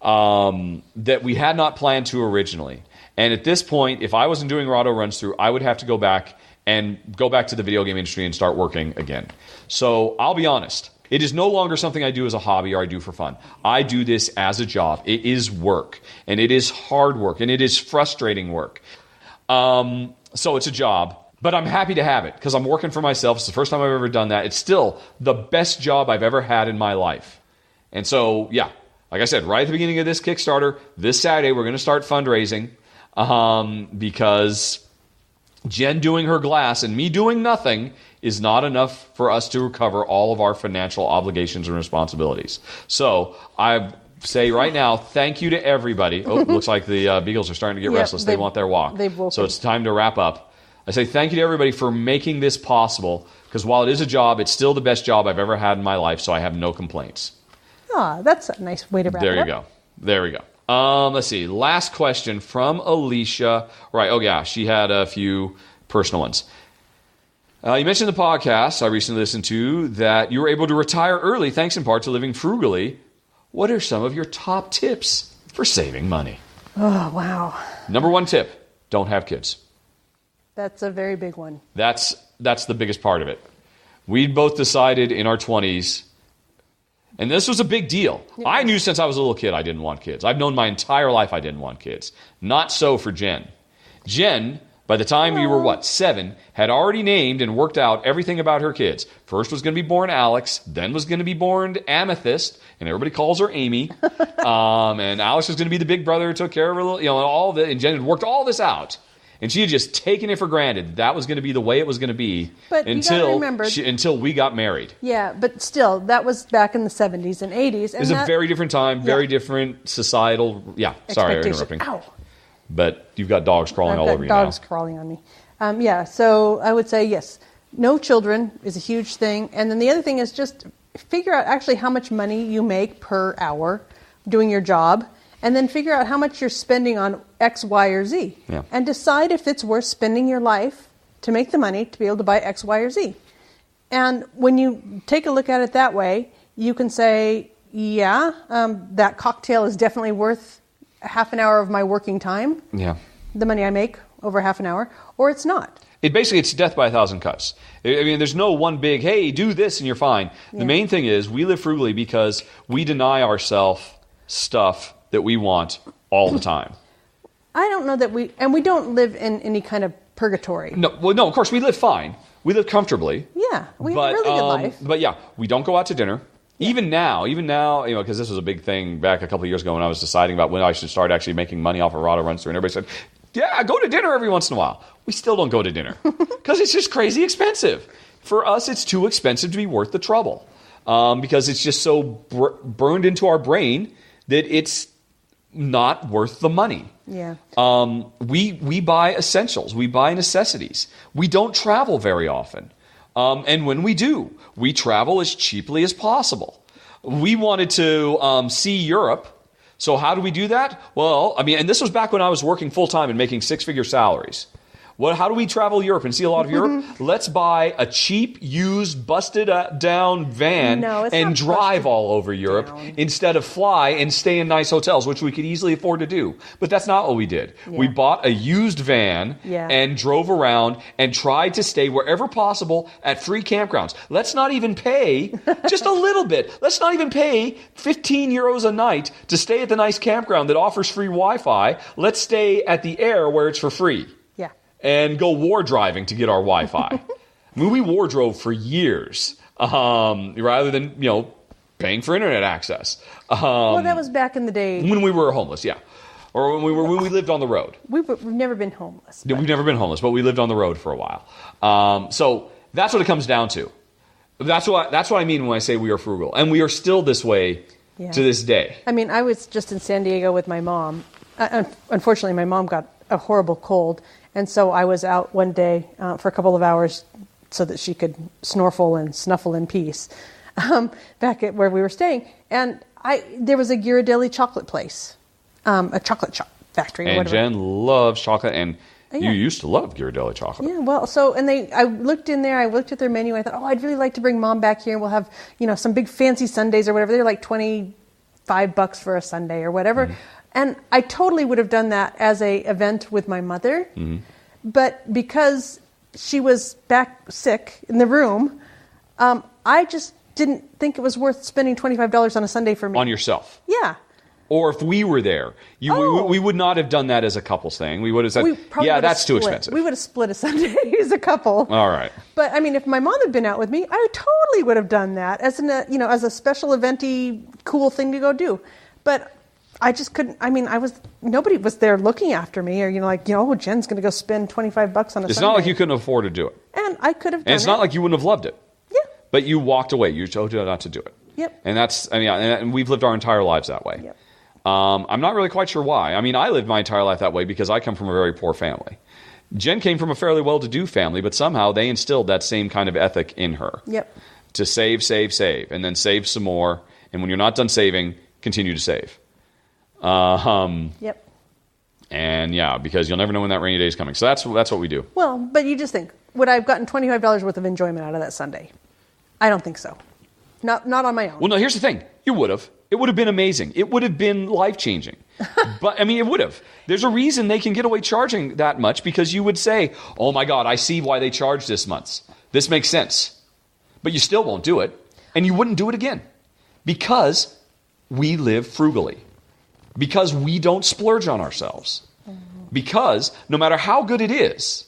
That we had not planned to originally. And at this point, if I wasn't doing Rahdo Runs Through, I would have to go back to the video game industry and start working again. So I'll be honest. It is no longer something I do as a hobby or I do for fun. I do this as a job. It is work, and it is hard work, and it is frustrating work. So it's a job, but I'm happy to have it because I'm working for myself. It's the first time I've ever done that. It's still the best job I've ever had in my life. And so, yeah, like I said, right at the beginning of this Kickstarter, this Saturday, we're going to start fundraising because Jen doing her glass and me doing nothing is not enough for us to recover all of our financial obligations and responsibilities. So I've say right now, thank you to everybody. Oh, looks like the beagles are starting to get restless. They want their walk. So it's time to wrap up. I say thank you to everybody for making this possible, because while it is a job, it's still the best job I've ever had in my life, so I have no complaints. Ah, that's a nice way to wrap it up. There you go. There we go. Let's see. Last question from Alicia. Right. Oh, yeah. She had a few personal ones. You mentioned the podcast I recently listened to that you were able to retire early thanks in part to living frugally. What are some of your top tips for saving money? Oh, wow. Number one tip, don't have kids. That's a very big one. That's the biggest part of it. We both decided in our 20s, and this was a big deal. Yeah. I knew since I was a little kid I didn't want kids. I've known my entire life I didn't want kids. Not so for Jen. Jen, by the time you were, 7, had already named and worked out everything about her kids. First was going to be born Alex, then was going to be born Amethyst, and everybody calls her Amy. And Alex was going to be the big brother who took care of her little, and all of it. And Jen had worked all this out. And she had just taken it for granted. That was going to be the way it was going to be until we got married. Yeah, but still, that was back in the 70s and 80s. And it was a very different time, very different societal... Yeah, sorry I'm interrupting. Ow. But you've got dogs crawling all over you now. Dogs crawling on me. So I would say, yes, no children is a huge thing. And then the other thing is just figure out actually how much money you make per hour doing your job. And then figure out how much you're spending on X, Y, or Z. Yeah. And decide if it's worth spending your life to make the money to be able to buy X, Y, or Z. And when you take a look at it that way, you can say, that cocktail is definitely worth half an hour of my working time. Yeah. The money I make over half an hour. Or it's not. It's death by 1,000 cuts. I mean, there's no one big, hey, do this and you're fine. Yeah. The main thing is we live frugally because we deny ourselves stuff that we want all the time. I don't know that we don't live in any kind of purgatory. No, of course we live fine. We live comfortably. Yeah, we have a really good life. But yeah, we don't go out to dinner. Yeah. Even now, because this was a big thing back a couple of years ago when I was deciding about when I should start actually making money off of Rahdo runs through, and everybody said, yeah, go to dinner every once in a while. We still don't go to dinner because it's just crazy expensive. For us, it's too expensive to be worth the trouble because it's just so burned into our brain that it's not worth the money. Yeah. We buy essentials. We buy necessities. We don't travel very often. And when we do, we travel as cheaply as possible. We wanted to see Europe. So how do we do that? Well, and this was back when I was working full-time and making six-figure salaries. How do we travel Europe and see a lot of Europe? Let's buy a cheap, used, busted-down van and drive all over Europe instead of fly and stay in nice hotels, which we could easily afford to do. But that's not what we did. Yeah. We bought a used van and drove around and tried to stay wherever possible at free campgrounds. Let's not even pay, just a little bit, let's not even pay 15 euros a night to stay at the nice campground that offers free Wi-Fi. Let's stay at the Air where it's for free. And go war driving to get our Wi-Fi. We war drove for years rather than, paying for internet access. Well, that was back in the day. When we were homeless, yeah. Or when we lived on the road. We've never been homeless. We've never been homeless, but we lived on the road for a while. So that's what it comes down to. That's what I mean when I say we are frugal. And we are still this way to this day. I was just in San Diego with my mom. Unfortunately, my mom got a horrible cold. And so I was out one day for a couple of hours so that she could snorkel and snuffle in peace back at where we were staying. And there was a Ghirardelli chocolate place, a chocolate factory. And Jen loves chocolate, and you used to love Ghirardelli chocolate. Yeah, well, I looked in there, I looked at their menu, I thought, I'd really like to bring Mom back here, and we'll have, some big fancy sundaes or whatever. They're like $25 for a sundae or whatever. Mm-hmm. And I totally would have done that as a event with my mother. Mm-hmm. But because she was back sick in the room, I just didn't think it was worth spending $25 on a sundae for me. On yourself? Yeah. Or if we were there, we would not have done that as a couples thing. We would have said, that's too expensive. We would have split a sundae as a couple. All right. But if my mom had been out with me, I totally would have done that as as a special eventy cool thing to go do. But I just couldn't. Nobody was there looking after me, or Jen's going to go spend $25 on a sundae. It's not like you couldn't afford to do it. And I could have done it. And it's not like you wouldn't have loved it. Yeah. But you walked away. You chose not to do it. Yep. And that's, I mean, and we've lived our entire lives that way. Yep. I'm not really quite sure why. I mean, I lived my entire life that way because I come from a very poor family. Jen came from a fairly well-to-do family, but somehow they instilled that same kind of ethic in her. Yep. To save, and then save some more. And when you're not done saving, continue to save. Yep. And yeah, because you'll never know when that rainy day is coming. So that's what we do. Well, but you just think, would I have gotten $25 worth of enjoyment out of that Sunday? I don't think so. Not on my own. Well, no, here's the thing. You would have. It would have been amazing. It would have been life-changing. But, I mean, it would have. There's a reason they can get away charging that much because you would say, oh, my God, I see why they charge this much. This makes sense. But you still won't do it. And you wouldn't do it again. Because we live frugally. Because we don't splurge on ourselves. Because no matter how good it is,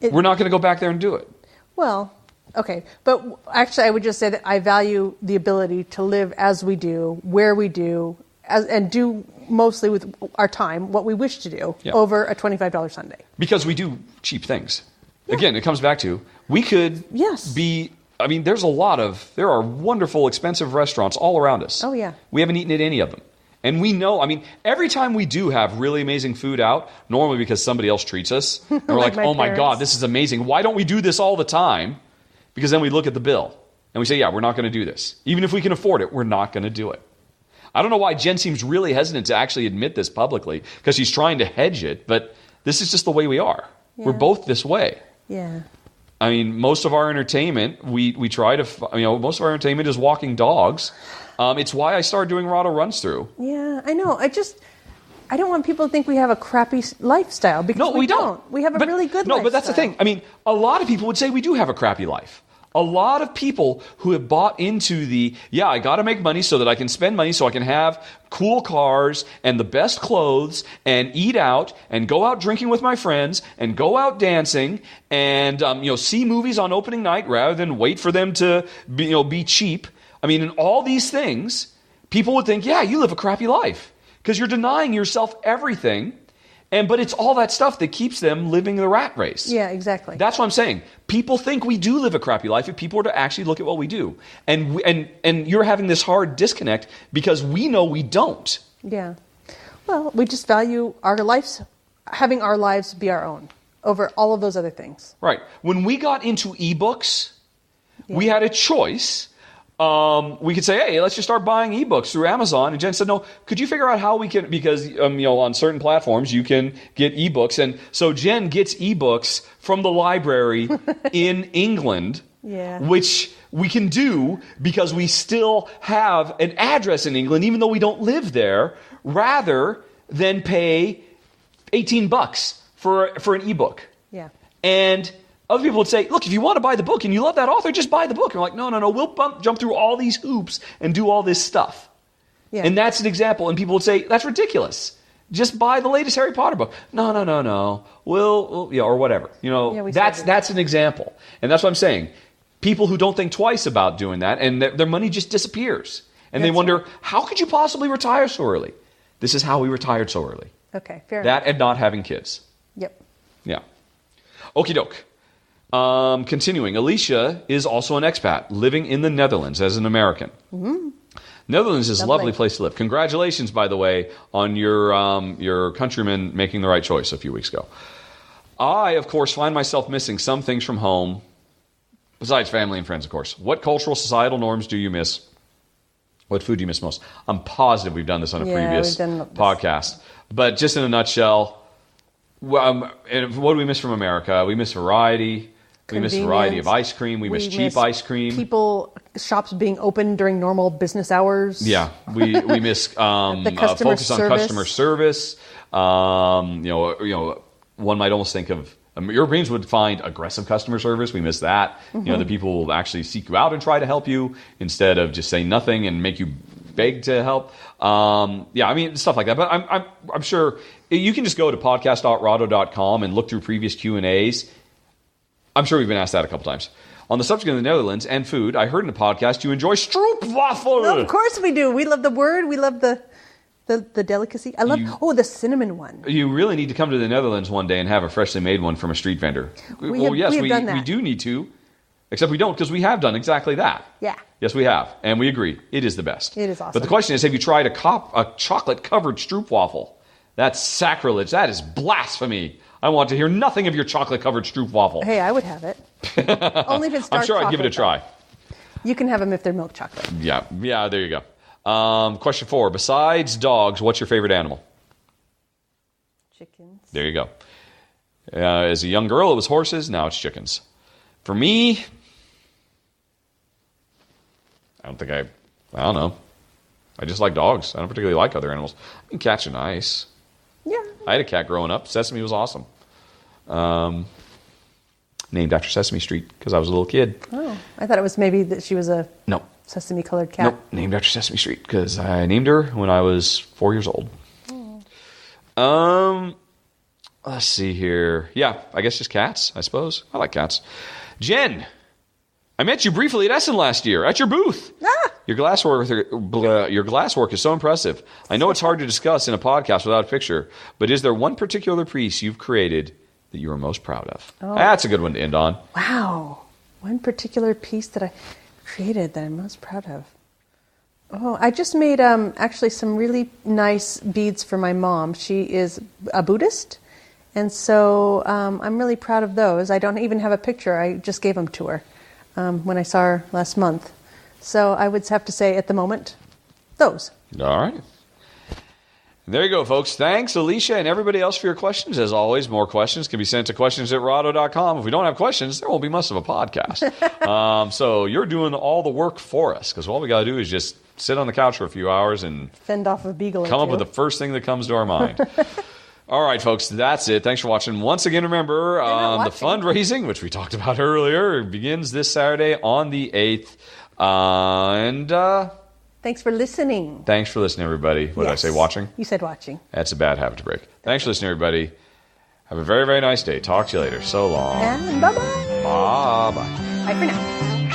we're not going to go back there and do it. Well, okay. But actually, I would just say that I value the ability to live as we do, where we do, and do mostly with our time what we wish to do over a $25 Sunday. Because we do cheap things. Yeah. Again, it comes back to, we could be... I mean, there are wonderful, expensive restaurants all around us. Oh, yeah. We haven't eaten at any of them. And we know, I mean, every time we do have really amazing food out, normally because somebody else treats us, and we're like, oh my God, this is amazing. Why don't we do this all the time? Because then we look at the bill, and we say, yeah, we're not going to do this. Even if we can afford it, we're not going to do it. I don't know why Jen seems really hesitant to actually admit this publicly, because she's trying to hedge it, but this is just the way we are. Yeah. We're both this way. Yeah. I mean, most of our entertainment, we try to, most of our entertainment is walking dogs. It's why I started doing Rahdo runs through. Yeah, I know. I don't want people to think we have a crappy lifestyle because we don't. We have a really good lifestyle. No, but that's the thing. I mean, a lot of people would say we do have a crappy life. A lot of people who have bought into I got to make money so that I can spend money so I can have cool cars and the best clothes and eat out and go out drinking with my friends and go out dancing and see movies on opening night rather than wait for them to be cheap. I mean, in all these things, people would think, yeah, you live a crappy life because you're denying yourself everything. But it's all that stuff that keeps them living the rat race. Yeah, exactly. That's what I'm saying. People think we do live a crappy life if people were to actually look at what we do. And you're having this hard disconnect because we know we don't. Yeah. Well, we just value having our lives be our own over all of those other things. Right. When we got into ebooks, we had a choice. We could say, hey, let's just start buying ebooks through Amazon. And Jen said, no, could you figure out how we can, because, on certain platforms you can get ebooks. And so Jen gets ebooks from the library in England, which we can do because we still have an address in England, even though we don't live there, rather than pay $18 for an ebook. Yeah. And other people would say, look, if you want to buy the book and you love that author, just buy the book. And we're like, no, we'll jump through all these hoops and do all this stuff. Yeah. And that's an example. And people would say, that's ridiculous. Just buy the latest Harry Potter book. No. We'll or whatever. That's an example. And that's what I'm saying. People who don't think twice about doing that, and their money just disappears. And they wonder, how could you possibly retire so early? This is how we retired so early. Okay, fair enough. That and not having kids. Yep. Yeah. Okie doke. Continuing, Alicia is also an expat living in the Netherlands as an American. Mm-hmm. Netherlands is a lovely place to live. Congratulations, by the way, on your countrymen making the right choice a few weeks ago. I, of course, find myself missing some things from home, besides family and friends, of course. What cultural, societal norms do you miss? What food do you miss most? I'm positive we've done this on a previous podcast. But just in a nutshell, what do we miss from America? We miss variety. We miss variety of ice cream. We miss cheap ice cream. Shops being open during normal business hours. Yeah, we miss focus on customer service. One might almost think of Europeans would find aggressive customer service. We miss that. Mm-hmm. The people will actually seek you out and try to help you instead of just saying nothing and make you beg to help. Stuff like that. But I'm sure you can just go to podcast.rahdo.com and look through previous Q&As. I'm sure we've been asked that a couple times. On the subject of the Netherlands and food, I heard in a podcast you enjoy stroopwafel. Of course we do. We love the word. We love the delicacy. I love the cinnamon one. You really need to come to the Netherlands one day and have a freshly made one from a street vendor. We have done that. We do need to, except we don't because we have done exactly that. Yeah. Yes, we have. And we agree. It is the best. It is awesome. But the question is, have you tried a chocolate-covered stroopwafel? That's sacrilege. That is blasphemy. I want to hear nothing of your chocolate-covered stroopwafel. Hey, I would have it. Only if it's dark I'm sure I'd give it a try. You can have them if they're milk chocolate. Yeah, there you go. Question 4. Besides dogs, what's your favorite animal? Chickens. There you go. As a young girl, it was horses. Now it's chickens. For me, I don't know. I just like dogs. I don't particularly like other animals. I mean, cats are nice. Yeah. I had a cat growing up. Sesame was awesome. Named after Sesame Street because I was a little kid. Oh, I thought it was maybe that she was a No. sesame-colored cat. Nope. Named after Sesame Street because I named her when I was 4 years old. Oh. Let's see here. Yeah, I guess just cats, I suppose. I like cats. Jen, I met you briefly at Essen last year at your booth. Ah! Your glasswork is so impressive. I know it's hard to discuss in a podcast without a picture, but is there one particular piece you've created that you are most proud of? Oh. That's a good one to end on. Wow. One particular piece that I created that I'm most proud of. Oh, I just made actually some really nice beads for my mom. She is a Buddhist, and so I'm really proud of those. I don't even have a picture. I just gave them to her when I saw her last month. So I would have to say at the moment, those. All right. There you go, folks. Thanks, Alicia, and everybody else for your questions. As always, more questions can be sent to questions@rahdo.com. If we don't have questions, there won't be much of a podcast. So you're doing all the work for us, because all we got to do is just sit on the couch for a few hours and fend off a beagle come up with the first thing that comes to our mind. All right, folks, that's it. Thanks for watching. Once again, remember, the fundraising, which we talked about earlier, begins this Saturday on the 8th. Thanks for listening. Thanks for listening, everybody. What did I say, watching? You said watching. That's a bad habit to break. Thanks for listening, everybody. Have a very, very nice day. Talk to you later. So long. And bye-bye. Bye-bye. Bye for now.